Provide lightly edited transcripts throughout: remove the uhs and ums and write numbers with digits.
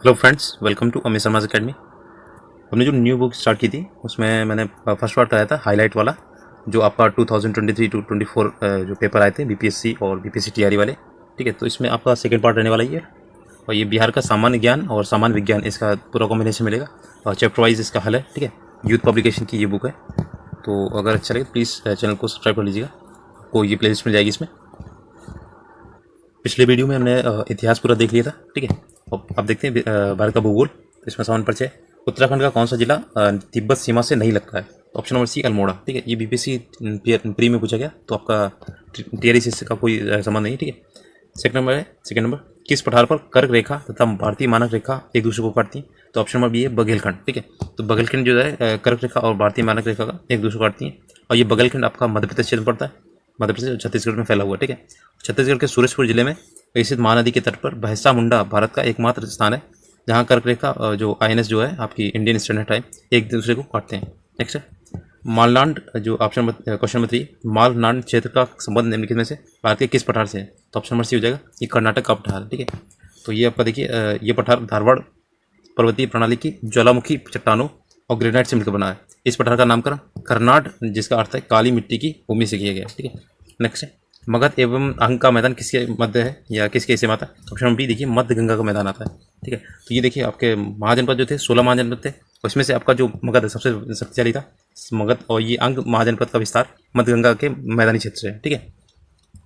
Hello friends, welcome to Amit शर्मा's academy. हमने जो न्यू बुक स्टार्ट की थी उसमें मैंने फर्स्ट पार्ट कराया था हाईलाइट वाला, जो आपका 2023 टू 24 जो पेपर आए थे बीपीएससी और बीपीएससी टीआरई वाले। ठीक है, तो इसमें आपका सेकंड पार्ट रहने वाला ही है। और ये बिहार का सामान्य ज्ञान और सामान्य विज्ञान, इसका पूरा कॉम्बिनेशन मिलेगा और चैप्टर वाइज इसका हल है। ठीक है, यूथ पब्लिकेशन की ये बुक है। तो अगर अच्छा लगे प्लीज़ चैनल को सब्सक्राइब कर लीजिएगा, आपको ये प्ले लिस्ट मिल जाएगी इसमें। पिछले वीडियो में हमने इतिहास पूरा देख लिया था। ठीक है, अब देखते हैं भारत का भूगोल। इसमें सवाल परिचय, उत्तराखंड का कौन सा जिला तिब्बत सीमा से नहीं लगता है? तो ऑप्शन नंबर सी अल्मोड़ा। ठीक है, ये बीपीएससी प्री में पूछा गया, तो आपका टीआरई से इसका कोई संबंध नहीं है। ठीक है, सेकंड नंबर, किस पठार पर कर्क रेखा तथा भारतीय मानक रेखा एक दूसरे को काटती हैं? तो ऑप्शन नंबर बी है बघेलखंड। ठीक है, तो बघेलखंड जो है कर्क रेखा और भारतीय मानक रेखा का एक दूसरे को काटती हैं। और ये बघेलखंड आपका मध्य प्रदेश क्षेत्र में पड़ता है, मध्य प्रदेश और छत्तीसगढ़ में फैला हुआ है। ठीक है, छत्तीसगढ़ के सूरजपुर जिले में स्थित महानदी के तट पर भैंसा मुंडा भारत का एकमात्र स्थान है जहाँ कर्क रेखा जो आईएनएस जो है आपकी इंडियन स्टैंडर्ड टाइम एक दूसरे को काटते हैं। नेक्स्ट है मालनाड, जो ऑप्शन क्वेश्चन नंबर 3, मालनाड क्षेत्र का संबंध निम्नलिखित में से भारत के किस पठार से है? तो ऑप्शन नंबर सी हो जाएगा, ये कर्नाटक का पठार है। ठीक है, तो ये आपका देखिए ये पठार धारवाड़ पर्वतीय प्रणाली की ज्वालामुखी चट्टानों और ग्रेनाइट से मिलकर बना है। इस पठार का नामकरण कर्नाड, जिसका अर्थ है काली मिट्टी की भूमि, से किया गया है। ठीक है, नेक्स्ट है मगध एवं अंग का मैदान किसके मध्य है या किसके हिस्से में आता है? ऑप्शन नंबर बी देखिए, मध्य गंगा का मैदान आता है। ठीक है, तो ये देखिए आपके महाजनपद जो थे 16 महाजनपद थे, उसमें से आपका जो मगध सबसे शक्तिशाली था मगध, और ये अंग महाजनपद का विस्तार मध्य गंगा के मैदानी क्षेत्र से है। ठीक है,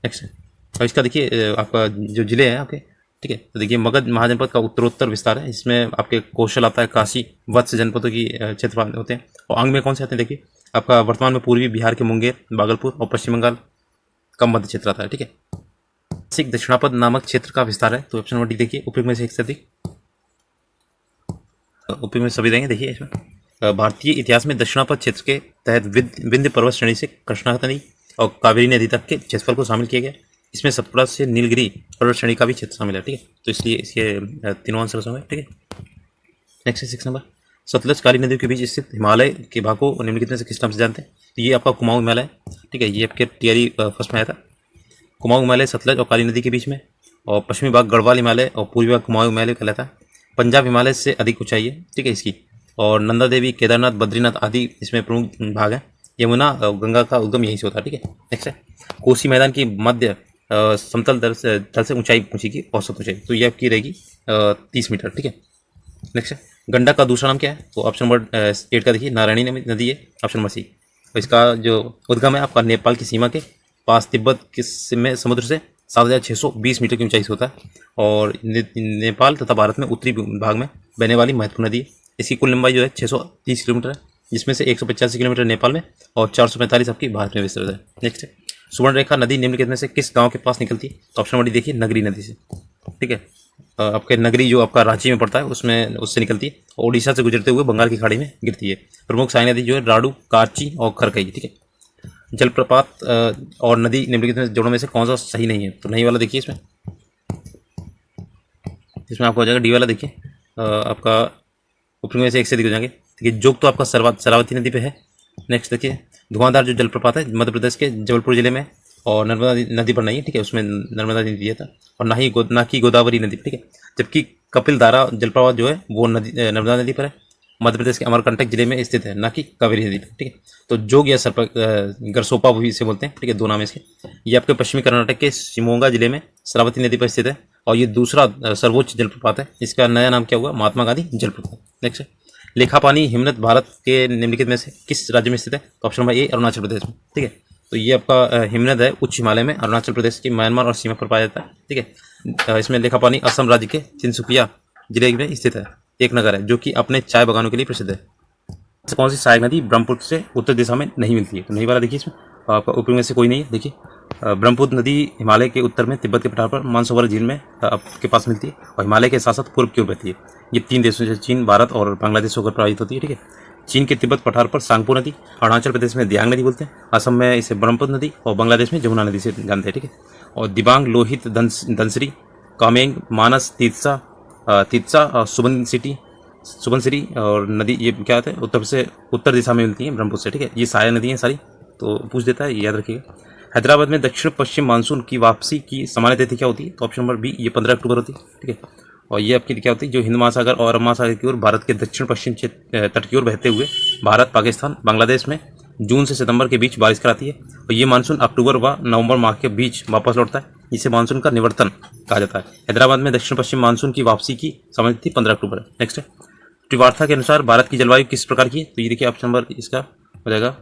नेक्स्ट है और इसका देखिए आपका जो जिले हैं आपके। ठीक है, तो देखिए मगध महाजनपद का उत्तरोत्तर विस्तार है, इसमें आपके कौशल आता है, काशी, वत्स जनपदों की क्षेत्र होते हैं। और अंग में कौन से आते हैं देखिए, आपका वर्तमान में पूर्वी बिहार के मुंगेर, भागलपुर और पश्चिम बंगाल का मध्य क्षेत्र आता है। ठीक है, सिख दक्षिणापद नामक क्षेत्र का विस्तार है। तो ऑप्शन नंबर डी देखिए, उपयुक्त में से एक से अधिक, उपयुक्त में सभी देंगे। देखिए इसमें भारतीय इतिहास में दक्षिणापद क्षेत्र के तहत विंध्य पर्वत श्रेणी से कृष्णा नदी और कावेरी नदी तक के क्षेत्रफल को शामिल किया गया। इसमें सतपुड़ा से नीलगिरी पर्वत श्रेणी का भी क्षेत्र शामिल है। ठीक है, तो इसलिए इसके तीनों आंसर होंगे। ठीक है, नेक्स्ट है 6 नंबर, सतलज काली नदियों के बीच स्थित हिमालय के भाग को निम्नलिखित में से किस नाम से जानते हैं? तो ये आपका कुमाऊं हिमालय है। ठीक है, ये आपके टीआरई फर्स्ट में आया था। कुमाऊं हिमालय सतलज और काली नदी के बीच में, और पश्चिमी भाग गढ़वाल हिमालय और पूर्वी भाग कुमाऊं हिमालय कहलाता है। पंजाब हिमालय से अधिक ऊंचाई है। ठीक है, इसकी और नंदा देवी, केदारनाथ, बद्रीनाथ आदि इसमें प्रमुख भाग है। यमुना और गंगा का उद्गम यहीं से होता है। ठीक है, नेक्स्ट है कोसी मैदान की मध्य समतल तल से ऊंचाई पूछी की औसत ऊंचाई, तो ये आपकी रहेगी 30 मीटर। ठीक है, नेक्स्ट है गंडक का दूसरा नाम क्या है? तो ऑप्शन नंबर 8 का देखिए, नारायणी नदी है, ऑप्शन नंबर सी। और इसका जो उद्गम है आपका नेपाल की सीमा के पास तिब्बत में समुद्र से 7,620 मीटर की ऊंचाई से होता है। और नेपाल तथा भारत में उत्तरी भाग में बहने वाली महत्वपूर्ण नदी है। इसकी कुल लंबाई जो है 630 किलोमीटर है, जिसमें से 185 किलोमीटर नेपाल में और 445 आपकी भारत में विस्तृत है। नेक्स्ट है सुवर्णरेखा नदी निम्नलिखित में से किस गांव के पास निकलती है? तो ऑप्शन नंबर डी देखिए, नगरी नदी से। ठीक है, आपके नगरी जो आपका रांची में पड़ता है उसमें उससे निकलती है, और उड़ीसा से गुजरते हुए बंगाल की खाड़ी में गिरती है। प्रमुख सहायक नदी जो है राडू, कार्ची और खरकई। ठीक है, जलप्रपात और नदी निम्नलिखित में जोड़ों में से कौन सा सही नहीं है? तो नहीं वाला देखिए, इसमें आपको हो जाएगा डी वाला। देखिए आपका उपयुक्त में से एक से अधिक हो जाएंगे। देखिए जोग तो आपका शरावती नदी पे है। नेक्स्ट देखिए धुआंधार जो जलप्रपात है मध्य प्रदेश के जबलपुर जिले में, और नर्मदा नदी पर नहीं है। ठीक है, उसमें नर्मदा नदी दिया था, और ना की गोदावरी नदी। ठीक है, जबकि कपिल धारा जलप्रपात जो है वो नदी नर्मदा नदी पर है, मध्य प्रदेश के अमरकंटक जिले में स्थित है, ना कि कावेरी नदी पर। ठीक है, तो जोग या गरसोपा भी इसे बोलते हैं। ठीक है, दो नाम इसके। ये आपके पश्चिमी कर्नाटक के शिवमोगा जिले में शरावती नदी पर स्थित है, और ये दूसरा सर्वोच्च जलप्रपात है। इसका नया नाम क्या हुआ? महात्मा गांधी जलप्रपात। नेक्स्ट है लेखापानी हिमनद भारत के निम्नलिखित में से किस राज्य में स्थित है? तो ऑप्शन नंबर ए अरुणाचल प्रदेश में। ठीक है, तो ये आपका हिमनद है उच्च हिमालय में, अरुणाचल प्रदेश की म्यांमार और सीमा पर पाया जाता है। ठीक है, इसमें लेखापानी असम राज्य के तिनसुकिया जिले में स्थित है, एक नगर है जो कि अपने चाय बागानों के लिए प्रसिद्ध है। कौन सी सहायक नदी ब्रह्मपुत्र से उत्तर दिशा में नहीं मिलती है? तो नहीं वाला देखिए, इसमें आपका उपयोग में से कोई नहीं है। देखिए ब्रह्मपुत्र नदी हिमालय के उत्तर में तिब्बत के पठार पर मानसरोवर झील में आपके पास मिलती है, और हिमालय के साथ साथ पूर्व की ओर बहती है। ये 3 देशों से चीन, भारत और बांग्लादेश होकर प्रभावित होती है। ठीक है, चीन के तिब्बत पठार पर सांगपो नदी, अरुणाचल प्रदेश में दियांग नदी बोलते हैं, असम में इसे ब्रह्मपुत्र नदी, और बांग्लादेश में जमुना नदी से जानते हैं। ठीक है, और दिबांग, लोहित, धनसरी, कामेंग, मानस, तीत्सा, सुबनसिरी और नदी ये क्या होता है उत्तर दिशा में मिलती है ब्रह्मपुत्र से। ठीक है, ये सारी नदी हैं सारी, तो पूछ देता है, याद रखिएगा। हैदराबाद में दक्षिण पश्चिम मानसून की वापसी की सामान्य तिथि क्या होती है? तो ऑप्शन नंबर बी ये 15 अक्टूबर होती है। ठीक है, और ये आपकी क्या होती है, जो हिंद महासागर और अरब महासागर की ओर भारत के दक्षिण पश्चिम तट की ओर बहते हुए भारत, पाकिस्तान, बांग्लादेश में जून से सितंबर के बीच बारिश कराती है। और ये मानसून अक्टूबर व नवंबर माह के बीच वापस लौटता है। इसे मानसून का निवर्तन कहा जाता है। हैदराबाद में दक्षिण पश्चिम मानसून की वापसी की समय तिथि 15 अक्टूबर है। नेक्स्ट है, त्रिवार्था के अनुसार भारत की जलवायु किस प्रकार की है? तो ये देखिए ऑप्शन नंबर इसका हो जाएगा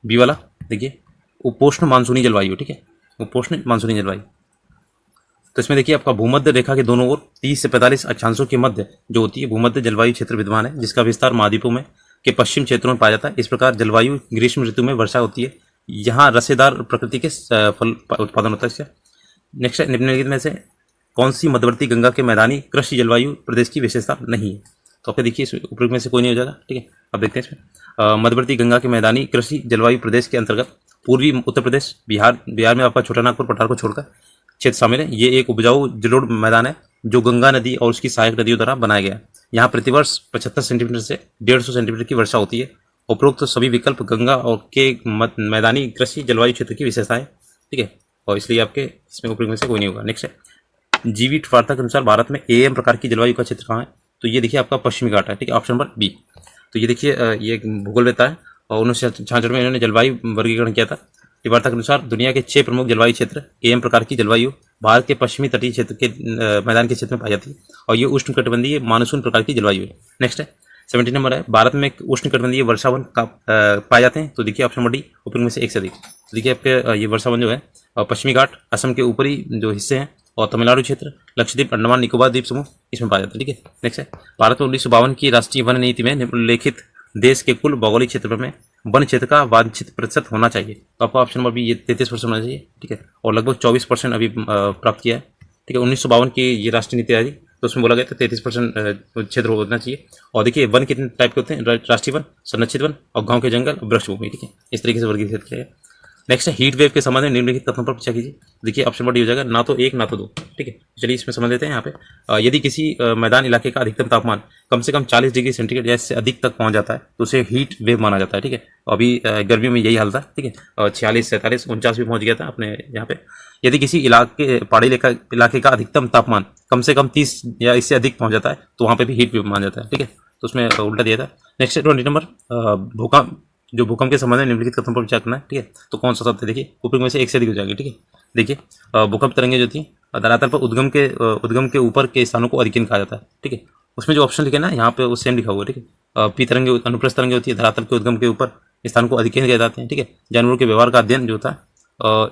बी वाला। देखिए उपोष्ण मानसूनी जलवायु, ठीक है, उपोष्ण मानसूनी जलवायु। तो इसमें देखिए आपका भूमध्य रेखा के दोनों ओर 30 से 45 अक्षांशों के मध्य जो होती है भूमध्य जलवायु क्षेत्र विद्यमान है, जिसका विस्तार महाद्वीपों में के पश्चिम क्षेत्रों में पाया जाता है। इस प्रकार जलवायु ग्रीष्म ऋतु में वर्षा होती है। यहाँ रसेदार प्रकृति के फल उत्पादन होता है इसका। नेक्स्ट, निम्नलिखित में से कौन सी मध्यवर्ती गंगा के मैदानी कृषि जलवायु प्रदेश की विशेषता नहीं है? तो आपको देखिए इसमें उपयुक्त में से कोई नहीं हो जाएगा, ठीक है। अब देखते हैं इसमें मध्यवर्ती गंगा के मैदानी कृषि जलवायु प्रदेश के अंतर्गत पूर्वी उत्तर प्रदेश, बिहार में आपका छोटा नागपुर पठार को छोड़कर क्षेत्र शामिल है। ये एक उपजाऊ जलोढ़ मैदान है जो गंगा नदी और उसकी सहायक नदियों द्वारा बनाया गया है। यहाँ प्रतिवर्ष 75 सेंटीमीटर से 150 सेंटीमीटर की वर्षा होती है। उपरोक्त सभी विकल्प गंगा और के मैदानी कृषि जलवायु क्षेत्र की विशेषताएं, ठीक है, और इसलिए आपके इसमें उपयुक्त में से कोई नहीं होगा। नेक्स्ट है, जीवी वार्ता के अनुसार भारत में एएम प्रकार की जलवायु का क्षेत्र कहाँ है? तो ये देखिए आपका पश्चिमी घाट है, ठीक है, ऑप्शन नंबर बी। तो ये देखिए ये भूगोल वेत्ता है और 1966 में इन्होंने जलवायु वर्गीकरण किया था। वार्ता के अनुसार दुनिया के 6 प्रमुख जलवायु क्षेत्र एएम प्रकार की जलवायु भारत के पश्चिमी तटीय क्षेत्र के मैदान के क्षेत्र में पाई जाती है और ये उष्णकटिबंधीय मानसून प्रकार की जलवायु है। नेक्स्ट है 17 नंबर है, भारत में उष्णकटिबंधीय वर्षावन पाए जाते हैं। तो देखिए ऑप्शन नंबर डी, उपयुक्त में से एक से अधिक। तो देखिए आपके ये वर्षावन जो है पश्चिमी घाट, असम के ऊपरी जो हिस्से हैं और तमिलनाडु क्षेत्र, लक्षद्वीप, अंडमान निकोबार द्वीप समूह इसमें पाया जाता है, ठीक है। नेक्स्ट है, भारत में 1952 की राष्ट्रीय वन नीति में निम्नलिखित देश के कुल भौगोलिक क्षेत्र में वन क्षेत्र का वांछित प्रतिशत होना चाहिए। तो आपको ऑप्शन नंबर बी ये 33% होना चाहिए, ठीक है, और लगभग 24% अभी प्राप्त किया है, ठीक है। 1952 की ये राष्ट्रीय नीति आई तो उसमें बोला गया था 33% क्षेत्र होना चाहिए। और देखिए वन कितने टाइप के होते हैं, राष्ट्रीय वन, संरक्षित वन और गाँव के जंगल, वृक्ष भूमि, ठीक है, इस तरीके से वर्गीकृत किया है। नेक्स्ट है, हीट वेव के संबंध में निम्नलिखित कथनों पर चर्चा कीजिए। देखिए ऑप्शन नंबर डी हो जाएगा, ना तो एक ना तो दो, ठीक है। चलिए इसमें समझ लेते हैं। यहाँ पे यदि किसी मैदान इलाके का अधिकतम तापमान कम से कम 40 डिग्री सेंटीग्रेड या इससे अधिक तक पहुंच जाता है तो उसे हीट वेव माना जाता है, ठीक है। अभी गर्मियों में यही हाल था, ठीक है, 46, 47, 49 भी पहुंच गया था अपने यहाँ पे। यदि किसी इलाके पहाड़ी इलाके का अधिकतम तापमान कम से कम 30 या इससे अधिक पहुंच जाता है तो वहाँ पे भी हीट वेव माना जाता है, ठीक है। तो उसमें उल्टा दिया था। नेक्स्ट 20 नंबर, भूकंप के संबंध में निम्नलिखित कथनों पर विचार करना है, ठीक है। तो कौन सा शब्द है? देखिए उपयुक्त में से एक से अधिक हो जाएंगे, ठीक है। देखिए भूकंप तरंगे जो थी धरातल पर उद्गम के ऊपर के स्थानों को अधिकीर्ण कहा जाता है, ठीक है। उसमें जो ऑप्शन लिखे ना यहाँ पे वो सेम लिखा हुआ है, ठीक है। पी तरंगे, अनुप्रस्थ तरंगे होती है धरातल के उद्गम के ऊपर स्थान को अधिकीर्ण किए जाते हैं, ठीक है। जानवरों के व्यवहार का अध्ययन जो था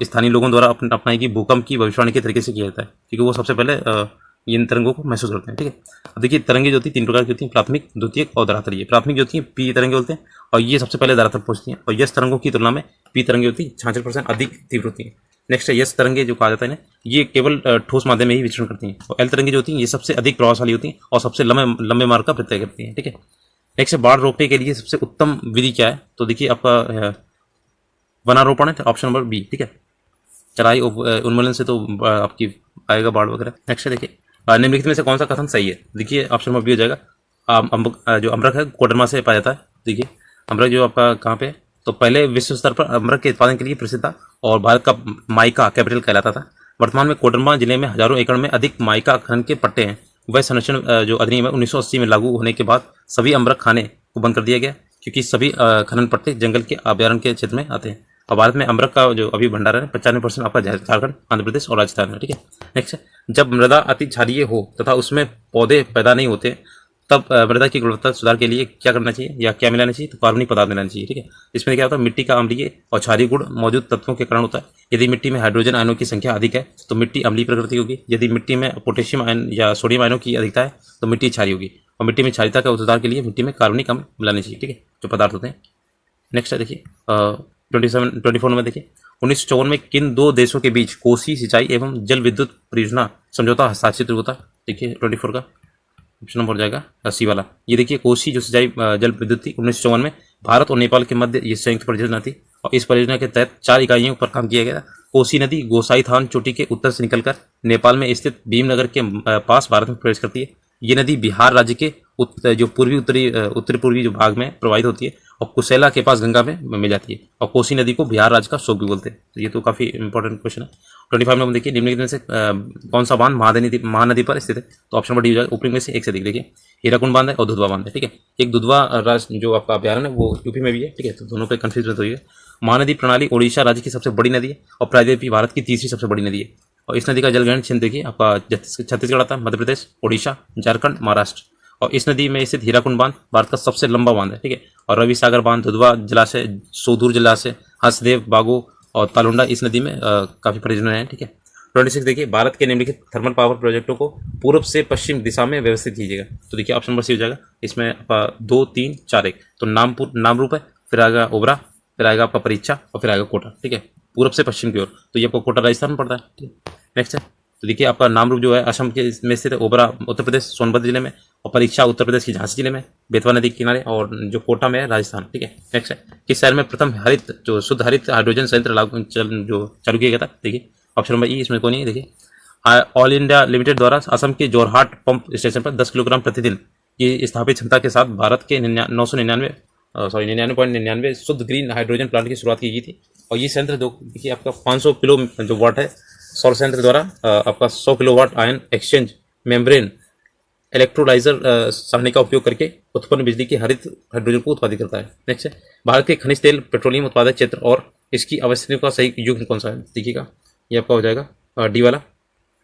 स्थानीय लोगों द्वारा अपनाई गई भूकंप की भविष्यवाणी के तरीके से किया जाता है, क्योंकि वो सबसे पहले इन तरंगों को महसूस करते हैं, ठीक है। अब देखिए तरंगे जो होती है 3 प्रकार की होती हैं, प्राथमिक, द्वितीयक और धरातलीय। प्राथमिक जो होती है पी तरंगे बोलते हैं और ये सबसे पहले धरातल पहुंचती हैं और यस तरंगों की तुलना में पी तरंगे होती है 66% अधिक तीव्र होती हैं। नेक्स्ट है यस तरंगे जो कहा जाता है ना, ये केवल ठोस माध्यम में ही विचरण करती हैं। और एल तरंगे जो होती हैं ये सबसे अधिक प्रभावशाली होती हैं और सबसे लंबे मार्ग का प्रत्यय करती हैं, ठीक है। नेक्स्ट है बाढ़ रोकने के लिए सबसे उत्तम विधि क्या है? तो देखिए आपका वनारोपण है, ऑप्शन नंबर बी, ठीक है। चराई उन्मूलन से तो आपकी आएगा बाढ़ वगैरह। नेक्स्ट है देखिए निम्नलिखित में से कौन सा कथन सही है? देखिए ऑप्शन नंबर बी हो जाएगा। जो अमरख है कोडरमा से पाया जाता है। देखिए अमरख जो आपका कहाँ पे, तो पहले विश्व स्तर पर अमरख के उत्पादन के लिए प्रसिद्ध था और भारत का माइका कैपिटल कहलाता था। वर्तमान में कोडरमा जिले में हजारों एकड़ में अधिक माइका खनन के पट्टे हैं। वह संरक्षण जो अधिनियम है 1980 में लागू होने के बाद सभी अमरख खाने को बंद कर दिया गया, क्योंकि सभी खनन पट्टे जंगल के अभ्यारण्य के क्षेत्र में आते हैं। और भारत में अमरख का जो अभी भंडारण है 95% आपका झारखंड, आंध्र प्रदेश और राजस्थान में, ठीक है। नेक्स्ट, जब मृदा अति क्षारीय हो तथा उसमें पौधे पैदा नहीं होते तब मृदा की गुणवत्ता सुधार के लिए क्या करना चाहिए या क्या मिलाना चाहिए? तो कार्बनिक पदार्थ मिलाना चाहिए, ठीक है। इसमें क्या होता है, मिट्टी का अम्लीय और क्षारीय गुण मौजूद तत्वों के कारण होता है। यदि मिट्टी में हाइड्रोजन आयनों की संख्या अधिक है तो मिट्टी अम्लीय प्रकृति होगी। यदि मिट्टी में पोटेशियम आयन या सोडियम आयनों की अधिकता है तो मिट्टी क्षारीय होगी। और मिट्टी में क्षारीयता का सुधार के लिए मिट्टी में कार्बनिक अम्ल मिलाने चाहिए, ठीक है, जो पदार्थ होते हैं। नेक्स्ट है देखिए 24 में देखिए 1954 में किन 2 देशों के बीच कोसी सिंचाई एवं जल विद्युत परियोजना समझौता हस्ताक्षरित हुआ था? देखिए 24 का ऑप्शन नंबर हो जाएगा सी वाला। ये देखिए कोसी जो सिंचाई जल विद्युत थी 1954 में भारत और नेपाल के मध्य ये संयुक्त परियोजना थी और इस परियोजना के तहत 4 इकाइयों पर काम किया गया था। कोसी नदी गोसाई थान चोटी के उत्तर से निकलकर नेपाल में स्थित भीमनगर के पास भारत में प्रवेश करती है। ये नदी बिहार राज्य के जो उत्तरी पूर्वी जो भाग में प्रवाहित होती है और कुशेला के पास गंगा में मिल जाती है, और कोसी नदी को बिहार राज्य का शोक भी बोलते हैं। तो ये तो काफ़ी इंपॉर्टेंट क्वेश्चन है। 25 नंबर देखिए, निम्नलिखित में से कौन सा बांध महानदी पर स्थित है? तो ऑप्शन नंबर डी हो जाएगा। ऊपरी में से एक से देखिए, हीराकुंड बांध है और दुधवा बांध है, ठीक है। एक दुधवा राज्य जो आपका अभ्यारण्य है वो यूपी में भी है, ठीक है। तो दोनों पे कंफ्यूज मत होइएगा। महानदी प्रणाली ओडिशा राज्य की सबसे बड़ी नदी है और प्रायद्वीपीय भारत की तीसरी सबसे बड़ी नदी है। और इस नदी का जलग्रहण क्षेत्र देखिए आपका छत्तीसगढ़ आता है, मध्य प्रदेश, ओडिशा, झारखंड, महाराष्ट्र। और इस नदी में स्थित हीराकुंड बांध भारत का सबसे लंबा बांध है, ठीक है। और रवि सागर बांध, दुधवा जलाशय, सोधुर जलाशय, हंसदेव, बागो और तालुंडा इस नदी में काफी परियोजनाएं हैं, ठीक है। 26 देखिए, भारत के निम्नलिखित थर्मल पावर प्रोजेक्टों को पूर्व से पश्चिम दिशा में व्यवस्थित कीजिएगा। तो देखिए ऑप्शन नंबर सी हो जाएगा। इसमें 2, 3, 4, 1 तो नामरूप है, फिर आएगा ओबरा, फिर आएगा आपका परीक्षा और फिर आएगा कोटा, ठीक है। पूर्व से पश्चिम की ओर, तो ये आपको कोटा राजस्थान में पड़ता है, ठीक है। नेक्स्ट है, तो देखिए आपका नामरूप जो है असम के में स्थित है, ओबरा उत्तर प्रदेश सोनभद्र जिले में, और परीक्षा उत्तर प्रदेश की झांसी जिले में, बेतवा नदी के किनारे, और जो कोटा में है राजस्थान, ठीक है। नेक्स्ट है, किस शहर में प्रथम हरित जो शुद्ध हरित हाइड्रोजन संयंत्र जो चालू किया गया था? देखिए ऑप्शन नंबर ई, इसमें कोई नहीं है। देखिए ऑल इंडिया लिमिटेड द्वारा असम के जोरहाट पंप स्टेशन पर 10 किलोग्राम प्रतिदिन की स्थापित क्षमता के साथ भारत के 99.99 शुद्ध ग्रीन हाइड्रोजन प्लांट की शुरुआत की गई थी। और ये संयंत्र जो देखिए आपका 500 किलो जो वाट है, सौर संयंत्र द्वारा आपका 100 kilowatt ion exchange membrane electrolyser सारणी का उपयोग करके उत्पन्न बिजली की हरित हाइड्रोजन को उत्पादित करता है। नेक्स्ट है, भारत के खनिज तेल पेट्रोलियम उत्पादक क्षेत्र और इसकी अवस्थितियों का सही युग्म कौन सा है? देखिएगा, ये आपका हो जाएगा डी वाला।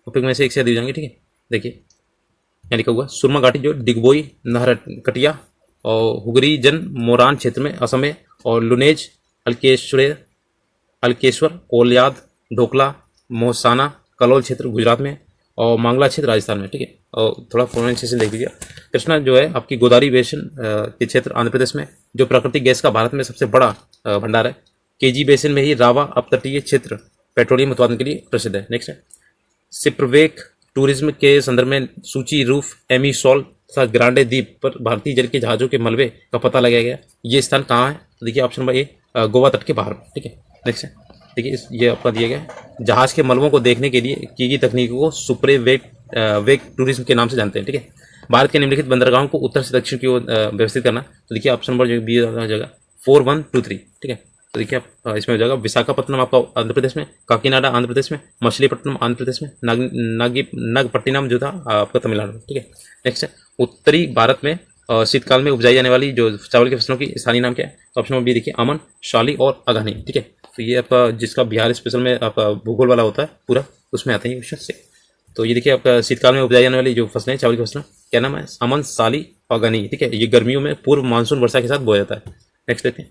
टॉपिक में से एक से दी जाएंगे, ठीक है। देखिए यहाँ लिखा हुआ सुरमा घाटी जो डिगबोई नहरकटिया और हुगरी जन मोरान क्षेत्र में असम में, और लुनेज अलकेश्वर कोलियाद ढोकला मोहसाना कलोल क्षेत्र गुजरात में, और मांगला क्षेत्र राजस्थान में, ठीक है। और थोड़ा प्रोनाउंसिएशन देख लीजिए। कृष्णा जो है आपकी गोदावरी बेसिन के क्षेत्र आंध्र प्रदेश में, जो प्राकृतिक गैस का भारत में सबसे बड़ा भंडार है। केजी बेसिन में ही रावा अपतटीय क्षेत्र पेट्रोलियम उत्पादन के लिए प्रसिद्ध है। नेक्स्ट है, सिप्रवेक टूरिज्म के संदर्भ में सूची रूफ एमीसोल तथा ग्रांडे द्वीप पर भारतीय जल के जहाजों के मलबे का पता लगाया गया। ये स्थान कहाँ है? तो देखिए ऑप्शन नंबर ए, गोवा तट के बाहर, ठीक है। नेक्स्ट है, देखिए ये आपका दिया गया है, जहाज के मलबों को देखने के लिए की गई तकनीकों को वेक टूरिज्म के नाम से जानते हैं, ठीक है। भारत के निम्नलिखित बंदरगाहों को उत्तर से दक्षिण की ओर व्यवस्थित करना। तो देखिए ऑप्शन नंबर जो बी हो जाएगा 4123, ठीक है। तो देखिए आप इसमें हो जाएगा विशाखापट्टनम आपका आंध्र प्रदेश में, काकीनाडा आंध्र प्रदेश में, मछलीपट्टनम आंध्र प्रदेश में, नागपट्टिनम जो था आपका तमिलनाडु में, ठीक है। नेक्स्ट है, उत्तरी भारत में शीतकाल में उपजाई जाने वाली जो चावल की फसलों की स्थानीय नाम क्या है? तो ऑप्शन नंबर बी देखिए अमन, शाली और अगहनी, ठीक है। तो ये आपका जिसका बिहार स्पेशल में आपका भूगोल वाला होता है पूरा, उसमें आते हैं ये क्वेश्चन से। तो ये देखिए आपका शीतकाल में उपजाई जाने वाली जो फसलें चावल की फसलें क्या नाम है? अमन, साली और अगहनी, ठीक है। ये गर्मियों में पूर्व मानसून वर्षा के साथ बोया जाता है। नेक्स्ट देखते हैं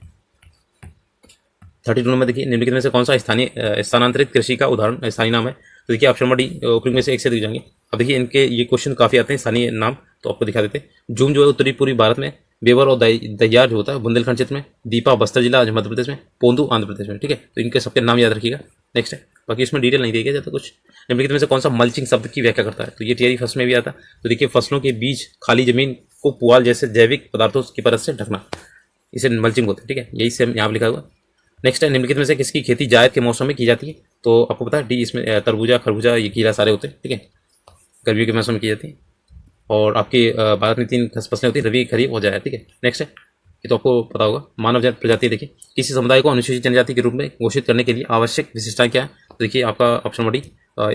32 नंबर, देखिए निम्नलिखित में से कौन सा स्थानीय स्थानांतरित कृषि का उदाहरण स्थानीय नाम है? तो देखिए ऑप्शन नंबर डी, ऊपरी में से एक से दिए जाएंगे। अब देखिए इनके ये क्वेश्चन काफी आते हैं स्थानीय नाम, तो आपको दिखा देते हैं। जूम जो है उत्तरी पूर्वी भारत में, बेवर और दहियार जो होता है बुंदेलखंड क्षेत्र में, दीपा बस्तर जिला मध्य प्रदेश में, पोंदू आंध्र प्रदेश में, ठीक है। तो इनके सबके नाम याद रखिएगा। नेक्स्ट है, बाकी इसमें डिटेल नहीं दिया गया जाता कुछ। निम्नलिखित में से कौन सा मल्चिंग शब्द की व्याख्या करता है? तो ये थियरी फर्स्ट में भी आता है। तो देखिए फसलों के बीच खाली जमीन को पुआल जैसे जैविक पदार्थों की परत से ढकना, इसे मल्चिंग बोलते हैं, ठीक है। यही से यहाँ लिखा हुआ। नेक्स्ट है, निम्नलिखित में से किसकी खेती जायद के मौसम में की जाती है? तो आपको पता है डी, इसमें तरबूजा, खरबूजा, ये कीड़ा सारे होते हैं, ठीक है। गर्मियों के मौसम में की जाती है। और आपकी भारत में 3 फसलें होती है, रबी, खरीफ और जायद, ठीक है। नेक्स्ट है, ये तो आपको पता होगा। मानव प्रजाति देखिए किसी समुदाय को अनुसूचित जनजाति के रूप में घोषित करने के लिए आवश्यक विशिष्टताएं क्या है? तो देखिए आपका ऑप्शन नंबर डी,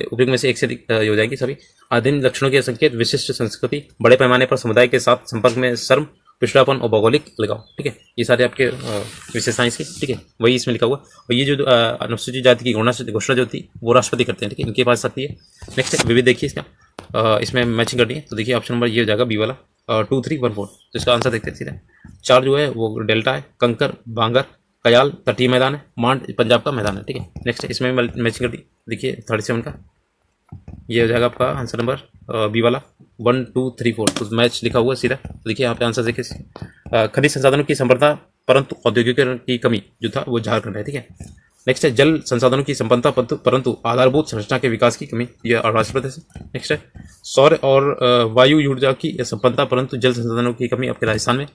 उपयोग में से एक से हो जाएगी सभी। आदिम लक्षणों के संकेत, विशिष्ट संस्कृति, बड़े पैमाने पर समुदाय के साथ संपर्क में शर्म, पिछड़ापन और भौगोलिक लगाव, ठीक है। ये सारे आपके विशेषताएं इसकी, ठीक है, वही इसमें लिखा हुआ। और ये जो अनुसूचित जाति की घोषणा जो होती है वो राष्ट्रपति करते हैं, ठीक है, इनके पास आती है। नेक्स्ट है, विविध देखिए इसका इसमें मैचिंग करनी है। तो देखिए ऑप्शन नंबर ये हो जाएगा बी वाला 2314। तो इसका आंसर देखते हैं सीधा। 4 जो है वो डेल्टा है, कंकर, बांगर, कयाल तटीय मैदान है, मांड पंजाब का मैदान है, ठीक है। नेक्स्ट इसमें मैचिंग कर दी। देखिए 37 का ये हो जाएगा आपका आंसर नंबर बी वाला 1 2 3 4। तो मैच लिखा हुआ सीधा। तो देखिए यहाँ पे आंसर देखिए खनिज संसाधनों की संपन्नता परंतु औद्योगिकरण की कमी जो था वो झारखंड है, ठीक है। नेक्स्ट है जल संसाधनों की संपन्नता परंतु आधारभूत संरचना के विकास की कमी, यह अरुणाचल प्रदेश है। नेक्स्ट है सौर और वायु ऊर्जा की संपन्नता परंतु जल संसाधनों की कमी आपके राजस्थान में।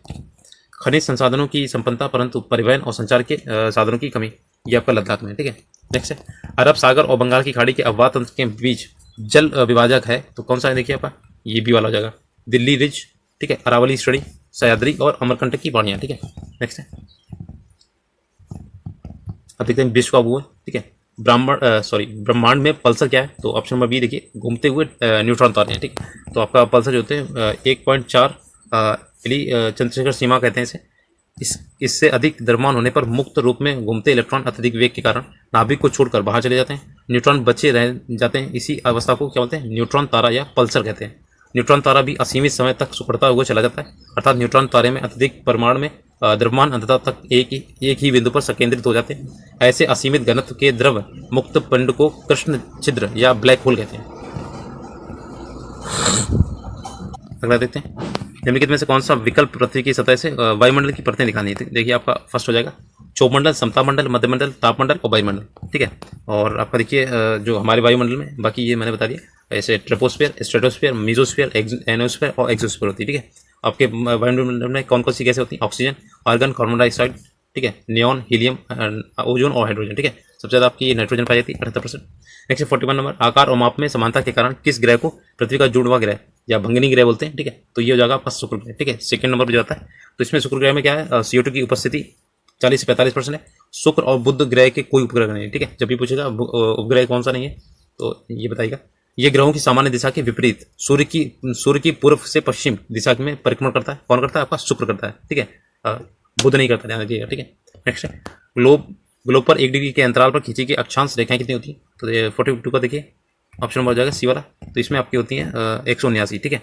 खनिज संसाधनों की संपन्नता परंतु परिवहन और संचार के साधनों की कमी, ये आपका लद्दाख में, ठीक है। नेक्स्ट है अरब सागर और बंगाल की खाड़ी के अववाह तंत्र के बीच जल विभाजक है, तो कौन सा है? देखिए आपका ये बी वाला हो जाएगा, दिल्ली रिज, ठीक है, अरावली श्रेणी, सह्याद्री और अमरकंटक की पहाड़ियाँ, ठीक है। नेक्स्ट है, अब देखते हैं विश्व का भूगोल, ठीक है। ब्रह्मांड में पल्सर क्या है? तो ऑप्शन नंबर बी देखिए, घूमते हुए न्यूट्रॉन तारे हैं, ठीक है। तो आपका पल्सर जो होते हैं 1.4 मिली चंद्रशेखर सीमा कहते हैं इसे। इससे अधिक द्रव्यमान होने पर मुक्त रूप में घूमते इलेक्ट्रॉन अत्यधिक वेग के कारण नाभिक को छोड़कर बाहर चले जाते हैं, न्यूट्रॉन बचे रह जाते हैं। इसी अवस्था को क्या बोलते हैं? न्यूट्रॉन तारा या पल्सर कहते हैं। न्यूट्रॉन तारा भी असीमित समय तक सिकुड़ता हुआ चला जाता है, अर्थात न्यूट्रॉन तारे में अत्यधिक परिमाण में द्रव्यमान अंततः तक एक ही बिंदु पर संकेंद्रित हो जाते हैं। ऐसे असीमित घनत्व के द्रव मुक्त पिंड को कृष्ण छिद्र या ब्लैक होल कहते हैं। अगला देखते हैं, निम्नलिखित में से कौन सा विकल्प पृथ्वी की सतह से वायुमंडल की परतें दिखानी है? देखिए आपका फर्स्ट हो जाएगा चौमंडल, समतापमंडल, मध्यमंडल, तापमंडल और वायुमंडल, ठीक है। और आपका देखिए जो हमारे वायुमंडल में, बाकी ये मैंने बता दिया, ऐसे ट्रोपोस्फीयर, स्ट्रेटोस्फीयर, मेसोस्फीयर, एनोस्फीयर और एक्सोस्फीयर होती है, ठीक है। आपके वायुमंडल में कौन कौन सी गैसें होती हैं? ऑक्सीजन, आर्गन, कार्बन डाइऑक्साइड, ठीक है, नियॉन, हीलियम, ओजोन और हाइड्रोजन, ठीक है। सबसे ज़्यादा आपकी नाइट्रोजन पाई जाती है 78%। नेक्स्ट 41 नंबर, आकार और माप में समानता के कारण किस ग्रह को पृथ्वी का जुड़वा ग्रह या भंगनी ग्रह बोलते हैं, ठीक है। तो ये हो जाएगा आपका शुक्र ग्रह, ठीक है। सेकंड नंबर पर जाता है, तो इसमें शुक्र ग्रह में क्या है? CO2 की उपस्थिति 40 से 45% है। शुक्र और बुध ग्रह के कोई उपग्रह नहीं है, ठीक है। जब भी पूछेगा उपग्रह कौन सा नहीं है तो ये बताएगा। ये ग्रहों की सामान्य दिशा के विपरीत सूर्य की पूर्व से पश्चिम दिशा में परिक्रमण करता है। कौन करता है? आपका शुक्र करता है, ठीक है। बुध नहीं करता, ध्यान रखिएगा, ठीक है। नेक्स्ट है, ग्लोब पर 1 डिग्री के अंतराल पर खींची गई अक्षांश रेखाएं कितनी होती है? तो 42 का देखिए ऑप्शन नंबर हो जाएगा सी वाला। तो इसमें आपकी होती है 179, ठीक है,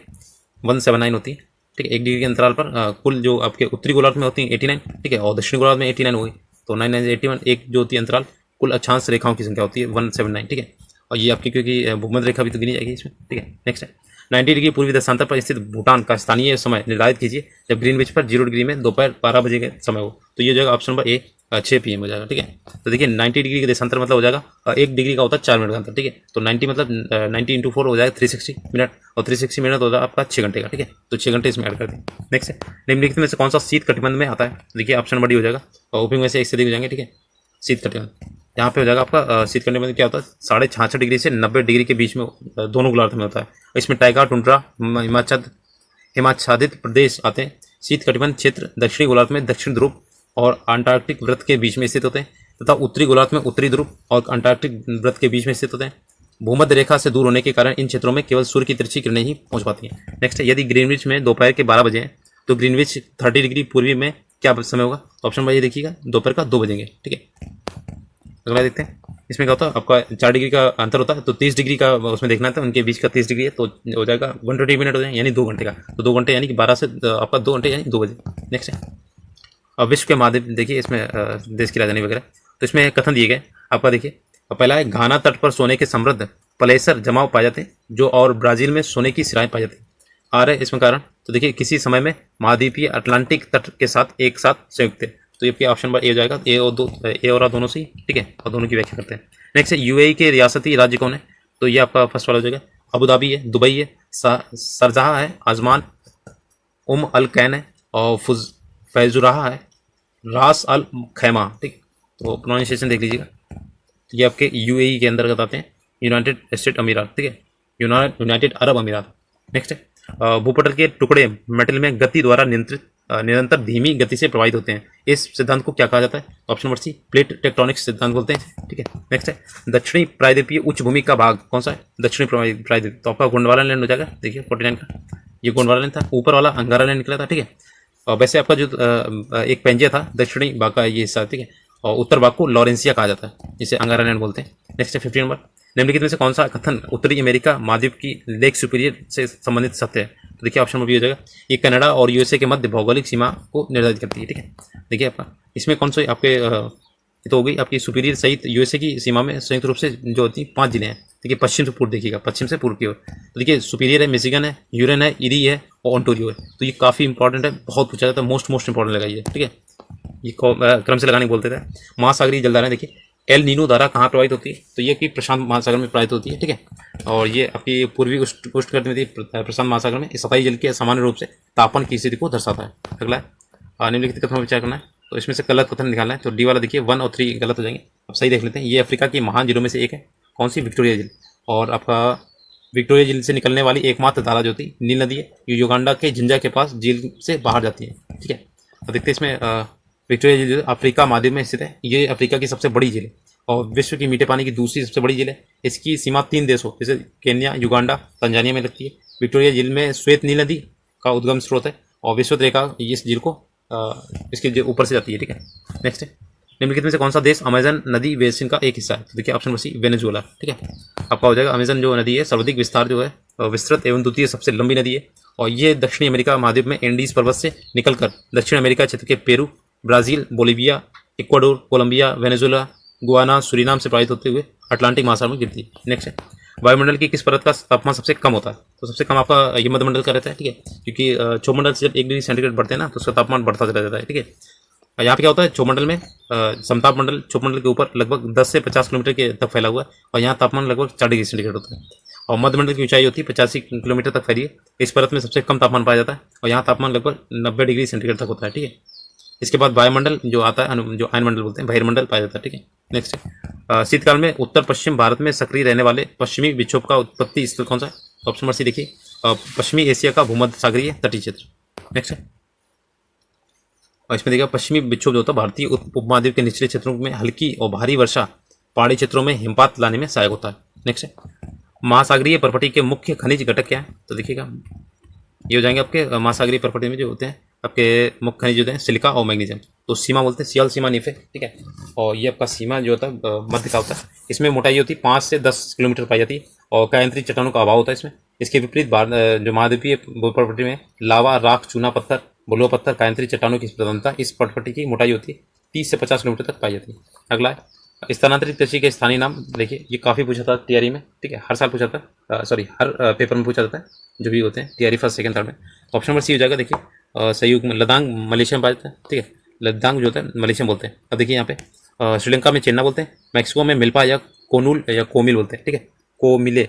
179 होती है, ठीक है। 1 डिग्री के अंतराल पर कुल जो आपके उत्तरी गोलार्ध में होती है 89, ठीक है, और दक्षिणी गोलार्ध में 89 हो गई, तो 9 9 81, एक जो होती है अंतराल, कुल अक्षांश रेखाओं की संख्या होती है 179, ठीक है। और ये आपकी क्योंकि भूमध्य रेखा भी तो गिनी जाएगी इसमें, ठीक है। नेक्स्ट है, 90 डिग्री पूर्वी देशांतर पर स्थित भूटान का स्थानीय समय निर्धारित कीजिए जब ग्रीनविच पर 0 डिग्री में दोपहर 12 बजे का समय हो। तो ये हो जाएगा ऑप्शन नंबर ए 6 PM हो जाएगा, ठीक है। तो देखिए 90 डिग्री के देशांतर मतलब हो जाएगा 1 डिग्री का होता है 4 मिनट का अंतर, ठीक है। तो 90 मतलब 90 × 4 हो जाएगा 360 मिनट, और 360 मिनट हो जाएगा आपका 6 घंटे का, ठीक है। तो 6 घंटे इसमें ऐड कर दें। नेक्स्ट है, निम्नलिखित में से कौन सा शीत कटिबंध में आता है? देखिए ऑप्शन नंबर डी हो जाएगा, और ओपिंग में से एक से अधिक हो जाएंगे, ठीक है। शीत कटिबंध यहाँ पे हो जाएगा आपका शीत कटिबंध क्या होता है? 66.5 डिग्री से 90 डिग्री के बीच में दोनों गोलार्ध में होता है। इसमें टाइगा, टुंड्रा, हिमाच्छादित प्रदेश आते हैं। शीत कटिबंध क्षेत्र दक्षिणी गोलार्ध में दक्षिण ध्रुव और अंटार्कटिक वृत्त के बीच में स्थित होते हैं, तथा उत्तरी गोलार्ध में उत्तरी ध्रुव और अंटार्कटिक वृत्त के बीच में स्थित होते हैं। भूमध्य रेखा से दूर होने के कारण इन क्षेत्रों में केवल सूर्य की तिरछी किरणें ही पहुंच पाती हैं। नेक्स्ट है, यदि ग्रीनविच में दोपहर के 12 बजे हैं तो ग्रीनविच 30 डिग्री पूर्वी में क्या समय होगा? ऑप्शन नंबर ये देखिएगा, दोपहर का 2 बजेंगे, ठीक है। अगला देखते हैं, इसमें क्या होता है? आपका 4 डिग्री का अंतर होता है, तो 30 डिग्री का उसमें देखना था, उनके बीच का 30 डिग्री है, तो हो जाएगा 120 मिनट हो जाए, यानी 2 घंटे का। तो 2 घंटे यानी कि 12 से आपका 2 घंटे यानी 2 बजे। नेक्स्ट है, अब विश्व के महाद्वीप देखिए, इसमें देश की राजधानी वगैरह, तो इसमें कथन दिए गए आपका देखिए। पहला है, घाना तट पर सोने के समृद्ध प्लेसर जमाव पाए जाते हैं, जो और ब्राजील में सोने की सिराएं पाई जाती हैं। आ रहे इसमें कारण, तो देखिए किसी समय में महाद्वीपीय अटलांटिक तट के साथ एक साथ संयुक्त है। तो ये ऑप्शन नंबर ए हो जाएगा, ए और दोनों से, ठीक है, और दोनों की व्याख्या करते हैं। नेक्स्ट है, UAE के रियासती राज्य कौन है? तो ये आपका फर्स्ट वाला हो जाएगा, अबू धाबी है, दुबई है, सरजाह है, आजमान, अल कैन है, और फैजुराहा है, रास अल खैमा, ठीक। तो प्रोनाउंसिएशन देख लीजिएगा। ये आपके UAE के अंतर्गत आते हैं, यूनाइटेड स्टेट अमीरात, ठीक है, यूनाइटेड अरब अमीरात। नेक्स्ट है, भूपटल के टुकड़े मेटल में गति द्वारा निरंतर धीमी गति से प्रभावित होते हैं। इस सिद्धांत को क्या कहा जाता है? Option number C, plate tectonics सिद्धांत बोलते हैं, ठीक है। नेक्स्ट है, दक्षिणी प्रायद्वीपीय उच्च भूमि का भाग कौन सा है? दक्षिणी प्रायद्वीप, तो आपका गोंडवाना लैंड हो जाएगा, देखिए 49 का, ये गोंडवाना लैंड था। ऊपर वाला अंगारा लैंड निकला था, ठीक है। और वैसे आपका जो एक पेंजिया था दक्षिणी भाग का ये हिस्सा, ठीक है, और उत्तर भाग को लॉरेंसिया कहा जाता है, जिसे अंगारा लैंड बोलते हैं। नेक्स्ट है 15 नंबर, निम्नलिखित में से कौन सा कथन उत्तरी अमेरिका महाद्वीप की लेक सुपीरियर से संबंधित सत्य है? तो देखिए ऑप्शन नंबर बी हो जाएगा, ये कनाडा और USA के मध्य भौगोलिक सीमा को निर्धारित करती है, ठीक है। देखिए आपका इसमें कौन सा आपके तो हो गई आपकी सुपीरियर सहित USA की सीमा में संयुक्त रूप से जो होती है 5 जिले हैं, देखिए पश्चिम से पूर्व देखिएगा, पश्चिम से पूर्व की ओर। तो देखिए सुपीरियर है, मिशिगन है, यूरेन है, इरी है और ओंटारियो है। तो ये काफ़ी इंपॉर्टेंट है, बहुत पूछा जाता है, मोस्ट इंपॉर्टेंट लगाइए, ठीक है। ये क्रम से लगाने बोलते थे। महासागरीय जलधाराएं देखिए, एल नीनो धारा कहाँ प्रवाहित होती है? तो ये कि प्रशांत महासागर में प्रवाहित होती है, ठीक है। और ये आपकी पूर्वी उष्णकटिबंध में प्रशांत महासागर में सतही जल के सामान्य रूप से तापमान की स्थिति को दर्शाता है। अगला है, निम्नलिखित कथनों पर विचार करना है, तो इसमें से गलत कथन निकालना है। तो डी वाला देखिए 1 और 3 गलत हो जाएंगे। अब सही देख लेते हैं, ये अफ्रीका की महान झीलों में से एक है, कौन सी? विक्टोरिया झील। और आपका विक्टोरिया झील से निकलने वाली एकमात्र धारा जो थी नील नदी है, ये युगांडा के जिंजा के पास झील से बाहर जाती है। ठीक है, अब देखते हैं इसमें विक्टोरिया झील अफ्रीका महाद्वीप में स्थित है। ये अफ्रीका की सबसे बड़ी झील है और विश्व की मीठे पानी की दूसरी सबसे बड़ी झील है। इसकी सीमा 3 देशों जैसे केन्या, युगांडा, तंजानिया में लगती है। विक्टोरिया झील में श्वेत नील नदी का उद्गम स्रोत है और विश्वत रेखा इस झील को इसके ऊपर से जाती है। ठीक है, नेक्स्ट है, निम्नलिखित में से कौन सा देश अमेजन नदी बेसिन का एक हिस्सा है? तो देखिए ऑप्शन नंबर सी वेनेजुएला। ठीक है, आपका हो जाएगा अमेजन जो नदी है सर्वाधिक विस्तार जो है विस्तृत एवं द्वितीय सबसे लंबी नदी है और ये दक्षिणी अमेरिका महाद्वीप में एंडीज पर्वत से निकलकर दक्षिण अमेरिका क्षेत्र के Peru, Brazil, Bolivia, Ecuador, Colombia, Venezuela, Guyana, Suriname से प्रवाहित होते हुए अटलांटिक महासागर में गिरती है। नेक्स्ट है, वायुमंडल की किस परत का तापमान सबसे कम होता है? तो सबसे कम आपका ये मध्यमंडल का रहता है। ठीक है, क्योंकि क्षोमंडल से जब 1 डिग्री सेंटीग्रेड बढ़ते हैं ना तो उसका तापमान बढ़ता चला जाता है। ठीक है, यहाँ पे क्या होता है, क्षोमंडल में समताप मंडल क्षोमंडल के ऊपर लगभग 10 से 50 किलोमीटर के तक फैला हुआ है और यहाँ तापमान लगभग 4 डिग्री सेंटीग्रेड होता है और मध्यमंडल की ऊंचाई होती है 85 किलोमीटर तक फैली है। इस परत में सबसे कम तापमान पाया जाता है और यहाँ तापमान लगभग 90 डिग्री सेंटीग्रेड तक होता है। ठीक है, इसके बाद वायुमंडल जो आता है जो आयनमंडल बोलते हैं, बहिर्मंडल पाया जाता है। ठीक है, नेक्स्ट है, शीतकाल में उत्तर पश्चिम भारत में सक्रिय रहने वाले पश्चिमी विक्षोभ का उत्पत्ति स्थल कौन सा है? ऑप्शन नंबर सी देखिए पश्चिमी एशिया का भूमध्य सागरीय तटीय क्षेत्र। नेक्स्ट है, और इसमें देखिए पश्चिमी विक्षोभ जो होता है भारतीय उपमहाद्वीप के निचले क्षेत्रों में हल्की और भारी वर्षा पहाड़ी क्षेत्रों में हिमपात लाने में सहायक होता है। नेक्स्ट है, महासागरीय पर्वटी के मुख्य खनिज घटक क्या है? तो देखिएगा ये हो जाएंगे आपके महासागरीय पर्वटी में जो होते हैं आपके मुख्य खनिज होते हैं सिलिका और मैग्नीशियम। तो सीमा बोलते हैं सियल सीमा नीफे। ठीक है, और ये आपका सीमा जो होता है मध्य का होता है। इसमें मोटाई होती है 5 से 10 किलोमीटर पाई जाती है और कायांतरित चट्टानों का अभाव होता है इसमें। इसके विपरीत जो महाद्वीपीय पर्वटी में लावा, राख, चूना पत्थर, बलुआ पत्थर, कायांतरित चट्टानों की प्रधानता, इस पर्वटी की मोटाई होती है 30 से 50 किलोमीटर तक पाई जाती है। अगला है स्थानांतरित कृषि के स्थानीय नाम। देखिए ये काफ़ी पूछा था तैयारी में। ठीक है, हर साल पूछा था, सॉरी हर पेपर में पूछा जाता है जो भी होते हैं तैयारी फर्स्ट सेकंड थर्ड में। ऑप्शन नंबर सी हो जाएगा। देखिए सहयोग में लद्दाख मलेशिया में पाया जाता है। ठीक है, लद्दाख जो होता है मलेशिया में बोलते हैं। अब देखिए यहाँ पे श्रीलंका में चेन्ना बोलते हैं, मैक्सिको में मिल्पा या कोनूल या कोमिल बोलते हैं। ठीक है, कोमिले,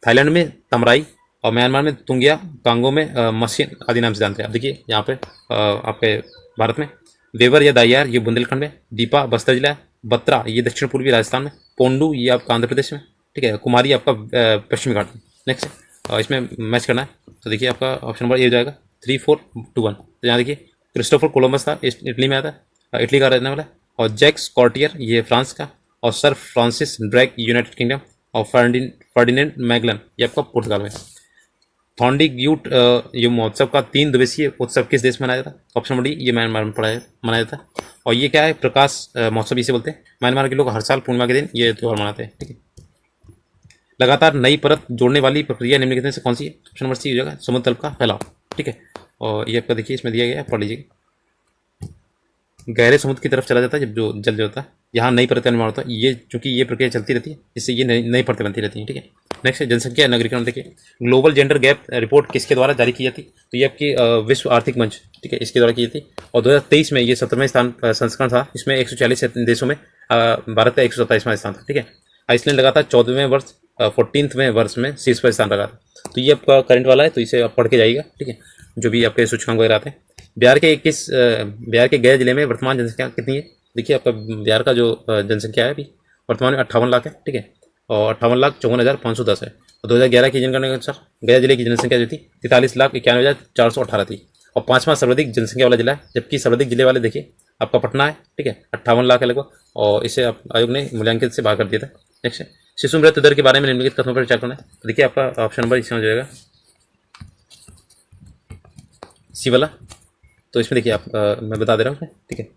थाईलैंड में तमराई और म्यांमार में तुंगिया, कांगो में मशीन आदि नाम से जानते हैं। अब देखिए यहाँ पे आपके भारत में वेवर या दायार ये बुंदेलखंड में, दीपा बस्तर जिला है, बत्रा ये दक्षिण पूर्वी राजस्थान में, पोंडू ये आपका आंध्र प्रदेश में। ठीक है, कुमारी आपका पश्चिमी घाट में। नेक्स्ट है, इसमें मैच करना है तो देखिए आपका ऑप्शन नंबर ए हो जाएगा 3, 4, 2, 1। तो यहाँ देखिए क्रिस्टोफर कोलंबस था, इटली में आता है, इटली का रहने वाला है, और जैक्स कॉर्टियर ये फ्रांस का, और सर फ्रांसिस ड्रैक यूनाइटेड किंगडम, और फर्डिनेंड मैगलन ये आपका पुर्तगाल में। थॉन्डिग्यूट ये महोत्सव का 3 दिवसीय उत्सव किस देश में मनाया जाता है? ऑप्शन नंबर डी ये म्यांमार में मनाया जाता है और ये क्या है, प्रकाश महोत्सव इसे बोलते हैं। म्यांमार के लोग हर साल पूर्णिमा के दिन ये त्यौहार मनाते हैं। ठीक है, लगातार नई परत जोड़ने वाली प्रक्रिया निम्नलिखित में से कौन सी है? ऑप्शन नंबर सी हो जाएगा समुद्र तल का फैलाव। ठीक है, और ये आपका देखिए इसमें दिया गया है, पढ़ लीजिए। गहरे समुद्र की तरफ चला जाता है जब जो जल जो होता है, यहाँ नई परत का निर्माण होता है। ये चूंकि ये प्रक्रिया चलती रहती है, इससे ये नई परतें बनती रहती हैं। ठीक है, नेक्स्ट जनसंख्या नगरीकरण। देखिए ग्लोबल जेंडर गैप रिपोर्ट किसके द्वारा जारी की जाती? तो ये आपकी विश्व आर्थिक मंच, ठीक है, इसके द्वारा की जाती और 2023 में ये 17वें स्थान संस्करण था। इसमें 140 देशों में भारत का 127वां स्थान था। ठीक है, आइसलैंड लगातार 14वें वर्ष 14वें वर्ष में शीर्ष पर स्थान रखा था। तो ये आपका करंट वाला है, तो इसे आप पढ़ के जाइएगा। ठीक है, जो भी आपके सूचकांक वगैरह आते हैं। बिहार के गया जिले में वर्तमान जनसंख्या कितनी है? देखिए आपका बिहार का जो जनसंख्या है अभी वर्तमान में 58 लाख है। ठीक है, और 58,54,510 है। और 2011 की जनगणना के अनुसार गया जिले की जनसंख्या जो थी 43,91,418 थी और 5वां सर्वाधिक जनसंख्या वाला जिला है। जबकि सर्वाधिक जिले वाले देखिए आपका पटना है। ठीक है, 58 लाख है लगभग, और इसे आयोग ने मूल्यांकित से बाहर कर दिया था। नेक्स्ट है शिशु मृत्यु दर के बारे में निम्नलिखित कथनों पर विचार करना है। तो देखिए आपका ऑप्शन नंबर इसमें हो जाएगा सी वाला। तो इसमें देखिए आप मैं बता दे रहा हूँ। ठीक है,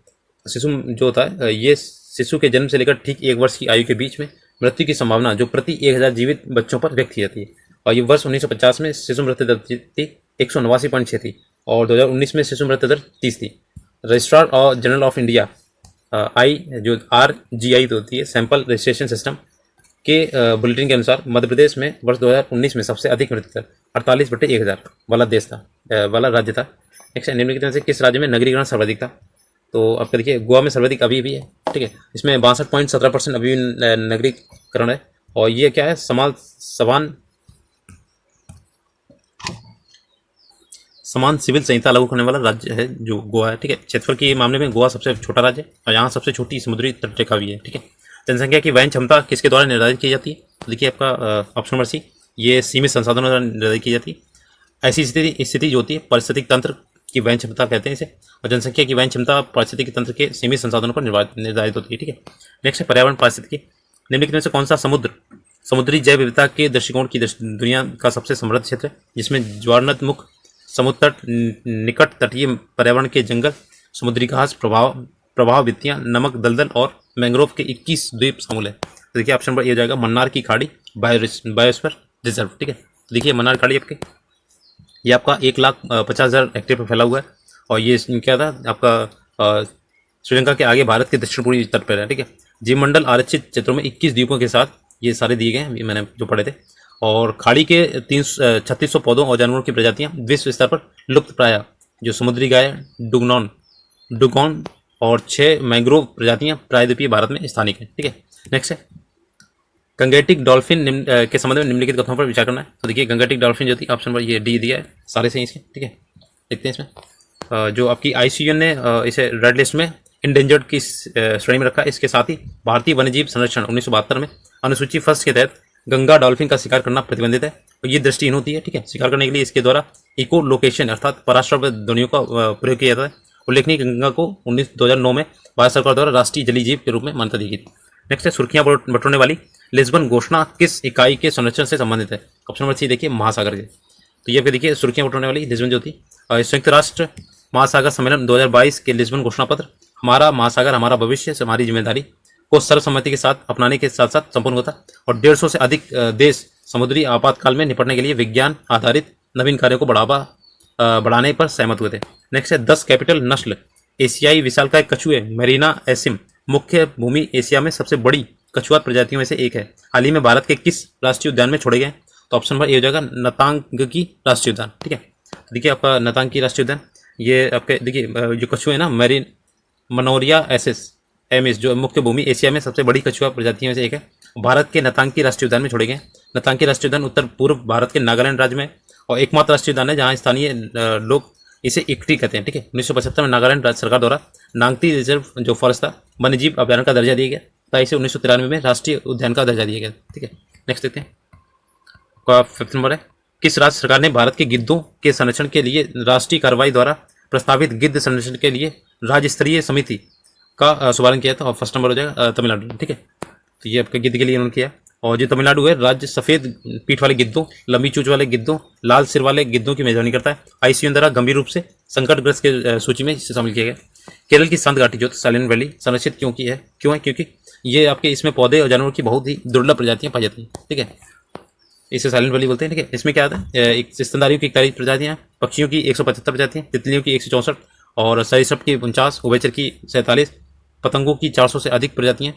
शिशु जो होता है ये शिशु के जन्म से लेकर ठीक 1 वर्ष की आयु के बीच में मृत्यु की संभावना जो प्रति 1000 जीवित बच्चों पर व्यक्त की जाती है। और ये वर्ष 1950 में शिशु मृत्यु दर थी 189.6 थी और 2019 में शिशु मृत्यु दर 30 थी। रजिस्ट्रार और जनरल ऑफ इंडिया आई जो RGI तो होती है सैंपल रजिस्ट्रेशन सिस्टम के बुलेटिन के अनुसार मध्य प्रदेश में वर्ष 2019 में सबसे अधिक मृत्यु दर 48/1000 वाला देश था वाला राज्य था। नेक्स्ट निम्नलिखित में से किस राज्य में नगरीकरण सर्वाधिक था? तो आपका देखिए गोवा में सर्वाधिक अभी भी है। ठीक है, इसमें 62.17% अभी नगरीकरण है और ये क्या है समान सिविल संहिता लागू करने वाला राज्य है जो गोवा है। ठीक है, क्षेत्रफल के मामले में गोवा सबसे छोटा राज्य है और यहाँ सबसे छोटी समुद्री तटरेखा भी है। ठीक है, जनसंख्या की वहन क्षमता किसके द्वारा निर्धारित की जाती है? तो देखिए आपका ऑप्शन नंबर सी ये सीमित संसाधनों द्वारा निर्धारित की जाती है। ऐसी स्थिति जो होती है पारिस्थितिक तंत्र की वहन क्षमता कहते हैं इसे, और जनसंख्या की वहन क्षमता पारिस्थितिक तंत्र के सीमित संसाधनों पर निर्धारित होती है। ठीक है, नेक्स्ट है पर्यावरण पारिस्थितिकी। निम्नलिखित में से कौन सा समुद्री जैव विविधता के दृष्टिकोण की दुनिया का सबसे समृद्ध क्षेत्र है, जिसमें ज्वारनदमुख, समुद्र तट, निकट तटीय पर्यावरण के जंगल, समुद्री घास, प्रवाह वित्तियां, नमक दलदल और मैंग्रोव के 21 द्वीप शामिल है। तो देखिए ऑप्शन नंबर ए हो जाएगा मन्नार की खाड़ी बायोस्फीयर रिजर्व। ठीक है, तो देखिए मन्नार खाड़ी आपके ये आपका 1,50,000 हेक्टेयर पर फैला हुआ है, और ये क्या था आपका श्रीलंका के आगे भारत के दक्षिण पूर्वी तट पर है। ठीक है, जीवमंडल आरक्षित क्षेत्रों में 21 द्वीपों के साथ ये सारे दिए गए हैं, मैंने जो पढ़े थे। और खाड़ी के 3600 पौधों और जानवरों की प्रजातियां विश्व स्तर पर लुप्त प्राय जो समुद्री गाय डुगोन और 6 मैंग्रोव प्रजातियां प्रायद्वीपीय भारत में स्थानिक है। ठीक है, नेक्स्ट है गंगेटिक डॉल्फिन के संबंध में निम्नलिखित कथनों पर विचार करना है। तो देखिए गंगेटिक डॉल्फिन जो थी ऑप्शन पर ये डी दिया है, सारे सही इसके। ठीक है, देखते हैं इसमें जो आपकी ICUN ने इसे रेड लिस्ट में इंडेंजर्ड की श्रेणी में रखा है। इसके साथ ही भारतीय वन्यजीव संरक्षण 1972 में अनुसूची फर्स्ट के तहत गंगा डॉल्फिन का शिकार करना प्रतिबंधित है, और ये दृष्टिहीन होती है। ठीक है, शिकार करने के लिए इसके द्वारा इको लोकेशन अर्थात पराश्रय ध्वनियों का प्रयोग किया जाता है। उल्लेखनीय गंगा को 2009 में भारत सरकार द्वारा राष्ट्रीय जलीय जीव के रूप में मान्यता दी गई थी। नेक्स्ट है सुर्खियां बटोरने वाली लिस्बन घोषणा किस इकाई के संरक्षण से संबंधित है। ऑप्शन नंबर सी देखिए महासागर के। तो ये देखिए सुर्खियां बटोरने वाली लिस्बन जो थी संयुक्त राष्ट्र महासागर सम्मेलन 2022 के लिस्बन घोषणा पत्र हमारा महासागर हमारा भविष्य हमारी जिम्मेदारी को सर्वसम्मति के साथ अपनाने के साथ साथ संपूर्ण होता, और 150 से अधिक देश समुद्री आपातकाल में निपटने के लिए विज्ञान आधारित नवीन कार्यों को बढ़ाने पर सहमत हुए थे। नेक्स्ट है 10 कैपिटल नस्ल एशियाई विशालकाय कछुए मेरीना एसिम मुख्य भूमि एशिया में सबसे बड़ी कछुआ प्रजातियों में से एक है। हाल ही में भारत के किस राष्ट्रीय उद्यान में छोड़े गए? तो ऑप्शन नंबर ए हो जाएगा नतांगी राष्ट्रीय उद्यान। ठीक है, देखिए आपका नतांगी राष्ट्रीय उद्यान ये आपके देखिए जो कछुए है ना मेरीन मनोरिया एमिस जो मुख्य भूमि एशिया में सबसे बड़ी कछुआ प्रजातियों में से एक है। भारत के नतांगी राष्ट्रीय उद्यान में छोड़े गए। नतांगी राष्ट्रीय उद्यान उत्तर पूर्व भारत के नागालैंड राज्य में और एकमात्र राष्ट्रीय उद्यान है जहाँ स्थानीय लोग इसे इकट्ठी कहते हैं। ठीक है, 1975 में नागालैंड राज्य सरकार द्वारा नांगती रिजर्व जो फॉरेस्ट था वन्यजीव अभ्यारण्य का दर्जा दिया गया था, इसे 1993 में राष्ट्रीय उद्यान का दर्जा दिया गया। ठीक है, नेक्स्ट देखते हैं फिफ्थ नंबर है किस राज्य सरकार ने भारत के गिद्धों के संरक्षण के लिए राष्ट्रीय कार्रवाई द्वारा प्रस्तावित गिद्ध संरक्षण के लिए राज्य स्तरीय समिति का शुभारंभ किया था? और फर्स्ट नंबर हो जाएगा तमिलनाडु। ठीक है, तो ये आपके गिद्ध के लिए उन्होंने किया, और जो तमिलनाडु है राज्य सफेद पीठ वाले गिद्धों लंबी चूंच वाले गिद्धों लाल सिर वाले गिद्धों की मेजबानी करता है। ICUN द्वारा गंभीर रूप से संकटग्रस्त के सूची में इसे शामिल किया गया। केरल की संत घाटी जो साइलेंट वैली संरक्षित क्यों है? क्योंकि ये आपके इसमें पौधे और जानवरों की बहुत ही दुर्लभ प्रजातियां पाई जाती हैं। ठीक है, इसे साइलेंट वैली बोलते हैं। ठीक है, इसमें क्या आता है एक स्तनधारियों की 41 प्रजातियां, पक्षियों की 175 प्रजातियां, तितलियों की 164 और सरीसृप की 49, उभयचर की 47, पतंगों की 400 से अधिक प्रजातियां।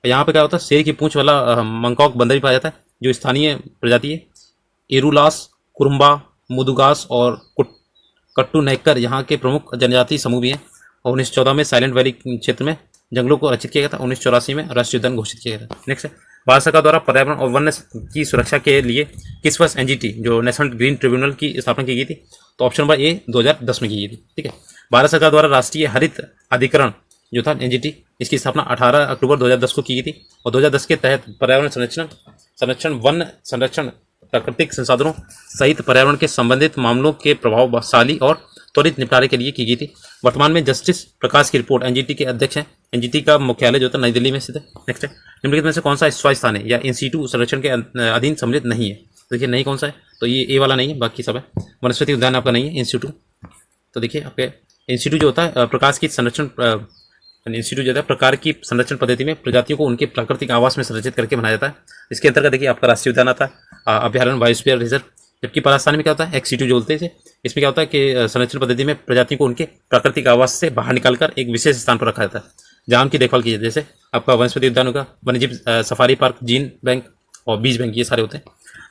यहाँ पे क्या होता है शेर की पूंछ वाला मंकॉक बंदर भी पाया जाता है जो स्थानीय प्रजाति है। एरुलास, कुरुम्बा, मुदुगास और कट्टू नैकर यहाँ के प्रमुख जनजातीय समूह भी हैं। और 1914 में साइलेंट वैली क्षेत्र में जंगलों को रचित किया गया था। 1984 में राष्ट्रीय उद्यान घोषित किया गया था। नेक्स्ट है भारत सरकार द्वारा पर्यावरण और वन्य की सुरक्षा के लिए किस वर्ष NGT जो नेशनल ग्रीन ट्रिब्यूनल की स्थापना की गई थी? तो ऑप्शन नंबर ए 2010 में की गई थी। ठीक है, भारत सरकार द्वारा राष्ट्रीय हरित अधिकरण जो था NGT इसकी स्थापना 18 अक्टूबर 2010 को की गई थी, और 2010 के तहत पर्यावरण संरक्षण वन संरक्षण प्राकृतिक संसाधनों सहित पर्यावरण के संबंधित मामलों के प्रभावशाली और त्वरित निपटारे के लिए की गई थी। वर्तमान में जस्टिस प्रकाश की रिपोर्ट NGT के अध्यक्ष हैं। NGT का मुख्यालय जो था नई दिल्ली में स्थित है। नेक्स्ट है निम्नलिखित में से कौन सा स्थान है या इंस्टीट्यूट संरक्षण के अधीन सम्मिलित नहीं है? देखिए नहीं कौन सा है, तो ये ए वाला नहीं है, बाकी सब है। वनस्पति उद्यान आपका नहीं है इंस्टीट्यूट। तो देखिए आपके इंस्टीट्यूट जो होता है प्रकाश की संरक्षण इंस्टीट्यूट जो है प्रकार की संरक्षण पद्धति में प्रजातियों को उनके प्राकृतिक आवास में संरक्षित करके बनाया जाता है। इसके अंतर्गत देखिए आपका राष्ट्रीय उद्यान आता है अभ्यारण्य बायोस्फीयर रिजर्व, जबकि परास्थानी में क्या होता है एक्सीटू जो बोलते हैं। इसमें क्या होता है कि संरक्षण पद्धति में प्रजातियों को उनके प्राकृतिक आवास से बाहर निकालकर एक विशेष स्थान पर रखा जाता है जहाँ उनकी देखभाल की जाती है। जैसे आपका वनस्पति उद्यान होगा, वन्यजीव सफारी पार्क, जीन बैंक और बीज बैंक, ये सारे होते हैं।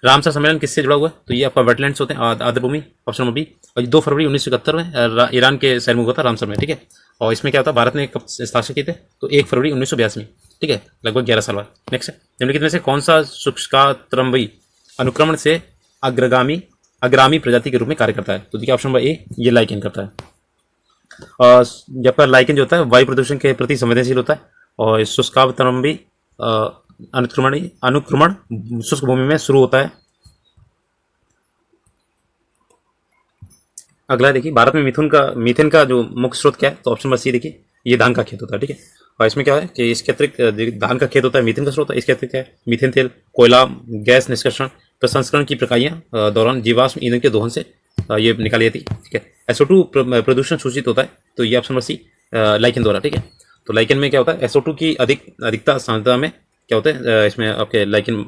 रामसर सम्मेलन किससे जुड़ा हुआ है? तो ये आपका वेटलैंड्स होते हैं आर्द्रभूमि, ऑप्शन नंबर बी। और 2 फरवरी 1971 में ईरान के शहर में हुआ था रामसर में। ठीक है, और इसमें क्या होता है भारत ने कब हस्ताक्षर किए थे? तो 1 फरवरी 1982 में। ठीक है, लगभग 11 साल बाद। नेक्स्ट है निम्नलिखित में से कौन सा शुष्कातरंबी अनुक्रमण से अग्रामी प्रजाति के रूप में कार्य करता है? तो देखिए ऑप्शन नंबर ए ये लाइकेन करता है। और जब पर लाइकेन जो होता है वायु प्रदूषण के प्रति संवेदनशील होता है, और शुष्कावतरंबी अनुक्रमण शुष्क भूमि में शुरू होता है अगला देखिए, भारत में मीथेन का जो मुख्य स्रोत क्या है, तो ऑप्शन नंबर सी देखिए, ये धान का खेत होता है, ठीक है। और इसमें क्या है कि इसके अतिरिक्त धान का खेत होता है, मीथेन का स्रोत है, इसके अतिरिक्त क्या है, मीथेन तेल, कोयला, गैस निष्कर्षण, प्रसंस्करण की प्रक्रिया दौरान जीवाश्म ईंधन के दोहन से ये निकाली जाती है, ठीक है। SO2 प्रदूषण सूचित होता है, तो ये ऑप्शन नंबर सी लाइकेन द्वारा, ठीक है। तो लाइकेन में क्या होता है, SO2 की अधिकता सांद्रता में क्या होता है, इसमें आपके लाइकेन,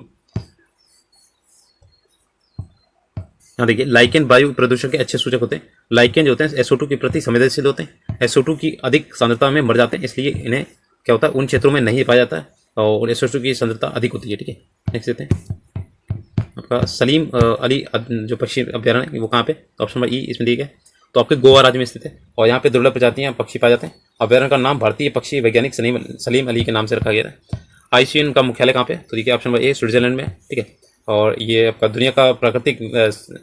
हाँ देखिए, लाइकेन वायु प्रदूषण के अच्छे सूचक होते हैं। लाइकेन जो होते हैं SO2 के प्रति संवेदनशील होते हैं, SO2 की अधिक सांद्रता में मर जाते हैं, इसलिए इन्हें क्या होता है, उन क्षेत्रों में नहीं पाया जाता है और SO2 की सांद्रता अधिक होती है, ठीक है। नेक्स्ट देते हैं आपका सलीम अली जो पक्षी अभ्यारण्य है, वो कहाँ पे, ऑप्शन नंबर ई इसमें दिया गया। तो आपके गोवा राज्य में स्थित है और यहाँ पे दुर्लभ प्रजातियां पक्षी पाए जाते हैं। अभ्यारण्य का नाम भारतीय पक्षी वैज्ञानिक सलीम अली के नाम से रखा गया है। IUCN का मुख्यालय कहाँ पे, तो देखिए ऑप्शन नंबर ए स्विट्जरलैंड में, ठीक है। और ये आपका दुनिया का प्राकृतिक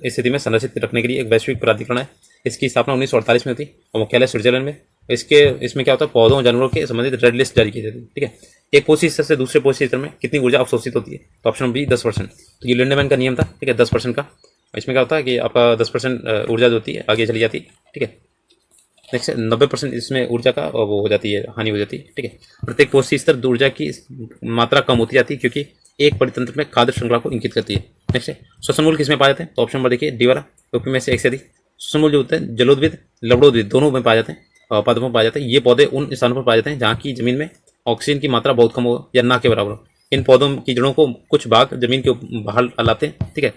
स्थिति में संरक्षित रखने के लिए एक वैश्विक प्राधिकरण है। इसकी स्थापना 1948 में हुई थी और मुख्यालय स्विट्जरलैंड में। इसमें क्या होता है, पौधों जानवरों के संबंधित रेड लिस्ट जारी की जाती है, ठीक है। एक पोषी स्तर से दूसरे पोषी स्तर में कितनी ऊर्जा अवशोषित होती है, तो ऑप्शन बी 10%। तो ये लिंडेमैन का नियम था, ठीक है, 10% का। इसमें क्या होता है कि आपका 10% ऊर्जा जो होती है आगे चली जाती है, ठीक है। नेक्स्ट 90% इसमें ऊर्जा का वो हो जाती है, हानि हो जाती है, ठीक है। प्रत्येक पोषी स्तर ऊर्जा की मात्रा कम होती जाती है क्योंकि एक परितंत्र में खाद्य श्रृंखला को इंगित करती है। नेक्स्ट श्वसन मूल किसमें पाए जाते हैं, तो ऑप्शन नंबर देखिए डी वाला, यूपी में से एक से अधिक। श्वसन मूल जो होते हैं जलोद्भिद लवणोद्भिद दोनों में पाए जाते हैं, पादपों में पाए जाते हैं। ये पौधे उन स्थानों पर पाए जाते हैं जहाँ की जमीन में ऑक्सीजन की मात्रा बहुत कम हो या ना के बराबर हो। इन पौधों की जड़ों को कुछ भाग जमीन के बाहर लाते हैं, ठीक है।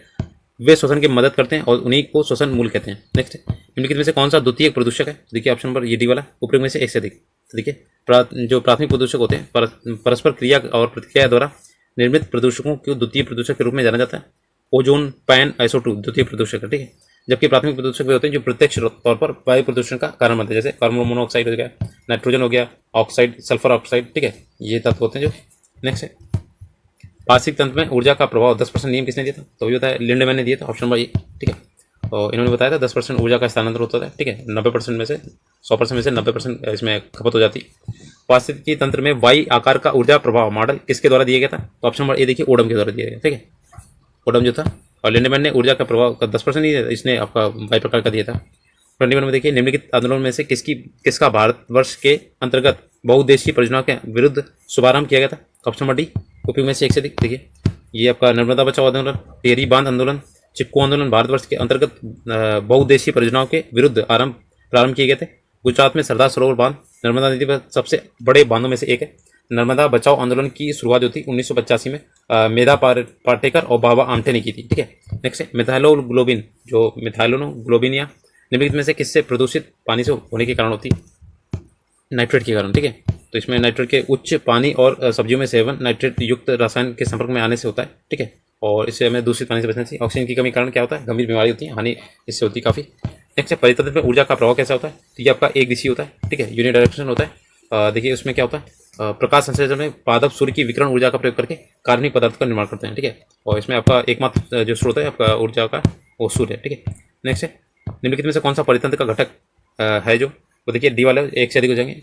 वे श्वसन की मदद करते हैं और उन्हीं को श्वसन मूल कहते हैं। नेक्स्ट निम्नलिखित में से कौन सा द्वितीय प्रदूषक है, देखिए ऑप्शन नंबर ये डी वाला, ऊपर में से एक से अधिक। तो देखिए जो प्राथमिक प्रदूषक होते हैं परस्पर क्रिया और प्रतिक्रिया द्वारा निर्मित प्रदूषकों को द्वितीय प्रदूषक के रूप में जाना जाता है। ओजोन, पैन, SO2 द्वितीय प्रदूषक है, ठीक है। जबकि प्राथमिक प्रदूषक वे होते हैं जो प्रत्यक्ष तौर पर वायु प्रदूषण का कारण बनते हैं, जैसे कार्बन मोनोऑक्साइड हो गया, नाइट्रोजन हो गया, ऑक्साइड, सल्फर ऑक्साइड, ठीक है। ये तत्व होते हैं जो। नेक्स्ट है पारिस्थितिक तंत्र में ऊर्जा का प्रभाव 10% नियम किसने दिया था, तो ये बताया लिंडेमैन ने दिया था, ऑप्शन नंबर ए, ठीक है। और इन्होंने बताया था 10% ऊर्जा का स्थानांतरण होता है, ठीक है। 90% में से 100% में से 90% इसमें खपत हो जाती है। पारिस्थितिकी तंत्र में वाई आकार का ऊर्जा प्रभाव मॉडल किसके द्वारा दिया गया था, तो ऑप्शन नंबर ए देखिए ओडम के द्वारा दिया गया, ठीक है। ओडम जो था, और लिंडेमैन ने ऊर्जा का प्रभाव का 10% नहीं दिया, इसने आपका वाई प्रकार का दिया था। 21 में देखिए निम्नलिखित आंदोलन में से किसका भारतवर्ष के अंतर्गत बहुउद्देशीय परियोजनाओं के विरुद्ध शुभारंभ किया गया था, ऑप्शन नंबर डी ऊपी में से एक से अधिक। देखिए ये आपका नर्मदा बचाओ आंदोलन, टेहरी बांध आंदोलन, चिपको आंदोलन भारतवर्ष के अंतर्गत बहुउद्देशीय परियोजनाओं के विरुद्ध प्रारंभ किए गए थे। गुजरात में सरदार सरोवर बांध नर्मदा नदी पर सबसे बड़े बांधों में से एक है। नर्मदा बचाओ आंदोलन की शुरुआत जो थी 1985 में मेधा पाटेकर और बाबा आमटे ने की थी, ठीक है। नेक्स्ट है मिथाइलोग्लोबिन, जो मिथाइलोग्लोबिनिया निम्नलिखित में से किससे प्रदूषित पानी से होने के कारण होती है, नाइट्रेट के कारण, ठीक है। तो इसमें नाइट्रेट के उच्च पानी और सब्जियों में सेवन नाइट्रेट युक्त रसायन के संपर्क में आने से होता है, ठीक है। और इससे हमें दूषित पानी से बचना चाहिए। ऑक्सीजन की कमी के कारण क्या होता है, गंभीर बीमारी होती है, हानि इससे होती है काफ़ी। नेक्स्ट है परितंत्र में ऊर्जा का प्रभाव कैसा होता है, तो ये आपका एक दिशीय होता है, ठीक है, यूनिडायरेक्शनल होता है। देखिए उसमें क्या होता है, प्रकाश संश्लेषण में पादप सूर्य की विकिरण ऊर्जा का प्रयोग करके कार्बनिक पदार्थ का निर्माण करते हैं, ठीक है। और इसमें आपका एकमात्र जो स्रोत है आपका ऊर्जा का वो सूर्य है, ठीक है। नेक्स्ट है निम्नलिखित में से कौन सा परितंत्र का घटक है जो, वो देखिए डी वाले एक से अधिक हो जाएंगे,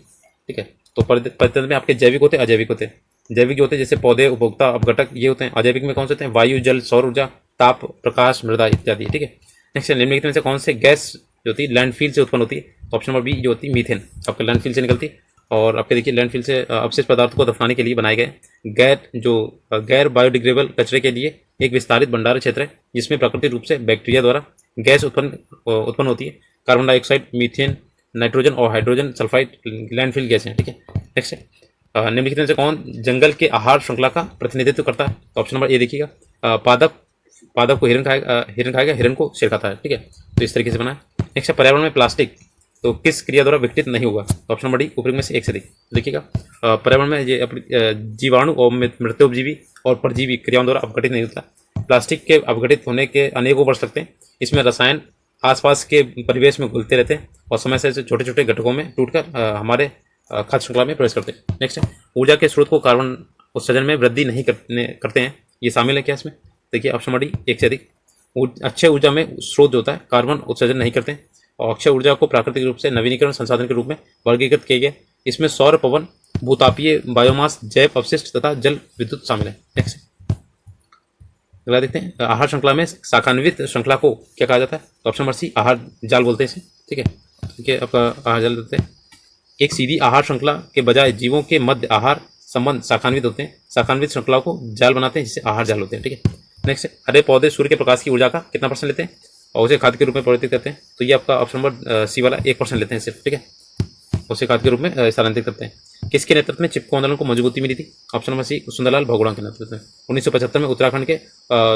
ठीक है। तो परितंत्र में आपके जैविक होते हैं, अजैविक होते हैं। जैविक जो होते हैं जैसे पौधे, उपभोक्ता, अपघटक, ये होते हैं। अजैविक में कौन से होते हैं, वायु, जल, सौर ऊर्जा, ताप, प्रकाश, मृदा इत्यादि, ठीक है। नेक्स्ट निम्नलिखित में से कौन से गैस जो होती है लैंडफिल से उत्पन्न होती है, तो ऑप्शन नंबर बी जो होती है मीथेन, आपका लैंडफिल से निकलती है। और आपके देखिए लैंडफिल से अवशिष्ट पदार्थों को दफनाने के लिए बनाए गए गैर बायोडिग्रेडेबल कचरे के लिए एक विस्तारित भंडार क्षेत्र है जिसमें प्राकृतिक रूप से बैक्टीरिया द्वारा गैस उत्पन्न होती है। कार्बन डाइऑक्साइड, मीथेन, नाइट्रोजन और हाइड्रोजन सल्फाइड लैंडफिल गैस हैं, ठीक है। नेक्स्ट है निम्नलिखित में से कौन जंगल के आहार श्रृंखला का प्रतिनिधित्व करता है, तो ऑप्शन नंबर ए देखिएगा पादप को हिरन खाएगा, हिरन को शेर खाता है, ठीक है। तो इस तरीके से बना है। नेक्स्ट है पर्यावरण में प्लास्टिक तो किस क्रिया द्वारा विघटित नहीं होगा, तो ऑप्शन नंबर डी ऊपर में से एक से अधिक। देखिएगा पर्यावरण में ये अपनी जीवाणु और मृत्योपजीवी और परजीवी क्रियाओं द्वारा अपघटित नहीं होता। प्लास्टिक के अपघटित होने के अनेकों वर्ष लगते हैं। इसमें रसायन आसपास के परिवेश में घुलते रहते हैं और समय से छोटे छोटे घटकों में टूटकर हमारे खाद्य श्रृंखला में प्रवेश करते हैं। नेक्स्ट है ऊर्जा के स्रोत को कार्बन उत्सर्जन में वृद्धि नहीं करते हैं, ये शामिल है क्या इसमें, देखिए ऑप्शन नंबर डी एक से अधिक। अक्षय ऊर्जा में स्रोत जो होता है कार्बन उत्सर्जन नहीं करते हैं और अक्षय ऊर्जा को प्राकृतिक रूप से नवीनीकरण संसाधन के रूप में वर्गीकृत किए गए। इसमें सौर, पवन, भूतापीय, बायोमास, जैव अवशिष्ट तथा जल विद्युत शामिल है। नेक्स्ट अगला देखते हैं, आहार श्रृंखला में शाखान्वित श्रृंखला को क्या कहा जाता है? तो ऑप्शन नंबर सी आहार जाल बोलते हैं इसे, ठीक है। ठीक है, आपका आहार जाल बोलते हैं। एक सीधी आहार श्रृंखला के बजाय जीवों के मध्य आहार संबंध शाखान्वित होते हैं, शाखान्वित श्रृंखला को जाल बनाते हैं जिससे आहार जाल होते हैं, ठीक है। नेक्स्ट, हरे पौधे सूर्य के प्रकाश की ऊर्जा का कितना % लेते हैं और उसे खाद्य के रूप में परिवर्तित करते हैं? तो ये आपका ऑप्शन नंबर सी वाला 1% लेते हैं सिर्फ, ठीक है। उसे खाद्य के रूप में स्थानांतरित करते हैं। किसके नेतृत्व में चिपको आंदोलन को मजबूती मिली थी? Option number C Sundarlal Bahuguna के नेतृत्व में। 1975 में उत्तराखंड के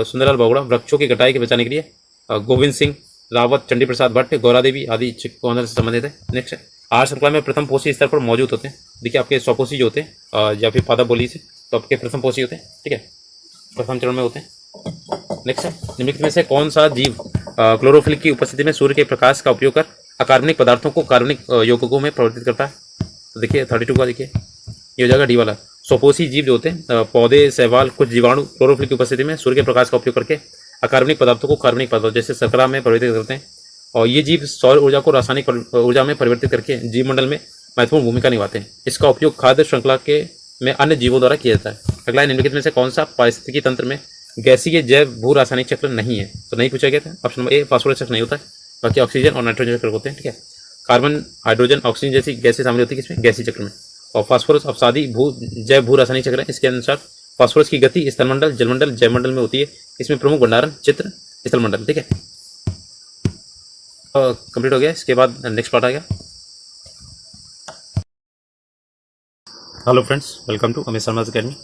सुंदरलाल बहुगुणा वृक्षों की कटाई के बचाने के लिए गोविंद सिंह रावत, चंडी प्रसाद भट्ट, गौरा देवी आदि चिपको आंदोलन से संबंधित है। नेक्स्ट, आहार श्रृंखला में प्रथम पोषी स्तर पर मौजूद होते हैं। देखिए आपके स्वपोषी जो होते हैं या फिर पादप बोली से, तो आपके प्रथम पोषी होते हैं, ठीक है, प्रथम चरण में होते हैं। नेक्स्ट है, निम्नलिखित में से कौन सा जीव क्लोरोफिल की उपस्थिति में सूर्य के प्रकाश का उपयोग कर अकार्बनिक पदार्थों को कार्बनिक यौगिकों में परिवर्तित करता है? तो देखिए 32 का देखिए ये हो जाएगा डी वाला। स्वपोषी जीव जो होते हैं पौधे, शैवाल, कुछ जीवाणु क्लोरोफिल की उपस्थिति में सूर्य के प्रकाश का उपयोग करके अकार्बनिक पदार्थों को कार्बनिक पदार्थ जैसे शर्करा में परिवर्तित करते हैं। और ये जीव सौर ऊर्जा को रासायनिक ऊर्जा में परिवर्तित करके जीवमंडल में महत्वपूर्ण भूमिका निभाते हैं। इसका उपयोग खाद्य श्रृंखला के में अन्य जीवों द्वारा किया जाता है। अगला, निम्नलिखित में से कौन सा पारिस्थितिकी तंत्र में गैसीय जैव भू रासायनिक चक्र नहीं है? तो नहीं पूछा गया था। ऑप्शन नंबर ए फास्फोरस चक्र नहीं होता है, बाकी ऑक्सीजन और नाइट्रोजन चक्र होते हैं, ठीक है। कार्बन, हाइड्रोजन, ऑक्सीजन जैसी गैसें शामिल होती है किसमें? गैसीय चक्र में। और फास्फोरस अपसादी जैव भू रासायनिक चक्र है। इसके अनुसार फास्फोरस की गति स्थलमंडल, जलमंडल, जैवमंडल में होती है। इसमें प्रमुख भंडारण चित्र स्थलमंडल, ठीक है। कंप्लीट हो गया। इसके बाद नेक्स्ट पार्ट आएगा। Hello friends, welcome to Amit Sharma academy.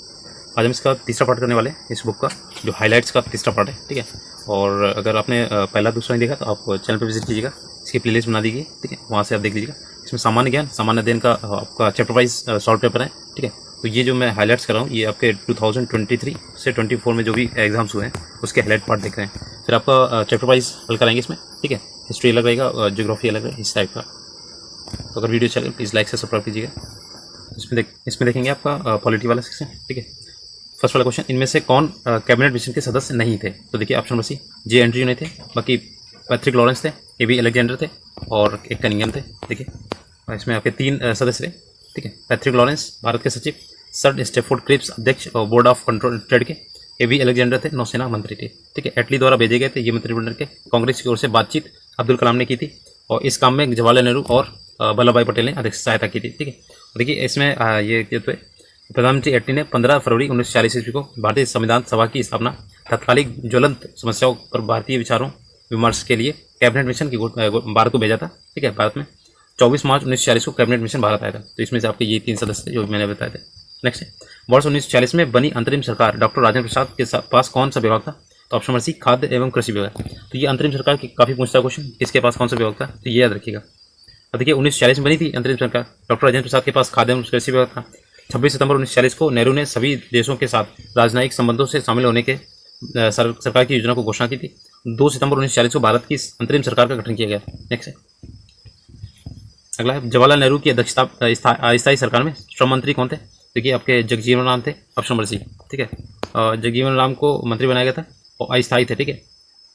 आज हम इसका तीसरा पार्ट करने वाले हैं, इस बुक का जो हाइलाइट्स का तीसरा पार्ट है, ठीक है। और अगर आपने पहला दूसरा नहीं देखा तो आप चैनल पर विजिट कीजिएगा, इसकी प्लेलिस्ट बना दीजिए, ठीक है, वहाँ से आप देख लीजिएगा। इसमें सामान्य ज्ञान, सामान्य अध्ययन का आपका चैप्टर वाइज सॉल्व पेपर है, ठीक है। तो ये जो मैं हाइलाइट्स कर रहा हूँ ये आपके 2023 से 24 में जो भी एग्जाम्स हुए हैं उसके हाईलाइट पार्ट देख रहे हैं। फिर आपका चैप्टर वाइज हल कराएंगे इसमें, ठीक है। हिस्ट्री अलग रहेगा, ज्योग्राफी अलग है, इस टाइप का। तो अगर वीडियो चले प्लीज़ लाइक से सब्सक्राइब कीजिएगा। इसमें देखेंगे आपका पॉलिटी वाला सेक्शन, ठीक है। फर्स्ट वाला क्वेश्चन, इनमें से कौन कैबिनेट मिशन के सदस्य नहीं थे? तो देखिए ऑप्शन नंबर सी जे एंड्रयू नहीं थे, बाकी पैट्रिक लॉरेंस थे, ए बी अलेक्जेंडर थे और एक कनिंगम थे। देखिए इसमें आपके 3 सदस्य थे, ठीक है। पैट्रिक लॉरेंस भारत के सचिव, सर स्टेफोर्ड क्रिप्स अध्यक्ष और बोर्ड ऑफ कंट्रोल ट्रेड के, ए बी अलेक्जेंडर थे नौसेना मंत्री थे, ठीक है। एटली द्वारा भेजे गए थे ये मंत्रिमंडल के। कांग्रेस की ओर से बातचीत अब्दुल कलाम ने की थी और इस काम में जवाहरलाल नेहरू और वल्लभ भाई पटेल ने अधिक सहायता की थी, ठीक है। देखिए इसमें ये तो प्रधानमंत्री एटली ने 15 फरवरी 1946 ईस्वी को भारतीय संविधान सभा की स्थापना, तात्कालिक ज्वलंत समस्याओं पर भारतीय विचारों विमर्श के लिए कैबिनेट मिशन की भारत को भेजा था, ठीक है। भारत में 24 मार्च 1946 को कैबिनेट मिशन भारत आया था। तो इसमें से आपके ये 3 सदस्य थे जो मैंने बताए थे। नेक्स्ट है, वर्ष 1946 में बनी अंतरिम सरकार डॉक्टर राजेंद्र प्रसाद के पास कौन सा विभाग था? तो ऑप्शन नंबर सी खाद्य एवं कृषि विभाग। तो ये अंतरिम सरकार की काफ़ी पूछता क्वेश्चन, किसके पास कौन सा विभाग था, तो ये याद रखिएगा। अब देखिए 1946 में बनी थी अंतरिम सरकार, डॉक्टर राजेंद्र प्रसाद के पास खाद्य एवं कृषि विभाग था। 26 सितंबर 1946 को नेहरू ने सभी देशों के साथ राजनयिक संबंधों से शामिल होने के सरकार की योजना को घोषणा की थी। 2 सितंबर 1946 को भारत की अंतरिम सरकार का गठन किया गया। नेक्स्ट है, अगला है, जवाहरलाल नेहरू की अध्यक्षता अस्थायी सरकार में श्रम मंत्री कौन थे? देखिए आपके जगजीवन राम थे, ऑप्शन नंबर सी, ठीक है। जगजीवन राम को मंत्री बनाया गया था और अस्थायी थे, ठीक है।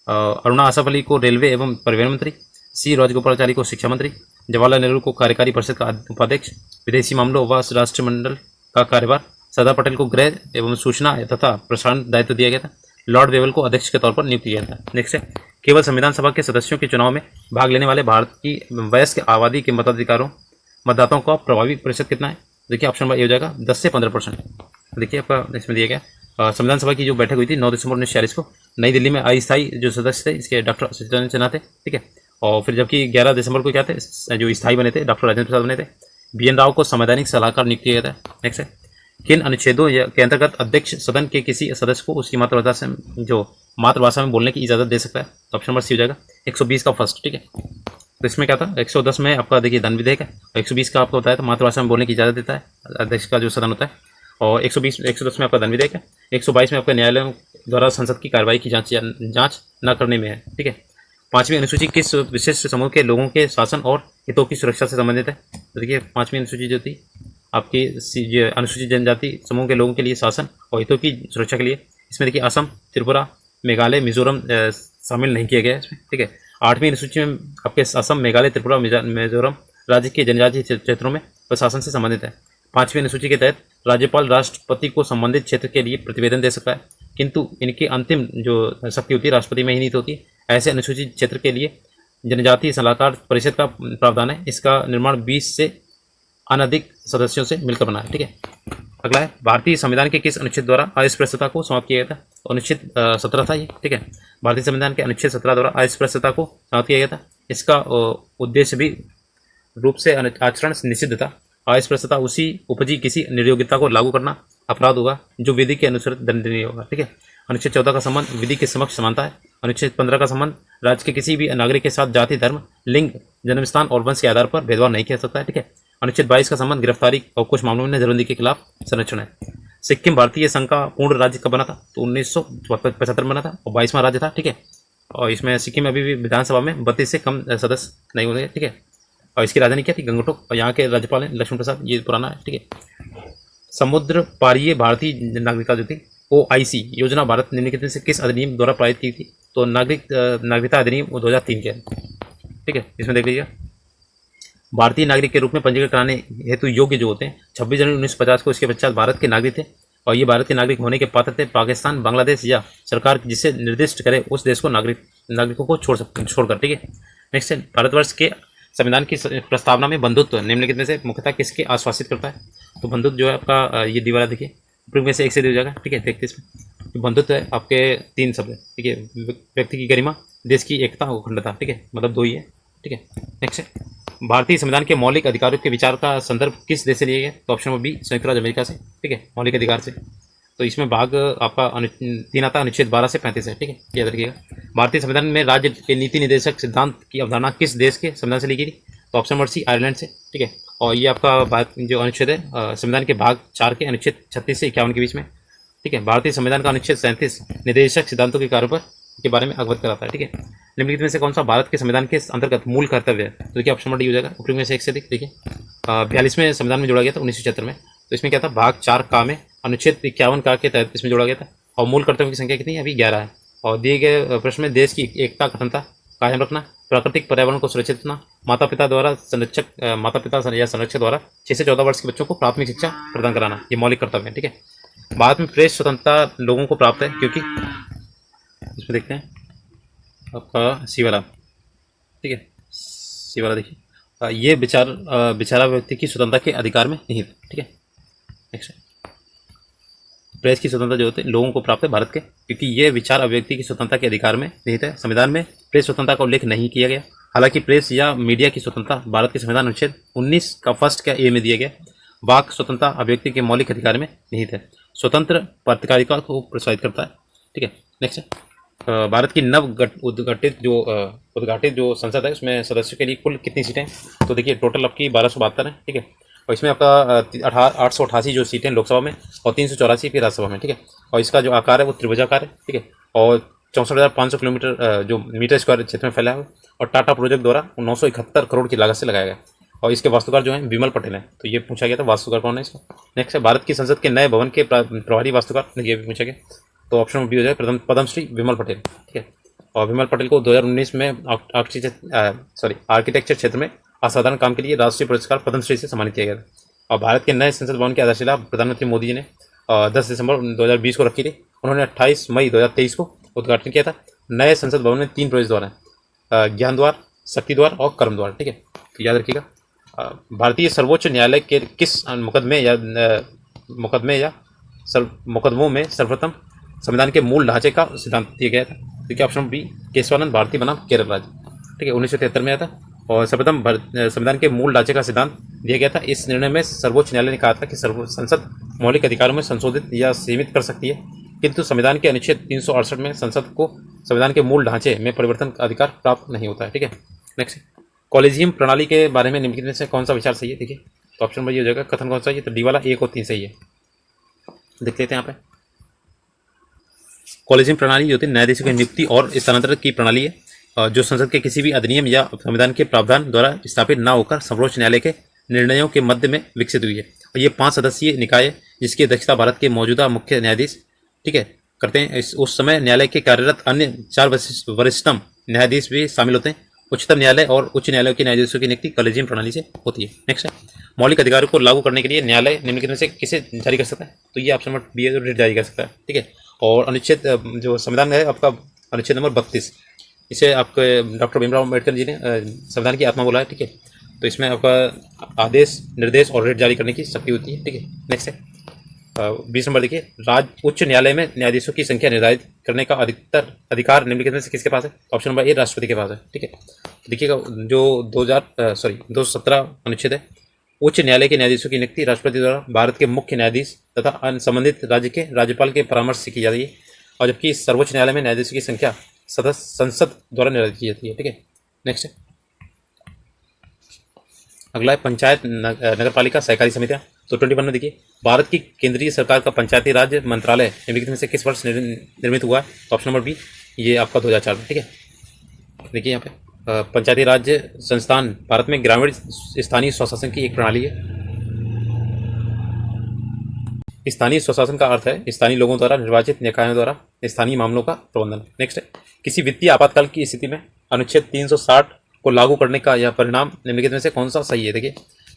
अरुणा आसफ अली को रेलवे एवं परिवहन मंत्री, सी राजगोपालाचारी को शिक्षा मंत्री, जवाहरलाल नेहरू को कार्यकारी परिषद का उपाध्यक्ष, विदेशी मामलों व राष्ट्रमंडल का कार्यभार, सरदार पटेल को गृह एवं सूचना तथा प्रसारण दायित्व दिया गया था, लॉर्ड वेवल को अध्यक्ष के तौर पर नियुक्त किया गया था। नेक्स्ट है, केवल संविधान सभा के सदस्यों के चुनाव में भाग लेने वाले भारत की वयस्क आबादी के मतदाताओं का प्रभावी प्रतिशत कितना है? देखिए ऑप्शन नंबर ए हो जाएगा 10 से 15%। देखिए आपका इसमें दिया गया संविधान सभा की जो बैठक हुई थी 9 दिसंबर 1946 को नई दिल्ली में, अस्थायी जो सदस्य थे इसके डॉक्टर सचिदानंद सिन्हा थे, ठीक है। और फिर जबकि 11 दिसंबर को क्या थे जो स्थायी बने थे डॉक्टर राजेंद्र प्रसाद बने थे। BN राव को संवैधानिक सलाहकार नियुक्त किया गया था। नेक्स्ट है, किन अनुच्छेदों के अंतर्गत अध्यक्ष सदन के किसी सदस्य को उसकी मातृभाषा में बोलने की इजाजत दे सकता है? तो ऑप्शन नंबर सी हो जाएगा 120 का फर्स्ट, ठीक है। तो इसमें क्या था 110 में आपका देखिए दंड विधेयक है और 120 का आपको बताया था मातृभाषा में बोलने की इजाजत देता है अध्यक्ष का जो सदन होता है। और 110 में आपका दंड विधेयक है। 122 में आपका न्यायालयों द्वारा संसद की कार्रवाई की जांच न करने में है, ठीक है। 5वीं अनुसूची किस विशिष्ट समूह के लोगों के शासन और हितों की सुरक्षा से संबंधित है? तो देखिए 5वीं अनुसूची जो थी आपकी अनुसूचित जनजाति समूह के लोगों के लिए शासन और हितों की सुरक्षा के लिए, इसमें देखिए असम, त्रिपुरा, मेघालय, मिजोरम शामिल नहीं किया गया इसमें, ठीक है। 8वीं अनुसूची में आपके असम, मेघालय, त्रिपुरा, मिजोरम राज्य के जनजातीय क्षेत्रों में प्रशासन से संबंधित है। 5वीं अनुसूची के तहत राज्यपाल राष्ट्रपति को संबंधित क्षेत्र के लिए प्रतिवेदन दे सकता है। किंतु इनकी अंतिम जो शक्ति होती है राष्ट्रपति में ही निहित होती है। ऐसे अनुसूचित क्षेत्र के लिए जनजातीय सलाहकार परिषद का प्रावधान है। इसका निर्माण 20 से अनधिक सदस्यों से मिलकर बना है। ठीक है, अगला है भारतीय संविधान के किस अनुच्छेद द्वारा अस्पृश्यता को समाप्त किया गया था? तो अनुच्छेद 17 था ये। ठीक है, भारतीय संविधान के अनुच्छेद 17 द्वारा अस्पृश्यता को समाप्त किया गया था। इसका उद्देश्य भी रूप से आचरण निषिद्ध था। अस्पृश्यता उसी उपजी किसी निर्योग्यता को लागू करना अपराध होगा जो विधि के अनुसार दंडनीय होगा। ठीक है, अनुच्छेद 14 का संबंध विधि के समक्ष समानता है। अनुच्छेद 15 का संबंध राज्य के किसी भी नागरिक के साथ जाति, धर्म, लिंग, जन्मस्थान और वंश के आधार पर भेदभाव नहीं किया सकता है। ठीक है, अनुच्छेद 22 का संबंध गिरफ्तारी और कुछ मामलों में नजरबंदी के खिलाफ संरक्षण है। सिक्किम भारतीय संघ का पूर्ण राज्य कब बना था? तो 1975 में बना था और 22वां राज्य था। ठीक है, और इसमें सिक्किम अभी भी विधानसभा में 32 से कम सदस्य नहीं होते। ठीक है, और इसकी राजधानी क्या थी? गंगटोक, और यहाँ के राज्यपाल हैं लक्ष्मण प्रसाद। ये पुराना है। ठीक है, समुद्र पारीय भारतीय नागरिकता जो थी OIC योजना भारत निम्नलिखित में से किस अधिनियम द्वारा पारित की थी? तो नागरिकता अधिनियम 2003 के है। ठीक है, इसमें देख लीजिए, भारतीय नागरिक के रूप में पंजीकरण कराने हेतु योग्य जो होते हैं 26 जनवरी 1950 को इसके पश्चात भारत के नागरिक थे और ये भारत के नागरिक होने के पात्र थे। पाकिस्तान, बांग्लादेश या सरकार जिसे निर्दिष्ट करे उस देश को नागरिकों को छोड़कर। ठीक है, नेक्स्ट है भारतवर्ष के संविधान की प्रस्तावना में बंधुत्व निम्नलिखित में से मुख्यतः किसके आश्वासित करता है? तो बंधुत्व जो है आपका ये दीवारा देखिए में से एक से दे जाएगा। ठीक है, देखते इसमें बंधुत्व है आपके 3 शब्द है। ठीक है, व्यक्ति की गरिमा, देश की एकता और अखंडता। ठीक है, मतलब 2 ही है। ठीक है, नेक्स्ट है भारतीय संविधान के मौलिक अधिकारों के विचार का संदर्भ किस देश से लिया गया? तो ऑप्शन नंबर बी संयुक्त राज्य अमेरिका से। ठीक है, मौलिक अधिकार से। तो इसमें भाग आपका 3 आता है, अनुच्छेद 12 से 35 है। ठीक है, याद रखिएगा। भारतीय संविधान में राज्य के नीति निर्देशक सिद्धांत की अवधारणा किस देश के संविधान से ली गई थी? तो ऑप्शन नंबर सी आयरलैंड से। ठीक है, और ये आपका भारत जो अनुच्छेद है संविधान के भाग 4 के अनुच्छेद 36 से 51 के बीच में। ठीक है, भारतीय संविधान का अनुच्छेद 37 निर्देशक सिद्धांतों के कार्यों पर के बारे में अवगत कराता है। ठीक है, निम्नलिखित में से कौन सा भारत के संविधान के अंतर्गत मूल कर्तव्य है? तो देखिए ऑप्शन नंबर डी हो जाएगा। उपरी में से एक से अधिक। देखिए 42वें संविधान में जोड़ा गया था 1976 में। तो इसमें क्या था? भाग 4 का में अनुच्छेद 51 का के तहत इसमें जोड़ा गया था। और मूल कर्तव्यों की संख्या कितनी है? अभी 11 है। और दिए गए प्रश्न में देश की एकता, अखंडता कायम रखना, प्राकृतिक पर्यावरण को सुरक्षित रखना, माता पिता या संरक्षक द्वारा 6 से 14 वर्ष के बच्चों को प्राथमिक शिक्षा प्रदान कराना, ये मौलिक कर्तव्य है। ठीक है, भारत में प्रेस स्वतंत्रता लोगों को प्राप्त है क्योंकि इसमें देखते हैं आपका सी वाला। ठीक है, सी वाला देखिए ये बेचारा व्यक्ति की स्वतंत्रता के अधिकार में निहित। ठीक है, नेक्स्ट प्रेस की स्वतंत्रता जो होती है लोगों को प्राप्त है भारत के क्योंकि ये विचार अभिव्यक्ति की स्वतंत्रता के अधिकार में निहित है। संविधान में प्रेस स्वतंत्रता का उल्लेख नहीं किया गया। हालांकि प्रेस या मीडिया की स्वतंत्रता भारत के संविधान अनुच्छेद 19 का फर्स्ट का ए में दिया गया। वाक स्वतंत्रता अभिव्यक्ति के मौलिक अधिकार में निहित है। स्वतंत्र पत्रकारिता को प्रोत्साहित करता है। ठीक है, नेक्स्ट है भारत की उद्घाटित जो संसद है उसमें सदस्यों के लिए कुल कितनी सीटें? तो देखिए टोटल आपकी 1272 है। ठीक है, और इसमें आपका 888 जो सीटें लोकसभा में और 384 फिर राज्यसभा में। ठीक है, और इसका जो आकार है वो त्रिभुजाकार है। ठीक है, और 64,500 किलोमीटर जो मीटर स्क्वायर क्षेत्र में फैला है और टाटा प्रोजेक्ट द्वारा 971 करोड़ की लागत से लगाया गया। और इसके वास्तुकार जो है विमल पटेल हैं। तो ये पूछा गया था वास्तुकार कौन है इसका। नेक्स्ट है भारत की संसद के नए भवन के प्रभारी वास्तुकार, ये भी पूछा गया। तो ऑप्शन बी हो जाए पद्मश्री विमल पटेल। ठीक है, और विमल पटेल को 2019 में आर्किटेक्चर क्षेत्र में असाधारण काम के लिए राष्ट्रीय पुरस्कार पद्मश्री से सम्मानित किया गया था। और भारत के नए संसद भवन की आधारशिला प्रधानमंत्री मोदी जी ने 10 दिसंबर 2020 को रखी थी। उन्होंने 28 मई 2023 को उद्घाटन किया था। नए संसद भवन में 3 प्रवेश द्वार हैं, ज्ञान द्वार, शक्ति द्वार और कर्म द्वार। ठीक है, तो याद रखिएगा भारतीय सर्वोच्च न्यायालय के किस मुकदमों में सर्वप्रथम संविधान के मूल ढांचे का सिद्धांत दिया गया था? ठीक है, ऑप्शन बी केशवानंद भारती बनाम केरल राज्य। ठीक है, 1973 में आया था और सर्वप्रथम संविधान के मूल ढांचे का सिद्धांत दिया गया था। इस निर्णय में सर्वोच्च न्यायालय ने कहा था कि संसद मौलिक अधिकारों में संशोधित या सीमित कर सकती है, किंतु संविधान के अनुच्छेद 368 में संसद को संविधान के मूल ढांचे में परिवर्तन का अधिकार प्राप्त नहीं होता है। ठीक है, नेक्स्ट कॉलेजियम प्रणाली के बारे में निम्नलिखित में से कौन सा विचार सही है? देखिए तो ऑप्शन नंबर ये हो जाएगा कथन कौन सा है? तो डी वाला 1 और 3 सही है। देख लेते हैं यहाँ पे कॉलेजियम प्रणाली जो होती है न्यायाधीशों की नियुक्ति और स्थानांतरण की प्रणाली है जो संसद के किसी भी अधिनियम या संविधान के प्रावधान द्वारा स्थापित न होकर सर्वोच्च न्यायालय के निर्णयों के मध्य में विकसित हुई है। और ये 5 सदस्यीय निकाय है जिसकी अध्यक्षता भारत के मौजूदा मुख्य न्यायाधीश ठीक है करते हैं। उस समय न्यायालय के कार्यरत अन्य 4 वरिष्ठतम न्यायाधीश भी शामिल होते हैं। उच्चतम न्यायालय और उच्च न्यायालय के न्यायाधीशों की नियुक्ति कॉलेजियम प्रणाली से होती है। नेक्स्ट है मौलिक अधिकारों को लागू करने के लिए न्यायालय निम्नलिखित में से किसे जारी कर सकता है? तो ये ऑप्शन नंबर बी है, रिट जारी कर सकता है। ठीक है, और अनुच्छेद जो संविधान है आपका अनुच्छेद नंबर 32, इसे आपके डॉक्टर भीमराव अम्बेडकर जी ने संविधान की आत्मा बोला है, ठीक है। तो इसमें आपका आदेश, निर्देश और रेट जारी करने की शक्ति होती है, ठीक है। नेक्स्ट है 20 नंबर, देखिए उच्च न्यायालय में न्यायाधीशों की संख्या निर्धारित करने का अधिकतर अधिकार निम्नलिखित में से किसके पास है? ऑप्शन नंबर ए राष्ट्रपति के पास है, ठीक है। देखिएगा जो 217 अनुच्छेद है, उच्च न्यायालय के न्यायाधीशों की नियुक्ति राष्ट्रपति द्वारा भारत के मुख्य न्यायाधीश तथा अन्य संबंधित राज्य के राज्यपाल के परामर्श से की जाती है, और जबकि सर्वोच्च न्यायालय में न्यायाधीशों की संख्या सदस्य संसद द्वारा निर्धारित की जाती है, ठीक है। नेक्स्ट है अगला है पंचायत नगरपालिका सहकारी समितियां। तो 21 में देखिए भारत की केंद्रीय सरकार का पंचायती राज मंत्रालय निम्नलिखित में से किस वर्ष निर्मित हुआ है? तो ऑप्शन नंबर बी, ये आपका 2004 में, ठीक है। देखिए यहाँ पे पंचायती राज संस्थान भारत में ग्रामीण स्थानीय स्वशासन की एक प्रणाली है। स्थानीय स्वशासन का अर्थ है स्थानीय लोगों द्वारा निर्वाचित निकायों द्वारा स्थानीय मामलों का प्रबंधन। नेक्स्ट है किसी वित्तीय आपातकाल की स्थिति में अनुच्छेद 360 को लागू करने का यह परिणाम निम्नलिखित में से कौन सा सही है? देखिए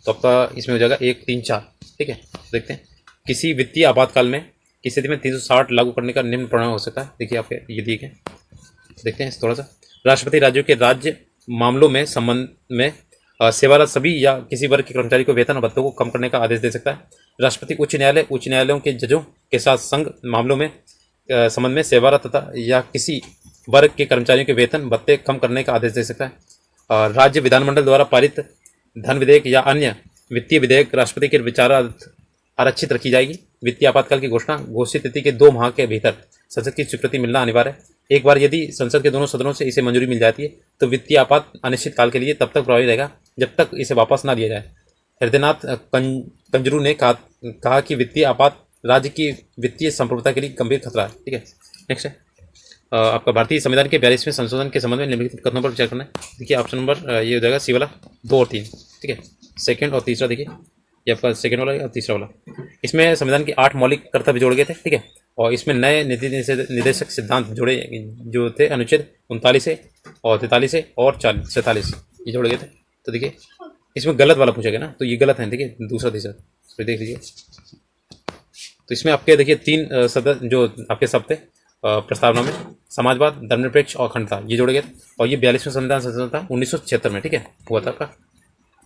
तो आपका इसमें हो जाएगा 1, 3, 4, ठीक है। देखते हैं किसी वित्तीय आपातकाल में की स्थिति में 360 लागू करने का निम्न परिणाम हो सकता है। देखिए आप ये दिए गए, देखते हैं थोड़ा सा। राष्ट्रपति राज्यों के राज्य मामलों में संबंध में सेवारत सभी या किसी वर्ग के कर्मचारी को वेतन और भत्तों को कम करने का आदेश दे सकता है। राष्ट्रपति उच्च न्यायालयों के जजों के साथ संघ मामलों में संबंध में सेवारत तथा या किसी वर्ग के कर्मचारियों के वेतन भत्ते कम करने का आदेश दे सकता है। राज्य विधानमंडल द्वारा पारित धन विधेयक या अन्य वित्तीय विधेयक राष्ट्रपति के विचारार्थ आरक्षित रखी जाएगी। वित्तीय आपातकाल की घोषणा घोषित तिथि के 2 माह के भीतर संसद की स्वीकृति मिलना अनिवार्य है। एक बार यदि संसद के दोनों सदनों से इसे मंजूरी मिल जाती है तो वित्तीय आपात अनिश्चित काल के लिए तब तक प्रभावी रहेगा जब तक इसे वापस ना दिया जाए। हृदयनाथ कंजरू ने कहा कि वित्तीय आपात राज्य की वित्तीय संप्रभुता के लिए गंभीर खतरा है, ठीक है। नेक्स्ट है आपका भारतीय संविधान के 42वें संशोधन के संबंध में निम्नलिखित कथनों पर विचार करना है। देखिए ऑप्शन नंबर ये हो जाएगा सी वाला 2 और 3, ठीक है। सेकंड और तीसरा देखिए ये आपका सेकंड वाला और तीसरा वाला। इसमें संविधान के 8 मौलिक कर्तव्य जोड़े गए थे, ठीक है। और इसमें नए नीति निर्देशक सिद्धांत जोड़े जो थे अनुच्छेद 39 से और 43 से और 47 ये जोड़े गए थे। तो देखिए इसमें गलत वाला पूछा गया ना, तो ये गलत है, देखिए दूसरा तीसरा तो देख लीजिए। तो इसमें आपके देखिए 3 सदस्य जो आपके शब्द थे प्रस्तावना में, समाजवाद, धर्मनिरपेक्ष और अखंडता ये जोड़े गए थे। और ये 42वें संविधान संशोधन था 1976 में, ठीक है, हुआ था आपका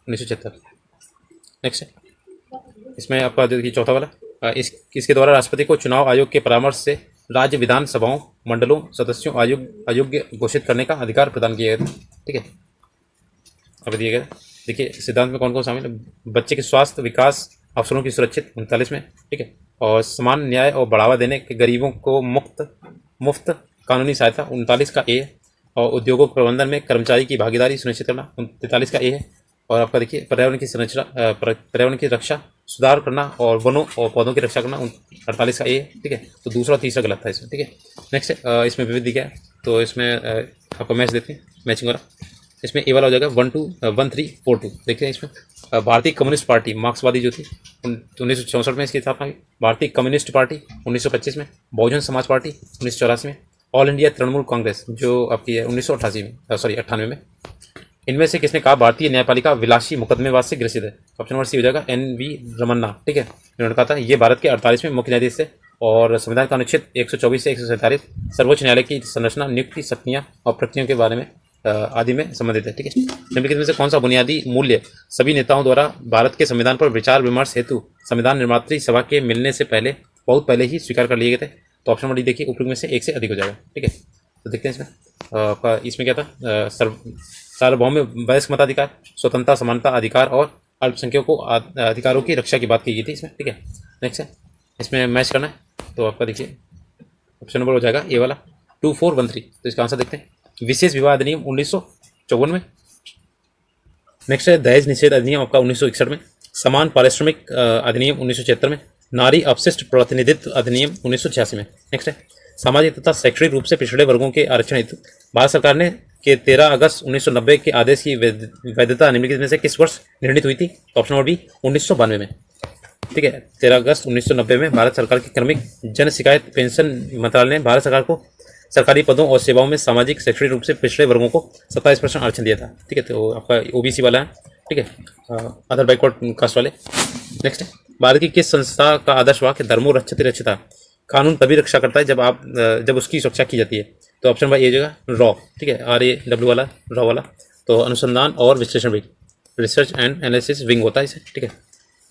1976। नेक्स्ट है इसमें आपका देखिए चौथा वाला इसके द्वारा राष्ट्रपति को चुनाव आयोग के परामर्श से राज्य विधानसभाओं मंडलों सदस्यों अयोग्य घोषित करने का अधिकार प्रदान किया गया था, ठीक है। अब दिए गए देखिए सिद्धांत में कौन कौन शामिल है। बच्चे के स्वास्थ्य विकास अवसरों की सुरक्षित 39 में, ठीक है। और समान न्याय और बढ़ावा देने के गरीबों को मुफ्त कानूनी सहायता 39 का ए। और उद्योगों के प्रबंधन में कर्मचारी की भागीदारी सुनिश्चित करना 43 का ए है। और आपका देखिए पर्यावरण की संरचना पर्यावरण की रक्षा सुधार करना और वनों और पौधों की रक्षा करना 48 का ए, ठीक है। तो दूसरा तीसरा गलत था इसमें, ठीक है। नेक्स्ट है इसमें विविध दिया है, तो इसमें आपको मैच देते हैं मैचिंग वाला। इसमें ए वाला हो जाएगा 1-2-1-3-4-2। देखते हैं इसमें भारतीय कम्युनिस्ट पार्टी मार्क्सवादी जो थी 1964 में इसकी स्थापना हुई। भारतीय कम्युनिस्ट पार्टी 1925 में। बहुजन समाज पार्टी 1984 में। ऑल इंडिया तृणमूल कांग्रेस जो आपकी है 1988 में 98 में। इनमें से किसने कहा भारतीय न्यायपालिका विलासी मुकदमेबाज से ग्रसित है? ऑप्शन नंबर सी हो जाएगा NV रमन्ना, ठीक है। इन्होंने कहा था ये भारत के 48वें मुख्य न्यायाधीश थे और संविधान का अनुच्छेद 124 से 147 सर्वोच्च न्यायालय की संरचना नियुक्ति शक्तियाँ और प्रक्रियाओं के बारे में आदि में संबंधित है, ठीक है। निम्नलिखित में से कौन सा बुनियादी मूल्य सभी नेताओं द्वारा भारत के संविधान पर विचार विमर्श हेतु संविधान निर्मात्री सभा के मिलने से बहुत पहले ही स्वीकार कर लिए गए थे? तो ऑप्शन नंबर डी देखिए उपयुक्त में से एक से अधिक हो जाएगा, ठीक है। तो देखते हैं इसमें क्या था सार्वभौम वयस्क मताधिकार, स्वतंत्रता, समानता, अधिकार और अल्पसंख्यकों अधिकारों की रक्षा की बात की गई थी इसमें, ठीक है। नेक्स्ट है इसमें मैच करना है, तो आपका देखिए ऑप्शन नंबर हो जाएगा ए वाला 2-4-1-3। तो इसका आंसर देखते हैं विशेष विवाह अधिनियम 1954 में। नेक्स्ट है दहेज निषेध अधिनियम आपका 1961 में। समान पारिश्रमिक अधिनियम 1976 में। नारी अपशिष्ट प्रतिनिधित्व अधिनियम 1986 में। नेक्स्ट है सामाजिक तथा शैक्षणिक रूप से पिछड़े वर्गों के आरक्षण हेतु भारत सरकार ने के 13 अगस्त 1990 के आदेश की वैधता निम्नलिखित में से किस वर्ष निर्णित हुई थी? ऑप्शन नंबर बी 1992 में, ठीक है। 13 अगस्त 1990 में भारत सरकार के क्रमिक जन शिकायत पेंशन मंत्रालय ने भारत सरकार को सरकारी पदों और सेवाओं में सामाजिक शैक्षणिक रूप से पिछड़े वर्गों को 27% आरक्षण दिया था, ठीक है। तो आपका OBC वाला है, ठीक है, अदर बैकवर्ड कास्ट वाले। नेक्स्ट है भारत की किस संस्था का आदर्श वाक्य धर्मो रक्षति रक्षिता कानून तभी रक्षा करता है जब उसकी सुरक्षा की जाती है। तो ऑप्शन नंबर ए हो जाएगा रॉ, ठीक है, RAW वाला, रॉ वाला। तो अनुसंधान और विश्लेषण wing, research and analysis wing होता है इसे, ठीक है।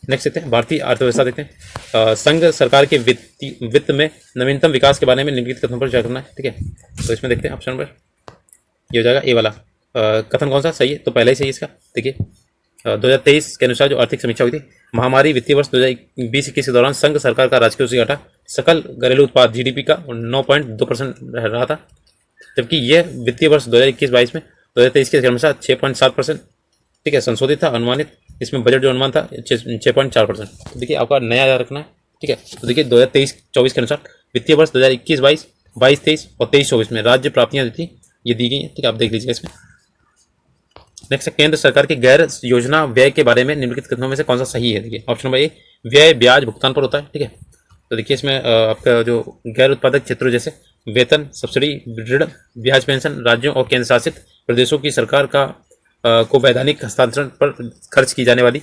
नेक्स्ट देखते हैं भारतीय अर्थव्यवस्था, देखते हैं संघ सरकार के वित्त में नवीनतम विकास के बारे में निम्नलिखित कथनों पर विचार करना है, ठीक है। तो इसमें देखते हैं ऑप्शन नंबर ये हो जाएगा ए वाला। कथन कौन सा सही है? तो पहले ही सही है इसका। देखिए 2023 के अनुसार जो आर्थिक समीक्षा हुई थी, महामारी वित्तीय वर्ष 2020-21 के दौरान संघ सरकार का राजकोषीय घाटा सकल घरेलू उत्पाद GDP का 9.2% रहा था, जबकि यह वित्तीय वर्ष 2021-22 में 2023 के अनुसार 6.7%, ठीक है, संशोधित था, अनुमानित इसमें बजट जो अनुमान था 6.4%। तो देखिए आपका नया याद रखना है, ठीक है। तो देखिए 2023-24 के अनुसार वित्तीय वर्ष 2021-22, 22-23 और 23-24 में राज्य प्राप्तियां दी थी, ये दी गई है, ठीक है, आप देख लीजिएगा इसमें। नेक्स्ट है केंद्र सरकार के गैर योजना व्यय के बारे में निम्नलिखित कथनों में से कौन सा सही है? देखिए ऑप्शन नंबर ए, व्यय ब्याज भुगतान पर होता है, ठीक है। तो देखिए इसमें आपका जो गैर उत्पादक क्षेत्रों जैसे वेतन, सब्सिडी, ऋण, ब्याज, पेंशन, राज्यों और केंद्र शासित प्रदेशों की सरकार को वैधानिक हस्तांतरण पर खर्च की जाने वाली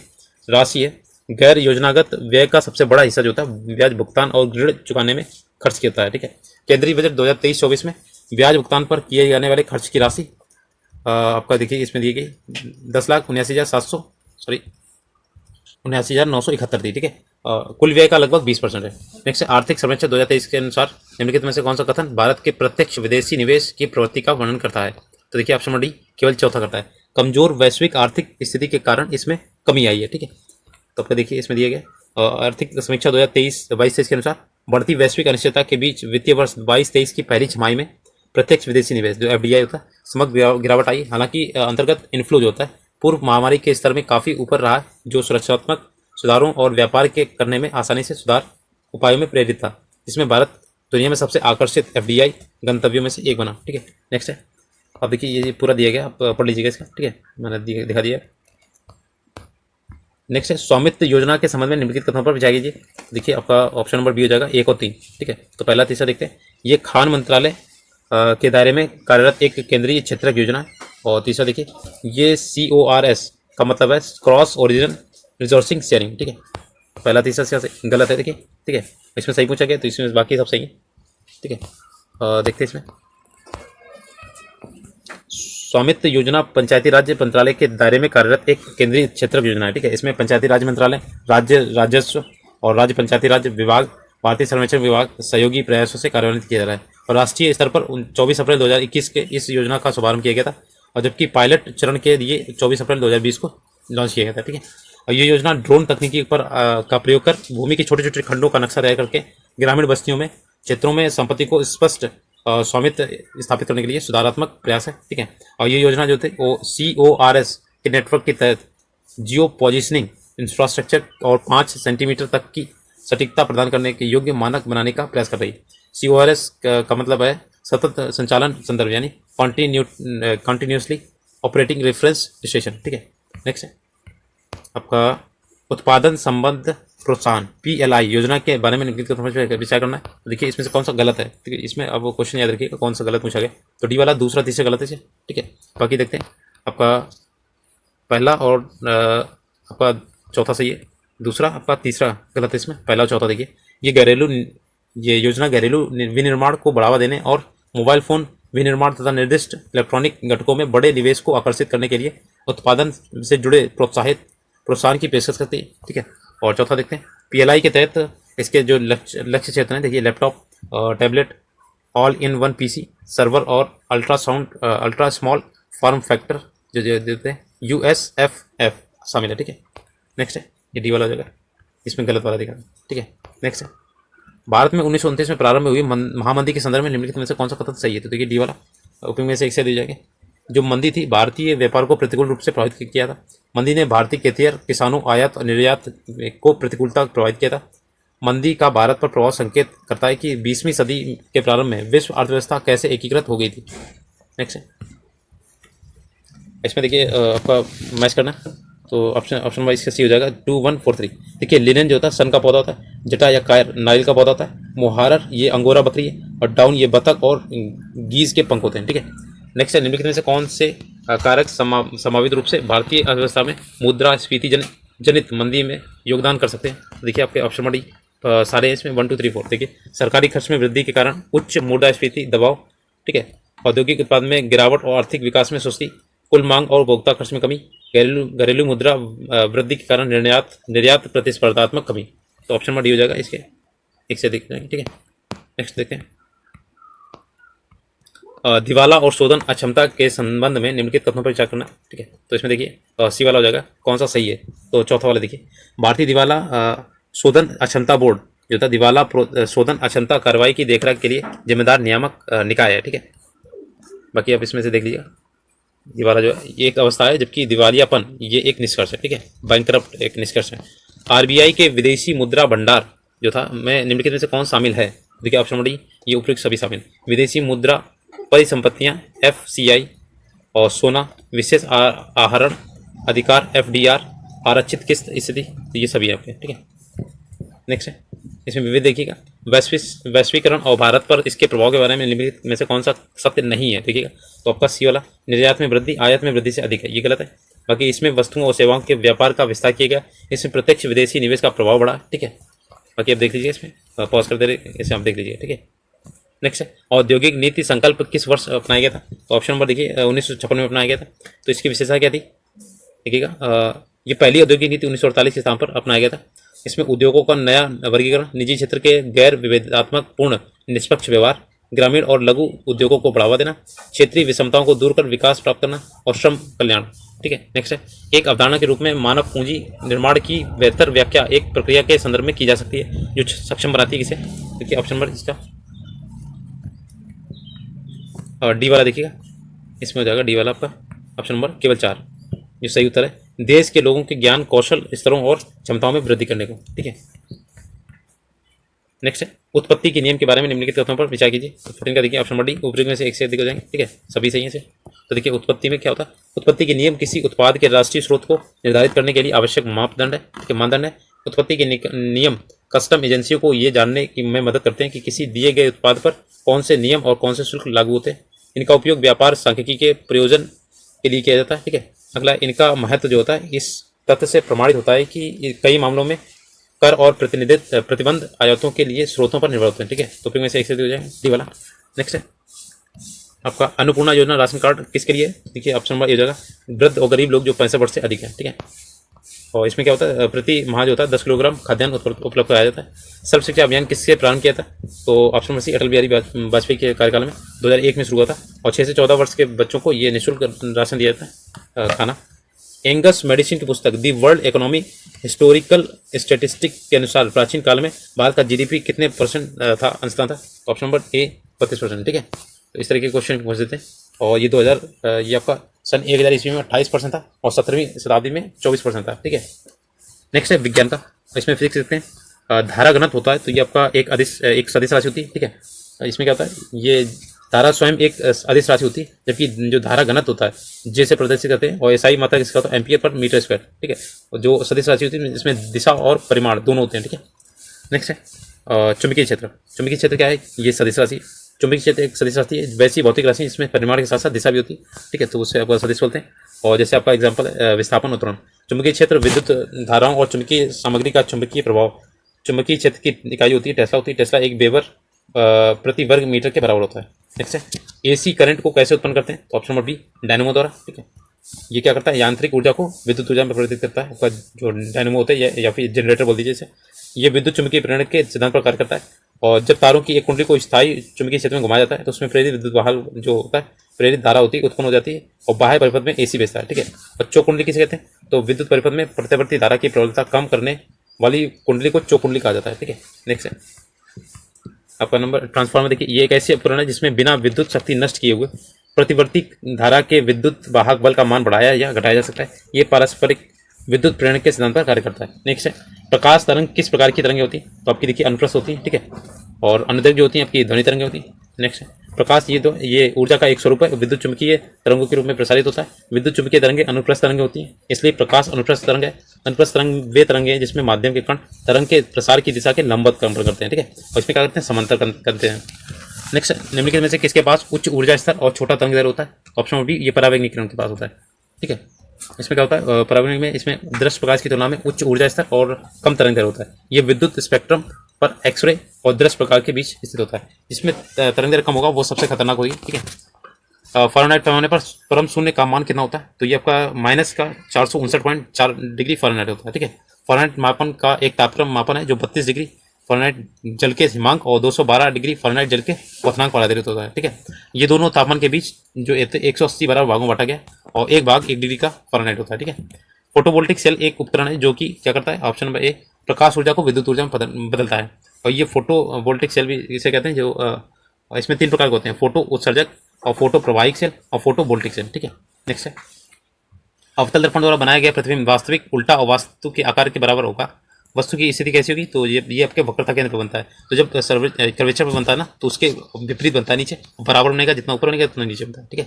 राशि है। गैर योजनागत व्यय का सबसे बड़ा हिस्सा जो होता है ब्याज भुगतान और ऋण चुकाने में खर्च किया जाता है, ठीक है। केंद्रीय बजट 2023-24 में ब्याज भुगतान पर किए जाने वाले खर्च की राशि आपका देखिए इसमें दी गई 10,79,971 थी, ठीक है। कुल व्यय का लगभग 20% है। नेक्स्ट आर्थिक सर्वेक्षण 2023 के अनुसार निम्नलिखित में से कौन सा कथन भारत के प्रत्यक्ष विदेशी निवेश की प्रवृत्ति का वर्णन करता है? तो देखिए ऑप्शन नंबर डी केवल चौथा करता है, कमजोर वैश्विक आर्थिक स्थिति के कारण इसमें कमी आई है, ठीक है। तो आपका देखिए इसमें दिया गया आर्थिक समीक्षा 2023-22 के अनुसार बढ़ती वैश्विक अनिश्चितता के बीच वित्तीय वर्ष 22-23 की पहली छमाही में प्रत्यक्ष विदेशी निवेश जो FDI होता है समग्र गिरावट आई। हालांकि अंतर्गत इनफ्लो जो होता है पूर्व महामारी के स्तर में काफ़ी ऊपर रहा, जो सुरक्षात्मक सुधारों और व्यापार के करने में आसानी से सुधार उपायों में प्रेरित था, जिसमें भारत दुनिया में सबसे आकर्षित FDI गंतव्यों में से एक बना, ठीक है। नेक्स्ट है, अब देखिए ये पूरा दिया गया, आप पढ़ लीजिएगा इसका, ठीक है, मैंने दिखा दिया। नेक्स्ट है स्वामित्व योजना के संबंध में निम्नलिखित कथनों पर विचार कीजिए। देखिए आपका ऑप्शन नंबर बी हो जाएगा 1 और 3, ठीक है। तो पहला तीसरा देखते हैं, ये खान मंत्रालय के दायरे में कार्यरत एक केंद्रीय क्षेत्रक योजना है। और तीसरा देखिए ये CORS का मतलब है क्रॉस ओरिजिन रिसोर्सिंग शेयरिंग, ठीक है। पहला तीसरा से गलत है, देखिए, ठीक है। इसमें सही पूछा गया तो इसमें बाकी सब सही है, ठीक है। देखते हैं इसमें स्वामित्व योजना पंचायती राज्य मंत्रालय के दायरे में कार्यरत एक केंद्रीय क्षेत्रक योजना है, ठीक है। इसमें पंचायती राज मंत्रालय, राज्य राजस्व और राज्य पंचायती राज विभाग, भारतीय सर्वेक्षण विभाग सहयोगी प्रयासों से कार्यान्वित किया जा रहा है। और राष्ट्रीय स्तर पर 24 अप्रैल 2021 के इस योजना का शुभारंभ किया गया था, और जबकि पायलट चरण के लिए 24 अप्रैल 2020 को लॉन्च किया गया था, ठीक है। और ये योजना ड्रोन तकनीकी पर का प्रयोग कर भूमि के छोटे छोटे खंडों का नक्शा तैयार करके ग्रामीण बस्तियों में क्षेत्रों में संपत्ति को स्पष्ट स्वामित्व स्थापित करने के लिए सुधारात्मक प्रयास है, ठीक है। और ये योजना जो थे वो CORS के नेटवर्क के तहत जियो पोजिशनिंग इंफ्रास्ट्रक्चर और 5 सेंटीमीटर तक की सटीकता प्रदान करने के योग्य मानक बनाने का प्रयास कर रही है। CORS का मतलब है सतत संचालन संदर्भ, यानी कंटिन्यूसली ऑपरेटिंग रेफरेंस स्टेशन, ठीक है। नेक्स्ट है आपका उत्पादन संबंध प्रोत्साहन PLI योजना के बारे में विचार करना है। तो देखिए इसमें से कौन सा गलत है, ठीक है। इसमें अब वो क्वेश्चन याद रखिएगा कौन सा गलत पूछा गया। तो डी वाला दूसरा तीसरा गलत है, ठीक है। बाकी देखते हैं आपका पहला और आपका चौथा सही है, दूसरा आपका तीसरा गलत है, इसमें पहला और चौथा देखिए। ये योजना घरेलू विनिर्माण को बढ़ावा देने और मोबाइल फोन विनिर्माण तथा निर्दिष्ट इलेक्ट्रॉनिक घटकों में बड़े निवेश को आकर्षित करने के लिए उत्पादन से जुड़े प्रोत्साहन की पेशकश करती है, ठीक है। और चौथा देखते हैं PLI के तहत इसके जो लक्ष्य क्षेत्र हैं, देखिए laptop, tablet, all in one PC, server और अल्ट्रा स्मॉल फॉर्म फैक्टर जो देते हैं USFF शामिल है, ठीक है। नेक्स्ट है ये डी वाला हो जाएगा, इसमें गलत वाला दिखा, ठीक है। नेक्स्ट है भारत में 1929 में प्रारंभ में हुई महामंदी के संदर्भ में निम्नलिखित में से कौन सा कथन सही है? तो देखिए डी वाला, उपयोग में से एक से दी जाएंगे। जो मंदी थी भारतीय व्यापार को प्रतिकूल रूप से प्रभावित किया था। मंदी ने भारतीय खेतिहर किसानों, आयात और निर्यात को प्रतिकूलता प्रभावित किया था। मंदी का भारत पर प्रभाव संकेत करता है कि 20वीं सदी के प्रारंभ में विश्व अर्थव्यवस्था कैसे एकीकृत हो गई थी। नेक्स्ट है इसमें देखिए आपका मैच करना, तो ऑप्शन वाइज का सी हो जाएगा 2143। देखिए लिनेन जो होता है सन का पौधा होता है, जटा या कायर नारियल का पौधा होता है, मुहारर ये अंगोरा बकरी है, और डाउन ये बतख और गीज के पंख होते हैं, ठीक है। नेक्स्ट है निम्नलिखित में से कौन से कारक संभावित रूप से भारतीय अर्थव्यवस्था में मुद्रास्फीति जनित मंदी में योगदान कर सकते हैं? देखिए आपके ऑप्शन नंबर डी सारे इसमें 1 2 3 4 देखिए। सरकारी खर्च में वृद्धि के कारण उच्च मुद्रास्फीति दबाव, ठीक है। औद्योगिक उत्पादन में गिरावट और आर्थिक विकास में सुस्ती, कुल मांग और उपभोक्ता खर्च में कमी, घरेलू मुद्रा वृद्धि के कारण निर्यात निर्यात प्रतिस्पर्धात्मक कमी। तो ऑप्शन नंबर डी हो जाएगा इसके, एक से देख जाएंगे, ठीक है। नेक्स्ट देखते हैं, दिवाला और शोधन अक्षमता के संबंध में निम्नलिखित कथनों पर विचार करना, ठीक है। तो इसमें देखिए सी वाला हो जाएगा, कौन सा सही है। तो चौथा वाला देखिए, भारतीय दिवाला शोधन अक्षमता बोर्ड जो था दिवाला शोधन अक्षमता कार्रवाई की देखरेख के लिए जिम्मेदार नियामक निकाय है, ठीक है। बाकी आप इसमें से देख लीजिएगा, दिवाला जो है ये एक अवस्था है, जबकि दिवालियापन ये एक निष्कर्ष है, ठीक है। बैंकरप्ट एक निष्कर्ष है। आरबीआई के विदेशी मुद्रा भंडार जो था में निम्नलिखित में से कौन शामिल है। देखिए ऑप्शन नंबर डी, ये उपयुक्त सभी शामिल। विदेशी मुद्रा परिसंपत्तियां एफसीआई और सोना, विशेष आहरण अधिकार एफडीआर, आरक्षित किस्त स्थिति, तो ये सभी आपके, ठीक है। नेक्स्ट है, इसमें विविध देखिएगा, वैश्वीकरण और भारत पर इसके प्रभाव के बारे में निम्नलिखित में से कौन सा सत्य नहीं है, देखिएगा। तो आपका सी वाला, निर्यात में वृद्धि आयात में वृद्धि से अधिक है, ये गलत है। बाकी इसमें वस्तुओं और सेवाओं के व्यापार का विस्तार किया गया, इसमें प्रत्यक्ष विदेशी निवेश का प्रभाव बढ़ा, ठीक है। बाकी आप देख लीजिए, इसमें पॉज कर दे रहे, इसे आप देख लीजिए, ठीक है। नेक्स्ट है, औद्योगिक नीति संकल्प किस वर्ष अपनाया गया था। तो ऑप्शन नंबर देखिए 1956 में अपनाया गया था। तो इसकी विशेषता क्या थी, देखिएगा। ये पहली औद्योगिक नीति 1948 के स्थान पर अपनाया गया था। इसमें उद्योगों का नया वर्गीकरण, निजी क्षेत्र के गैर विवेकात्मक पूर्ण निष्पक्ष व्यवहार, ग्रामीण और लघु उद्योगों को बढ़ावा देना, क्षेत्रीय विषमताओं को दूर कर विकास प्राप्त करना और श्रम कल्याण, ठीक है। नेक्स्ट है, एक अवधारणा के रूप में मानव पूंजी निर्माण की बेहतर व्याख्या एक प्रक्रिया के संदर्भ में की जा सकती है जो सक्षम बनाती है किसे। देखिए ऑप्शन नंबर इसका डी वाला देखिएगा, इसमें हो जाएगा डी वाला आपका ऑप्शन नंबर केवल 4, जो सही उत्तर है। देश के लोगों के ज्ञान कौशल स्तरों और क्षमताओं में वृद्धि करने को, ठीक है। नेक्स्ट है, उत्पत्ति के नियम के बारे में निम्नलिखित कथनों पर विचार कीजिए। तो 14 का देखिए ऑप्शन नंबर डी, ऊपरी में से एक से अधिक हो जाएंगे, ठीक है, सभी सही है से। तो देखिए उत्पत्ति में क्या होता है, उत्पत्ति के नियम किसी उत्पाद के राष्ट्रीय स्रोत को निर्धारित करने के लिए आवश्यक मापदंड है, ठीक है, मानदंड है। उत्पत्ति के नियम कस्टम एजेंसियों को ये जानने की में मदद करते हैं कि किसी दिए गए उत्पाद पर कौन से नियम और कौन से शुल्क लागू होते हैं। इनका उपयोग व्यापार सांख्यिकी के प्रयोजन के लिए किया जाता है, ठीक है। अगला, इनका महत्व जो होता है इस तथ्य से प्रमाणित होता है कि कई मामलों में कर और प्रतिबंध आयातों के लिए स्रोतों पर निर्भर होते हैं, ठीक है। तो फिर में से एक से हो जाएगा डी वाला। नेक्स्ट है आपका अन्नपूर्णा योजना राशन कार्ड किसके लिए है। देखिए ऑप्शन नंबर ए हो जाएगा, वृद्ध और गरीब लोग जो 65 वर्ष से अधिक है, ठीक है। और इसमें क्या होता है, प्रति माह जो होता है 10 किलोग्राम खाद्यान्न उपलब्ध कराया जाता है। सर्व शिक्षा अभियान किससे प्रारंभ किया था। तो ऑप्शन नंबर सी, अटल बिहारी वाजपेयी के कार्यकाल में 2001 में शुरू हुआ था और 6 से 14 वर्ष के बच्चों को ये निःशुल्क राशन दिया जाता है खाना। एंगस मेडिसिन की पुस्तक the world economy historical statistic के अनुसार प्राचीन काल में भारत का जीडीपी कितने परसेंट था, अंशतः था। ऑप्शन नंबर ए 32%, ठीक है। तो इस तरह के क्वेश्चन पूछ देते हैं। और ये 2000 ये आपका सन 1000 ईस्वी में 28% था और 17वीं शताब्दी में 24% था, ठीक है। नेक्स्ट है विज्ञान का, इसमें फिजिक्स देखते हैं। धारा घनत्व होता है तो ये आपका एक सदिश राशि होती है, ठीक है। इसमें क्या होता है, ये धारा स्वयं एक अदिश राशि होती है, जबकि जो धारा घनत्व होता है जैसे प्रदर्शित करते हैं, और एसआई मात्रा किसका होता है, एम्पियर पर मीटर स्क्वायर, ठीक है। और जो सदिश राशि होती है जिसमें दिशा और परिमाण दोनों होते हैं, ठीक है। नेक्स्ट है चुंबकीय क्षेत्र। चुंबकीय क्षेत्र क्या है, ये सदिश राशि। चुंबकीय क्षेत्र एक सदिश राशि है, वैसी भौतिक राशि जिसमें परिमाण के साथ साथ दिशा भी होती है, ठीक है। तो उससे आपको सदिश बोलते हैं। और जैसे आपका एग्जाम्पल विस्थापन उत्तरण। चुंबकीय क्षेत्र विद्युत धाराओं और चुंबकीय सामग्री का चुंबकीय प्रभाव। चुंबकीय क्षेत्र की इकाई होती है टेस्ला होती है। टेस्ला एक वेबर प्रति वर्ग मीटर के बराबर होता है। नेक्स्ट है एसी करंट को कैसे उत्पन्न करते हैं। तो ऑप्शन नंबर बी, डायनेमो द्वारा, ठीक है। ये क्या करता है, यांत्रिक ऊर्जा को विद्युत ऊर्जा में परिवर्तित करता है। आपका जो डायनेमो होता है या फिर जनरेटर बोल दीजिए इसे, ये विद्युत चुंबकीय प्रेरण के सिद्धांत पर कार्य करता है। और जब तारों की एक कुंडली को स्थायी चुंबकीय क्षेत्र में घुमाया जाता है तो उसमें प्रेरित विद्युत बहाव जो होता है, प्रेरित धारा होती है, उत्पन्न हो जाती है और बाह्य परिपथ में एसी भेजता है, ठीक है। और चौक कुंडली किसे कहते हैं, तो विद्युत परिपथ में प्रत्यावर्ती धारा की प्रबलता कम करने वाली कुंडली को चौक कुंडली कहा जाता है, ठीक है। नेक्स्ट है आपका नंबर ट्रांसफार्मर। देखिए ये एक ऐसी उपकरण है जिसमें बिना विद्युत शक्ति नष्ट किए हुए प्रतिवर्ती धारा के विद्युत वाहक बल का मान बढ़ाया या घटाया जा सकता है। ये पारस्परिक विद्युत प्रेरण के सिद्धांत पर कार्य करता है। नेक्स्ट है प्रकाश तरंग किस प्रकार की तरंगें होती है। तो आपकी देखिए अनुप्रस्थ होती है, ठीक है। और अनुदैर्घ्य जो होती है आपकी ध्वनि तरंगें होती है। नेक्स्ट है प्रकाश, ये ऊर्जा का एक स्वरूप है, विद्युत चुंबकीय तरंगों के रूप में प्रसारित होता है। विद्युत चुंबकीय तरंगें अनुप्रस्थ तरंगें होती हैं, इसलिए प्रकाश अनुप्रस्थ तरंग है। अनुप्रस्थ तरंग वे तरंगें हैं जिसमें माध्यम के कण तरंग के प्रसार की दिशा के लंबवत कंपन करते हैं, ठीक है। और इसमें क्या करते हैं, समांतर करते हैं। नेक्स्ट निम्नलिखित में से किसके पास उच्च ऊर्जा स्तर और छोटा तरंग दैर्घ्य होता है। ऑप्शन नंबर बी, ये परावैंगनिक किरण के पास होता है, ठीक है। इसमें क्या होता है, परावैंगनिक में इसमें दृश्य प्रकाश की तुलना में उच्च ऊर्जा स्तर और कम तरंग दैर्घ्य होता है। ये विद्युत स्पेक्ट्रम पर एक्सरे और दृश्य प्रकार के बीच स्थित होता है। जिसमें तरंग दैर्घ्य कम होगा वो सबसे खतरनाक होगी, ठीक है। फ़ारेनहाइट पैमाने पर परम शून्य का मान कितना होता है? तो ये आपका माइनस का 459.4 डिग्री फ़ारेनहाइट होता है, ठीक है। फ़ारेनहाइट मापन का एक तापक्रम मापन है जो 32 डिग्री फ़ारेनहाइट जल के हिमांक और 212 डिग्री फ़ारेनहाइट जल के क्वथनांक पर आधारित होता है, ठीक है। ये दोनों तापमान के बीच जो 180 बराबर भागों में बांटा गया और एक भाग 1 डिग्री का फ़ारेनहाइट होता है, ठीक है। फोटोवोल्टिक सेल एक उपकरण है जो कि क्या करता है? ऑप्शन नंबर ए, प्रकाश ऊर्जा को विद्युत ऊर्जा में बदलता है। और ये फोटोवोल्टिक सेल भी इसे कहते हैं, जो इसमें 3 प्रकार के होते हैं, फोटो उत्सर्जक और फोटो प्रवाहिक सेल और फोटो वोल्टिक सेल, ठीक है। नेक्स्ट है, अवतल दर्पण द्वारा बनाया गया प्रतिबिंब वास्तविक उल्टा और वस्तु के आकार के बराबर होगा। वस्तु की स्थिति कैसी होगी? तो ये आपके वक्रता केंद्र पर बनता है। तो जब कर्वेचर पर बनता है ना, तो उसके विपरीत बनता है, नीचे बराबर बनेगा, जितना ऊपर बनेगा उतना नीचे बनता है, ठीक है।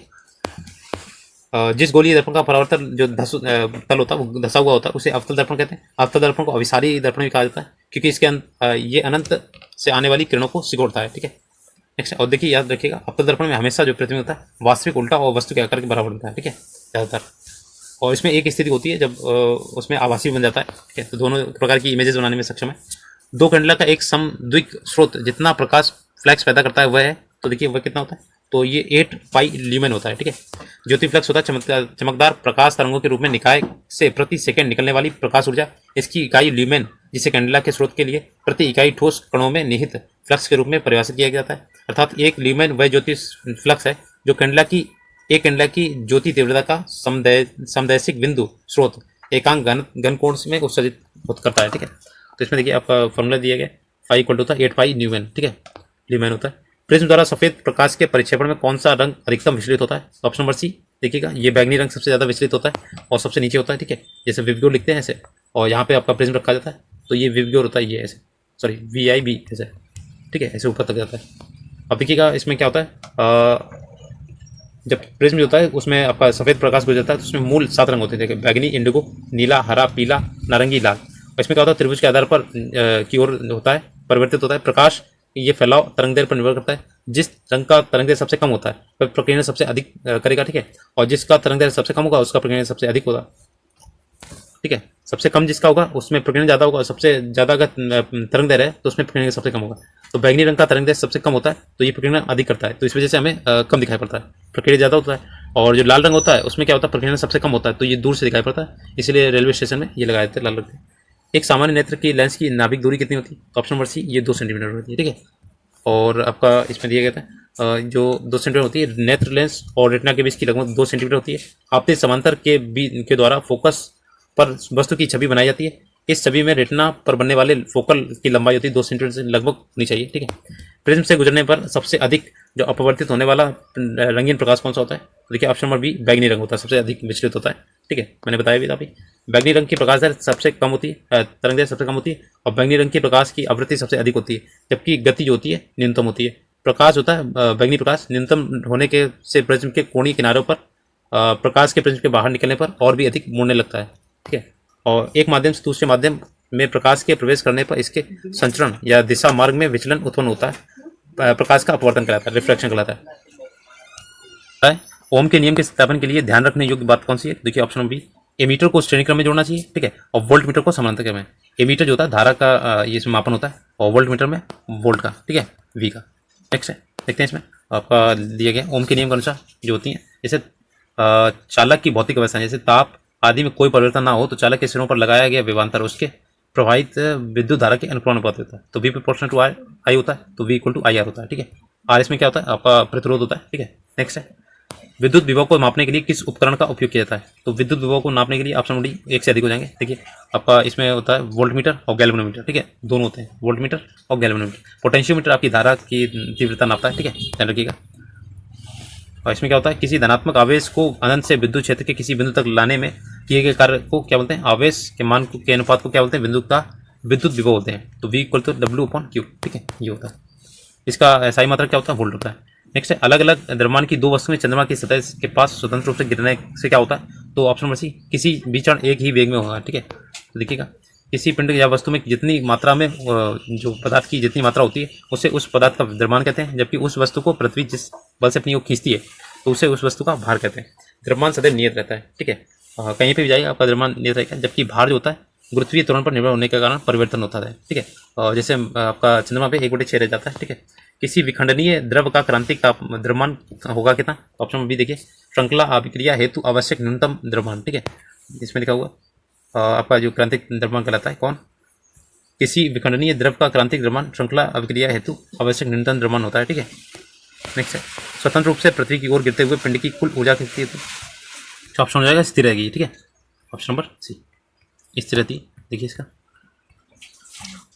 जिस गोलीय दर्पण का परावर्तन जो तल होता है वो धसा हुआ होता है उसे अवतल दर्पण कहते हैं। अवतल दर्पण को अभिसारी दर्पण भी कहा जाता है क्योंकि इसके ये अनंत से आने वाली किरणों को सिकोड़ता है, ठीक है। नेक्स्ट, और देखिए याद रखिएगा, अवतल दर्पण में हमेशा जो प्रतिबिंब होता है वास्तविक उल्टा और वस्तु के आकार के बराबर बनता है, ठीक है, ज़्यादातर। और इसमें एक स्थिति होती है जब उसमें आभासी बन जाता है, ठीक है। तो दोनों प्रकार की इमेजेस बनाने में सक्षम है। दो कैंडला का एक समद्विक स्रोत जितना प्रकाश फ्लैक्स पैदा करता है वह है, तो देखिए वह कितना होता है? तो ये 8 पाई ल्यूमेन होता है, ठीक है। ज्योति फ्लक्स होता है चमकदार प्रकाश तरंगों के रूप में निकाय से प्रति सेकंड निकलने वाली प्रकाश ऊर्जा। इसकी इकाई ल्यूमेन, जिसे कैंडला के स्रोत के लिए प्रति इकाई ठोस कणों में निहित फ्लक्स के रूप में परिभाषित किया जाता है। अर्थात एक ल्यूमेन वह ज्योति फ्लक्स है जो कैंडला की ज्योति तीव्रता का समदैशिक बिंदु स्रोत एकांक घन कोण में उत्सर्जित करता है, ठीक है। तो इसमें देखिए आपका फॉर्मूला दिया गया, फाई इक्वल टू होता है 8 पाई ल्यूमेन, ठीक है, ल्यूमेन होता है। प्रिज्म द्वारा सफेद प्रकाश के परिक्षेपण में कौन सा रंग अधिकतम विचलित होता है? ऑप्शन नंबर सी, देखिएगा ये बैगनी रंग सबसे ज्यादा विचलित होता है और सबसे नीचे होता है, ठीक है। जैसे विवग्योर लिखते हैं ऐसे, और यहाँ पे आपका प्रिज्म रखा जाता है तो ये विवग्योर होता है, ये ऐसे, सॉरी VIB ऐसे, ठीक है, ऐसे ऊपर तक जाता है। अब देखिएगा इसमें क्या होता है, जब प्रिज्म जो होता है उसमें आपका सफेद प्रकाश गुजरता है तो उसमें मूल 7 रंग होते हैं, देखिए बैगनी, इंडिगो, नीला, हरा, पीला, नारंगी, लाल। और इसमें क्या होता है, त्रिभुज के आधार पर की ओर होता है, परिवर्तित होता है प्रकाश। ये फैलाव तरंगदैर्घ्य पर निर्भर करता है। जिस रंग का तरंगदैर्घ्य सबसे कम होता है वह प्रकीर्णन सबसे अधिक करेगा, ठीक है। और जिसका तरंगदैर्घ्य सबसे कम होगा उसका प्रकीर्णन सबसे अधिक होगा, ठीक है। सबसे कम जिसका होगा उसमें प्रकीर्णन ज्यादा होगा, सबसे ज्यादा अगर तरंगदैर्घ्य है तो उसमें प्रकीर्णन सबसे कम होगा। तो बैगनी रंग का तरंगदैर्घ्य सबसे कम होता है तो ये प्रकीर्णन अधिक करता है, तो इस वजह से हमें कम दिखाई पड़ता है, प्रकीर्णन ज्यादा होता है। और जो लाल रंग होता है उसमें क्या होता है, प्रकीर्णन सबसे कम होता है तो ये दूर से दिखाई पड़ता है, इसलिए रेलवे स्टेशन में ये लगाए थे लाल रंग। एक सामान्य नेत्र की लेंस की नाभिक दूरी कितनी होती है? ऑप्शन नंबर सी, ये 2 सेंटीमीटर होती है, ठीक है। और आपका इसमें दिया गया था जो 2 सेंटीमीटर होती है नेत्र लेंस और रेटिना के बीच की लगभग 2 सेंटीमीटर होती है। आपतित समांतर के द्वारा फोकस पर वस्तु की छवि बनाई जाती है। इस छवि में रेटिना पर बनने वाले फोकल की लंबाई होती है 2 सेंटीमीटर से लगभग होनी चाहिए, ठीक है। प्रिज्म से गुजरने पर सबसे अधिक जो अपवर्तित होने वाला रंगीन प्रकाश कौन सा होता है? तो देखिए ऑप्शन नंबर बी, बैगनी रंग होता है, सबसे अधिक विचलित होता है, ठीक है, मैंने बताया भी था अभी। बैगनी रंग की प्रकाश दर सबसे कम होती है, तरंग सबसे कम होती है, और बैगनी रंग की प्रकाश की आवृत्ति सबसे अधिक होती है, जबकि गति जो होती है न्यूनतम होती है। प्रकाश होता है बैगनी प्रकाश न्यूनतम होने के से प्रिज्म के कोणीय किनारों पर प्रकाश के प्रिज्म के बाहर निकलने पर और भी अधिक मुड़ने लगता है, ठीक है। और एक माध्यम से दूसरे माध्यम में प्रकाश के प्रवेश करने पर इसके संचरण या दिशा मार्ग में विचलन उत्पन्न होता है, प्रकाश का अपवर्तन कहलाता है, रिफ्लेक्शन कहलाता है। ओम के नियम के स्थापन के लिए ध्यान रखने योग्य बात कौन सी है? देखिए ऑप्शन बी, एमीटर को श्रेणी क्रम में जोड़ना चाहिए, ठीक है, और वोल्ट मीटर को समानांतर क्रम में। एमीटर जो होता है धारा का ये मापन होता है, और वोल्ट मीटर में वोल्ट का, ठीक है, V का। नेक्स्ट है, देखते हैं इसमें आपका दिया गया ओम के नियम के अनुसार जो होती है, जैसे चालक की भौतिक अवस्था, जैसे ताप आदि में कोई परिवर्तन ना हो तो चालक के सिरों पर लगाया गया विभवांतर उसके प्रवाहित विद्युत धारा के अनुपात होता है। तो V प्रोपोर्शनल टू I होता है, तो V इक्वल टू IR होता है, ठीक है। R इसमें क्या होता है, आपका प्रतिरोध होता है, ठीक है। नेक्स्ट है, विद्युत विभव को मापने के लिए किस उपकरण का उपयोग किया जाता है? तो विद्युत विभव को नापने के लिए ऑप्शन नंबर डी, 1 से अधिक हो जाएंगे। देखिए आपका इसमें होता है वोल्ट मीटर और गैल्वेनोमीटर, ठीक है, दोनों होते हैं, वोल्ट मीटर और गैल्वेनोमीटर। पोटेंशियोमीटर आपकी धारा की तीव्रता नापता है, ठीक है, ध्यान रखिएगा। और इसमें क्या होता है, किसी धनात्मक आवेश को अनंत से विद्युत क्षेत्र के किसी बिंदु तक लाने में किए गए कार्य को क्या बोलते हैं? आवेश के मान के अनुपात को क्या बोलते हैं? बिंदु का विद्युत विभव होते हैं। तो V इक्वल टू W/Q, ठीक है, ये होता है। इसका SI मात्रा क्या होता है? वोल्ट होता है। नेक्स्ट है, अलग अलग द्रव्यमान की 2 वस्तुएं चंद्रमा की सतह के पास स्वतंत्र रूप से गिरने से क्या होता है? तो ऑप्शन नंबर सी, किसी विचरण एक ही वेग में होगा, ठीक है। तो देखिएगा, किसी पिंड या वस्तु में जितनी मात्रा में जो पदार्थ की जितनी मात्रा होती है उसे उस पदार्थ का द्रव्यमान कहते हैं, जबकि उस वस्तु को पृथ्वी जिस बल से अपनी ओर खींचती है तो उसे उस वस्तु का भार कहते हैं। द्रव्यमान सदैव नियत रहता है, ठीक है, कहीं पे भी जाएगा आपका द्रव्यमान नियत रहेगा, जबकि भार जो होता है गुरुत्वीय त्वरण पर निर्भर होने के कारण परिवर्तन होता है। ठीक है, और जैसे आपका चंद्रमा पे 1/6 रह जाता है। ठीक है, किसी विखंडनीय द्रव का क्रांतिक ताप द्रव्यमान होगा कितना? ऑप्शन नंबर बी देखिए, श्रृंखला अभिक्रिया हेतु आवश्यक न्यूनतम द्रव्यमान। ठीक है, इसमें लिखा हुआ आपका जो क्रांतिक द्रव्यमान कहलाता है कौन? किसी विखंडनीय द्रव का क्रांतिक द्रव्यमान श्रृंखला अभिक्रिया हेतु आवश्यक न्यूनतम द्रव्यमान होता है। ठीक है, नेक्स्ट है, स्वतंत्र रूप से पृथ्वी की ओर गिरते हुए पिंड की कुल ऊर्जा कितनी है? तो ऑप्शन हो जाएगा स्थिर रहेगी। ठीक है, ऑप्शन नंबर सी स्थिर रहती है। देखिए इसका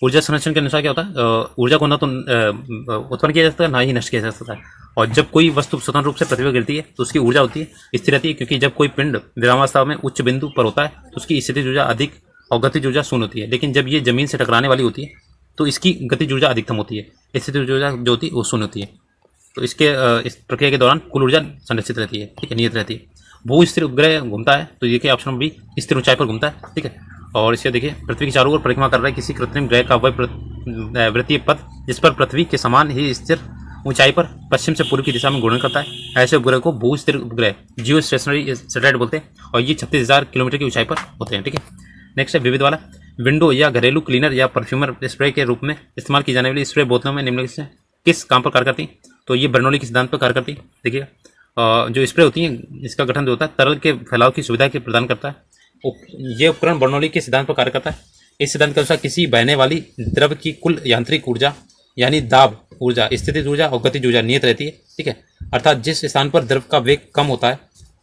ऊर्जा संरक्षण के अनुसार क्या होता है, ऊर्जा को ना तो उत्पन्न किया जा सकता है ना ही नष्ट किया जा सकता है। और जब कोई वस्तु स्वतंत्र रूप से पृथ्वी पर गिरती है तो उसकी ऊर्जा होती है स्थिर रहती है, क्योंकि जब कोई पिंड विरामावस्था में उच्च बिंदु पर होता है तो उसकी स्थितिज ऊर्जा अधिक और गतिज ऊर्जा शून्य होती है। लेकिन जब ये जमीन से टकराने वाली होती है तो इसकी गतिज ऊर्जा अधिकतम होती है, स्थितिज ऊर्जा जो होती है वो शून्य होती है। तो इसके इस प्रक्रिया के दौरान कुल ऊर्जा संरक्षित रहती है। ठीक है, नियत रहती है। भू स्थिर उपग्रह घूमता है तो देखिए ऑप्शन बी स्थिर ऊंचाई पर घूमता है। ठीक है, और इसके देखिए पृथ्वी की चारों ओर परिक्रमा कर रहा है किसी कृत्रिम ग्रह का वह वृत्तीय पथ जिस पर पृथ्वी के समान ही स्थिर ऊंचाई पर पश्चिम से पूर्व की दिशा में घूर्णन करता है। ऐसे उपग्रह को भू स्थिर उपग्रह जियो स्टेशनरी सैटेलाइट बोलते हैं और ये 36,000 किलोमीटर की ऊंचाई पर होते हैं। ठीक है, नेक्स्ट है विविध वाला, विंडो या घरेलू क्लीनर या परफ्यूमर स्प्रे के रूप में इस्तेमाल की जाने वाली स्प्रे बोतलों में निम्नलिखित से किस काम पर कार्य करती है? तो ये बर्नौली के सिद्धांत पर कार्य करती है। देखिएगा जो स्प्रे होती है इसका गठन जो होता है तरल के फैलाव की सुविधा के प्रदान करता है। ये उपकरण बर्नौली के सिद्धांत पर कार्य करता है। इस सिद्धांत के अनुसार किसी बहने वाली द्रव की कुल यांत्रिक ऊर्जा यानी दाब ऊर्जा, स्थितिज ऊर्जा और गतिज ऊर्जा नियत रहती है। ठीक है, अर्थात जिस स्थान पर द्रव का वेग कम होता है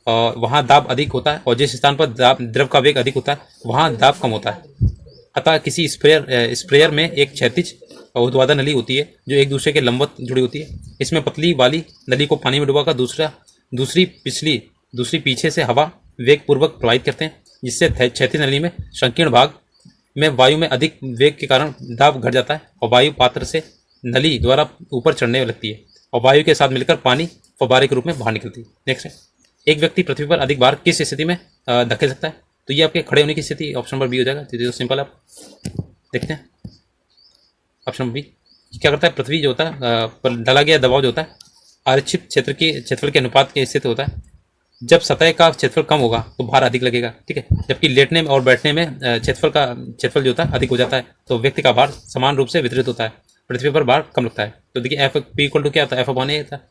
वहाँ दाब अधिक होता है और जिस स्थान पर द्रव का वेग अधिक होता है वहाँ दाब कम होता है। अतः किसी स्प्रेयर में एक क्षैतिज और ऊर्ध्वाधर नली होती है जो एक दूसरे के लंबवत जुड़ी होती है। इसमें पतली वाली नली को पानी में डुबाकर दूसरी पीछे से हवा वेग पूर्वक प्रवाहित करते हैं, जिससे क्षैतिज नली में संकीर्ण भाग में वायु में अधिक वेग के कारण दाब घट जाता है और वायु पात्र से नली द्वारा ऊपर चढ़ने लगती है और वायु के साथ मिलकर पानी फव्वारे के रूप में बाहर निकलती है। नेक्स्ट है, एक व्यक्ति पृथ्वी पर अधिक बार किस स्थिति में धकेल सकता है? तो ये आपके खड़े होने की स्थिति, ऑप्शन नंबर बी हो जाएगा। तो सिंपल आप देखते हैं ऑप्शन नंबर बी क्या करता है, पृथ्वी जो होता है पर डाला गया दबाव जो होता है आरक्षित क्षेत्रफल के अनुपात के स्थित होता है। जब सतह का क्षेत्रफल कम होगा तो भार अधिक लगेगा। ठीक है, जबकि लेटने और बैठने में क्षेत्रफल जो होता है अधिक हो जाता है तो व्यक्ति का भार समान रूप से वितरित होता है, पृथ्वी पर भार कम लगता है। तो देखिए एफ पी इक्वल टू क्या होता है, एफ अपॉन ए होता है।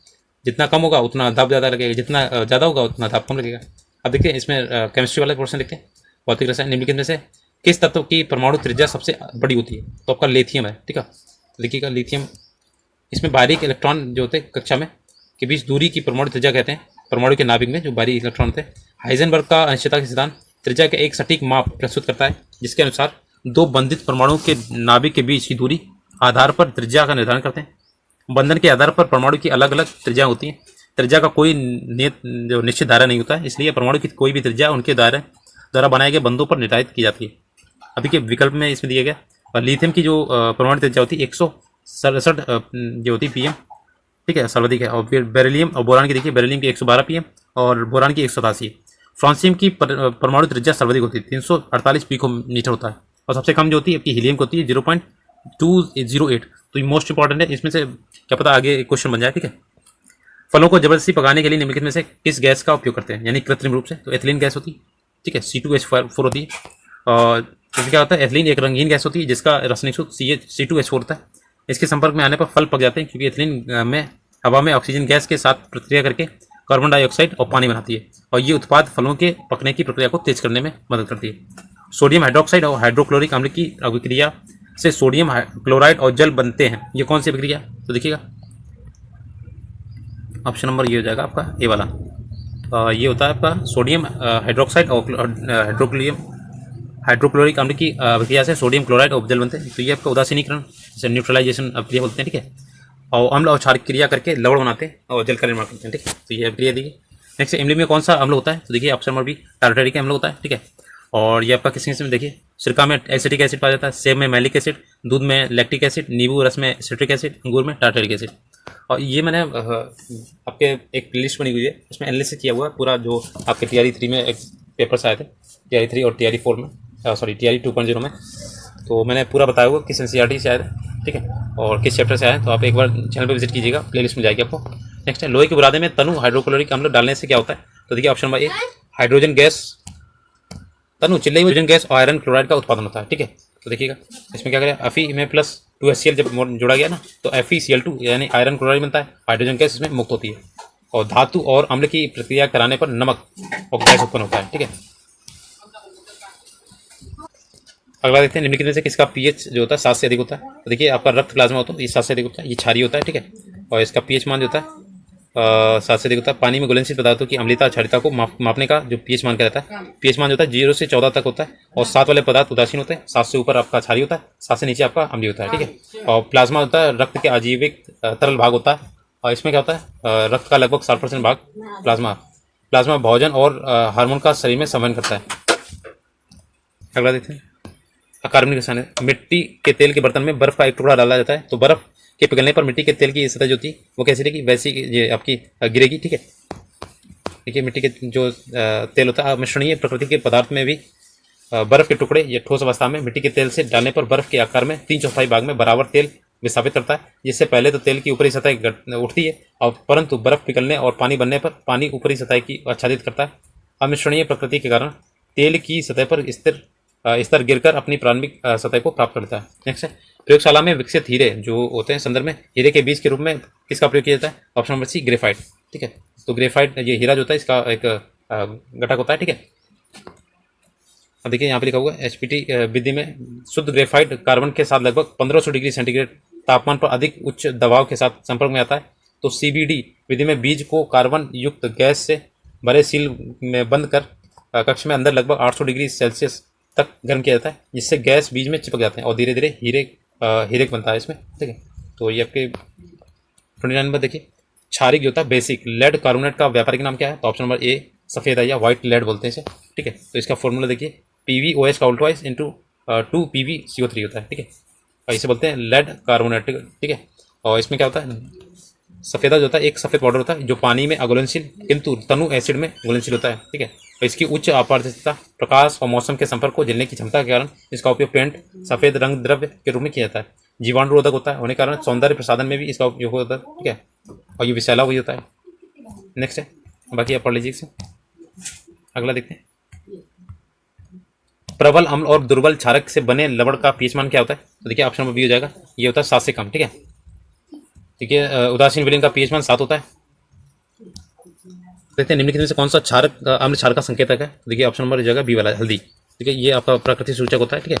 जितना कम होगा उतना दाब ज़्यादा लगेगा, जितना ज़्यादा होगा उतना दाब कम लगेगा। अब देखिए इसमें केमिस्ट्री वाला पोर्शन देखते हैं, भौतिक रसायन। निम्नलिखित में से किस तत्व की परमाणु त्रिज्या सबसे बड़ी होती है? तो आपका लिथियम है। ठीक है, देखिएगा लिथियम, इसमें बारीक इलेक्ट्रॉन जो होते हैं कक्षा में के बीच दूरी की परमाणु त्रिज्या कहते हैं। परमाणु के नाभिक में जो बारीक इलेक्ट्रॉन होते हैं, हाइजेनबर्ग का अनिश्चितता का सिद्धांत त्रिज्या का एक सटीक माप प्रस्तुत करता है, जिसके अनुसार दो बंधित परमाणुओं के नाभिक के बीच की दूरी आधार पर त्रिज्या का निर्धारण करते हैं। बंधन के आधार पर परमाणु की अलग अलग त्रिज्या होती हैं। त्रिज्या का कोई निश्चित दायरा नहीं होता है, इसलिए परमाणु की कोई भी त्रिज्या उनके दायरे द्वारा बनाए गए बंधों पर निर्धारित की जाती है। अभी के विकल्प में इसमें दिया गया, और लिथियम की जो परमाणु त्रिज्या होती है 167 जो होती है पीएम। ठीक है, सर्वाधिक है। और फिर बेरिलियम और बोरान की देखिए, बेरिलियम की 112 पीएम और बोरान की 187। फ्रांसियम की परमाणु त्रिज्या सर्वाधिक होती है 348 पिकोमीटर होता है, और सबसे कम जो होती है आपकी हीलियम की होती है 0.208। तो ये मोस्ट इंपॉर्टेंट है, इसमें से क्या पता आगे क्वेश्चन बन जाए। ठीक है, फलों को जबरदस्ती पकाने के लिए निम्नलिखित में से किस गैस का उपयोग करते हैं, यानी कृत्रिम रूप से? तो एथिलीन गैस होती है। ठीक है, C2H4 होती है। और इसमें क्या होता है, एथिलीन एक रंगीन गैस होती है जिसका रासायनिक सूत्र C2H4 होता है। इसके संपर्क में आने पर फल पक जाते हैं, क्योंकि एथिलीन में हवा में ऑक्सीजन गैस के साथ प्रतिक्रिया करके कार्बन डाइऑक्साइड और पानी बनाती है, और ये उत्पाद फलों के पकने की प्रक्रिया को तेज करने में मदद करती है। सोडियम हाइड्रोक्साइड और हाइड्रोक्लोरिक अम्ल की अभिक्रिया से सोडियम क्लोराइड और जल बनते हैं। ये कौन सी अभिक्रिया? तो देखिएगा ऑप्शन नंबर ये हो जाएगा आपका ए वाला। ये होता है आपका सोडियम हाइड्रोक्साइड और हाइड्रोक्लोरिक अम्ल की अभिक्रिया से सोडियम क्लोराइड और जल बनते हैं। तो ये आपका उदासीनीकरण जैसे न्यूट्रलाइजेशन अभिक्रिया बोलते हैं। ठीक है, और अम्ल और क्षार क्रिया करके लवण बनाते हैं और जल का निर्माण करते हैं। ठीक है, तो ये अभिक्रिया देखिए। नेक्स्ट इमली में कौन सा अम्ल होता है? तो देखिए ऑप्शन नंबर बी टार्टरिक अम्ल होता है। ठीक है, और ये आपका किस में देखिए, सिरका में एसिटिक एसिड पाया जाता है, सेब में मैलिक एसिड, दूध में लैक्टिक एसिड, नींबू रस में सिट्रिक एसिड, अंगूर में टार्टरिक एसिड। और ये मैंने आपके एक लिस्ट बनी हुई है, उसमें एनालिसिस किया हुआ है पूरा जो आपके TRE 3 में एक पेपर्स आए थे, TRE 3 और TRE 4 में, सॉरी TRE 2.0 में। तो मैंने पूरा बताया हुआ किस NCERT से आया था। ठीक है, और किस चैप्टर से आया है, तो आप एक बार चैनल पर विजिट कीजिएगा, प्लेलिस्ट में जाएगी आपको। नेक्स्ट है, लोहे के बुरादे में तनु हाइड्रोक्लोरिक अम्ल डालने से क्या होता है? तो देखिए option number A hydrogen gas तनु चिल्लाई हुई गैस और आयरन क्लोराइड का उत्पादन होता है। ठीक है, तो देखिएगा इसमें क्या करें, Fe में प्लस 2HCl जब जोड़ा गया ना तो FeCl2 यानी आयरन क्लोराइड बनता है, हाइड्रोजन गैस इसमें मुक्त होती है। और धातु और अम्ल की प्रक्रिया कराने पर नमक और गैस उत्पन्न होता है। ठीक है, अगला देखते हैं निम्नलिखित में से किसका पीएच जो होता है 7 से अधिक होता है। तो देखिए आपका रक्त प्लाज्मा होता है ये 7 से अधिक होता है, ये क्षारीय होता है। ठीक है, और इसका पीएच मान जो होता है 7 से अधिक होता है। पानी में घुलनशील पदार्थों की अम्लता क्षारीयता को मापने का जो पीएच मान का रहता है, पीएच मान जो होता है 0 से 14 तक होता है। और 7 वाले पदार्थ उदासीन होते हैं, 7 से ऊपर आपका क्षारीय होता है, 7 से नीचे आपका अम्लीय होता है। ठीक है, और प्लाज्मा होता है रक्त के आजीविक तरल भाग होता है। और इसमें क्या होता है, रक्त का लगभग 60% भाग प्लाज्मा भोजन और हार्मोन का शरीर में संवहन करता है। अगला देखते हैं अकार्बनिक रसायन है। मिट्टी के तेल के बर्तन में बर्फ का एक टुकड़ा डाला जाता है तो बर्फ के पिघलने पर मिट्टी के तेल की सतह जो होती है वो कैसी रहेगी, वैसी ये आपकी गिरेगी। ठीक है, देखिए मिट्टी के जो तेल होता है मिश्रणीय प्रकृति के पदार्थ में भी बर्फ के टुकड़े या ठोस अवस्था में मिट्टी के तेल से डालने पर बर्फ के आकार में 3/4 भाग में बराबर तेल विस्थापित करता है, जिससे पहले तो तेल की ऊपरी सतह उठती है और परंतु बर्फ पिघलने और पानी बनने पर पानी ऊपरी सतह की आच्छादित करता है। अमिश्रणीय प्रकृति के कारण तेल की सतह पर स्तर गिरकर अपनी प्रारंभिक सतह को प्राप्त करता है। नेक्स्ट है प्रयोगशाला में विकसित हीरे जो होते हैं संदर्भ में हीरे के बीज के रूप में किसका प्रयोग किया जाता है। Option number C graphite. ठीक है, तो ग्रेफाइट ये हीरा जो होता है इसका एक घटक होता है। ठीक है, अब देखिए यहाँ पे लिखा हुआ है HPT विधि में शुद्ध ग्रेफाइट कार्बन के साथ लगभग 1500 डिग्री सेंटीग्रेड तापमान पर अधिक उच्च दबाव के साथ संपर्क में आता है। तो CVD विधि में बीज को कार्बन युक्त गैस से भरे सील में बंद कर कक्ष में अंदर लगभग 800 डिग्री सेल्सियस तक गर्म किया जाता है, जिससे गैस बीज में चिपक जाते हैं और धीरे धीरे हीरे बनता है इसमें। ठीक है, तो ये आपके 29 नंबर देखिए क्षारिक जो होता है बेसिक लेड कार्बोनेट का व्यापारिक नाम क्या है। तो ऑप्शन नंबर ए सफ़ेद है या व्हाइट लेड बोलते हैं इसे। ठीक है, तो इसका फॉर्मूला देखिए PvOH का उल्टा इंटू 2PvCO3 होता है। ठीक है, और इसे बोलते हैं लेड कार्बोनेट। ठीक है, और इसमें क्या होता है सफ़ेदा जो होता है एक सफ़ेद पाउडर होता है जो पानी में अघुलनशील किंतु तनु एसिड में घुलनशील होता है। ठीक है, और इसकी उच्च अपारदर्शिता प्रकाश और मौसम के संपर्क को झेलने की क्षमता के कारण इसका उपयोग पेंट सफ़ेद रंग द्रव्य के रूप में किया जाता है। जीवाणुरोधक होता है होने के कारण सौंदर्य प्रसाधन में भी इसका उपयोग होता है। ठीक है, और ये विषैला हुई होता है। नेक्स्ट है, बाकी आप पढ़ लीजिए इसे। अगला देखते हैं प्रबल अम्ल और दुर्बल क्षारक से बने लवण का पीएच मान क्या होता है। तो देखिए ऑप्शन नंबर बी हो जाएगा, ये होता है 7 से कम। ठीक है, देखिए उदासीन विलीन का पीएच मान 7 होता है। देखते हैं निम्नलिखित में से कौन सा क्षारक अम्ल क्षार का संकेतक है। देखिए ऑप्शन नंबर हो जाएगा बी वाला हल्दी। ठीक है, ये आपका प्राकृतिक सूचक होता है। ठीक है,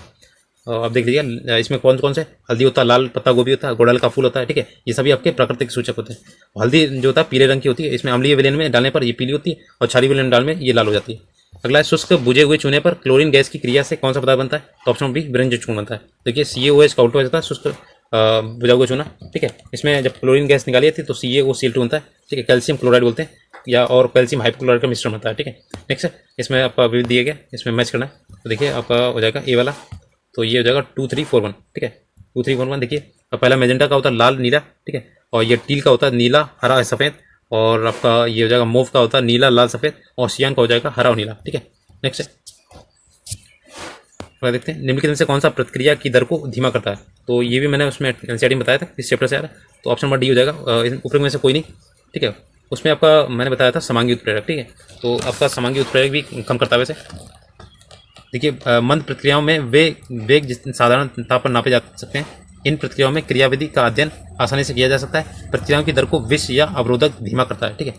अब देख लीजिए इसमें कौन कौन से हल्दी होता है, लाल पत्ता गोभी होता है, गुड़हल का फूल होता है। ठीक है, ये सभी आपके प्राकृतिक सूचक होते हैं। हल्दी जो होता है पीले रंग की होती है, इसमें अम्लीय विलयन में डालने पर ये पीली होती है और क्षारीय विलयन डालने में ये लाल हो जाती है। अगला है शुष्क बुझे हुए चूने पर क्लोरीन गैस की क्रिया से कौन सा पदार्थ बनता है। तो ऑप्शन बी ब्रंज चूर्ण बनता है। देखिए CaOH का उल्टा हो जाता है शुष्क बुझा हुआ चूना। ठीक है, इसमें जब क्लोरीन गैस निकाली जाती है तो CaOCl2 बनता है। ठीक है, कैल्शियम क्लोराइड बोलते हैं या और कैल्शियम हाइपोक्लोराइड का मिश्रण होता है। ठीक है, नेक्स्ट है इसमें आपका विविध दिए गया, इसमें मैच करना है। तो देखिए आपका हो जाएगा ए वाला, तो ये हो जाएगा 2341। ठीक है, 2341 देखिए पहला मेजेंटा का होता है लाल नीला। ठीक है, और ये टील का होता है नीला हरा सफ़ेद, और आपका ये हो जाएगा मोव का होता है नीला लाल सफ़ेद, और सियान का हो जाएगा हरा और नीला। ठीक है, नेक्स्ट है देखते हैं निम्नलिखित में से कौन सा प्रतिक्रिया की दर को धीमा करता है। तो ये भी मैंने उसमें एनसीईआरटी में बताया था, इस चैप्टर से आ रहा है। तो ऑप्शन नंबर डी हो जाएगा, ऊपर में से कोई नहीं। ठीक है, उसमें आपका मैंने बताया था समांगी उत्प्रेरक। ठीक है, तो आपका समांगी उत्प्रेरक भी कम करता है वैसे। देखिए मंद प्रक्रियाओं में वेग जिस साधारण ताप पर नापे जा सकते हैं। इन प्रक्रियाओं में क्रियाविधि का अध्ययन आसानी से किया जा सकता है। प्रक्रियाओं की दर को विष या अवरोधक धीमा करता है। ठीक है,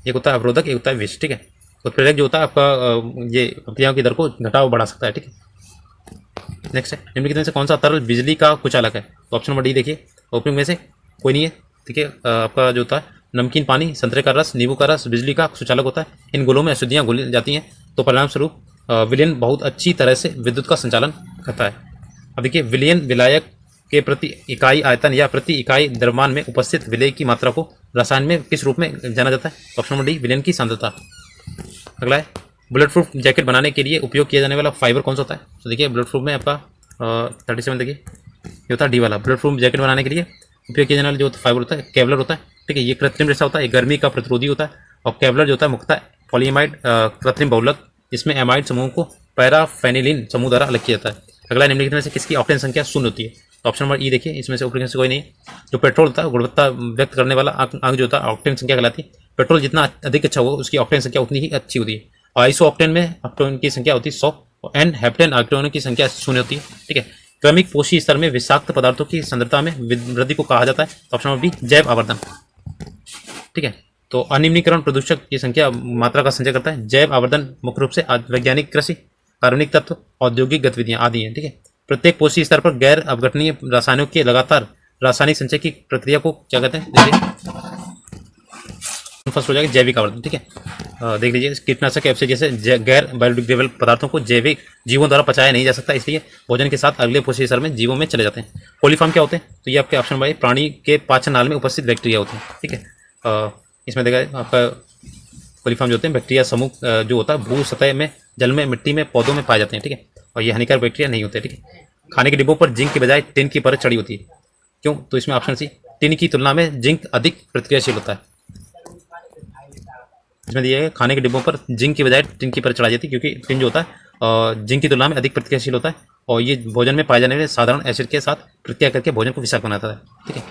एक होता है अवरोधक, एक होता है विष। ठीक है, उत्प्रेरक जो होता है आपका ये प्रक्रियाओं की दर को घटाव बढ़ा सकता है। ठीक है, नेक्स्ट है निम्नलिखित में से कौन सा तरल बिजली का कुचालक है। तो ऑप्शन नंबर डी देखिए ओपनिंग में से कोई नहीं है। ठीक है, आपका जो होता है नमकीन पानी, संतरे का रस, नींबू का रस बिजली का सुचालक होता है। इन गोलों में अशुद्धियाँ घुल जाती हैं तो परिणाम स्वरूप विलयन बहुत अच्छी तरह से विद्युत का संचालन करता है। अब देखिए विलयन विलायक के प्रति इकाई आयतन या प्रति इकाई द्रव्यमान में उपस्थित विलय की मात्रा को रसायन में किस रूप में जाना जाता है। ऑप्शन नंबर डी विलयन की सांद्रता। अगला है बुलेट प्रूफ जैकेट बनाने के लिए उपयोग किया जाने वाला फाइबर कौन सा होता है। तो देखिए बुलेट प्रूफ में आपका 37 देखिए ये होता है डी वाला। बुलेट प्रूफ जैकेट बनाने के लिए उपयोग किया जाने वाला जो फाइबर होता है केवलर होता है। ठीक है, ये कृत्रिम रेशा होता है, गर्मी का प्रतिरोधी होता है। और केवलर जो होता है मुख्यतः पॉलीएमाइड कृत्रिम बहुलक जिसमें एमाइड समूह को पैराफेनिलिन समूह द्वारा अलग किया जाता है। अगला निम्नलिखित में से किसकी ऑक्टेन संख्या शून्य होती है। तो ऑप्शन नंबर ई देखिए, इसमें से ऊपर से कोई नहीं है। जो पेट्रोल होता है गुणवत्ता व्यक्त करने वाला अंक जो होता है ऑक्टेन संख्या कहलाती है। पेट्रोल जितना अधिक अच्छा हो उसकी ऑक्टेन संख्या उतनी ही अच्छी होती है। आइसोऑक्टेन में ऑक्टेन की संख्या होती है 100 एन हेप्टेन ऑक्टेन की संख्या 0 होती है। ठीक है, क्रमिक पोषी स्तर में विषाक्त पदार्थों की सांद्रता में वृद्धि को कहा जाता है। तो ऑप्शन नंबर बी जैव आवर्धन। ठीक है, तो अनिम्नीकरण प्रदूषक की संख्या मात्रा का संचय करता है। जैव आवर्धन मुख्य रूप से वैज्ञानिक कृषि, कार्बनिक तत्व, औद्योगिक गतिविधियां आदि हैं। ठीक है, प्रत्येक पोषी स्तर पर गैर अपघटनीय रासायनिक के लगातार रासायनिक संचय की प्रक्रिया को क्या कहते हैं? देखिए फर्स्ट हो जाएगा जैविक आवर्धन। ठीक है, देख लीजिए कीटनाशक एफ से जैसे गैर बायोडिग्रेडेबल पदार्थों को जैविक जीवों द्वारा पचाया नहीं जा सकता, इसलिए भोजन के साथ अगले पोषक स्तर में जीवों में चले जाते हैं। कोलीफॉर्म क्या होते हैं? तो ये आपके ऑप्शन भाई प्राणी के पाचन नाल में उपस्थित बैक्टीरिया होते हैं। ठीक है, इसमें देखा आपका कोलीफॉर्म जो होते हैं बैक्टीरिया समूह जो होता है भू सतह में, जल में, मिट्टी में, पौधों में पाए जाते हैं। ठीक है, और ये हानिकारक बैक्टीरिया नहीं होते। ठीक है, खाने के डिब्बों पर जिंक की बजाय टिन की परत चढ़ी होती है, क्यों? तो इसमें ऑप्शन सी टिन की तुलना में जिंक अधिक प्रतिक्रियाशील होता है। इसमें दिया है खाने के डिब्बों पर जिंक की बजाय टिन की परत चढ़ाई जाती है, क्योंकि टिन जो होता है जिंक की तुलना में अधिक प्रतिक्रियाशील होता है और ये भोजन में पाए जाने वाले साधारण एसिड के साथ प्रतिक्रिया करके भोजन को विषाक्त बनाता है। ठीक है,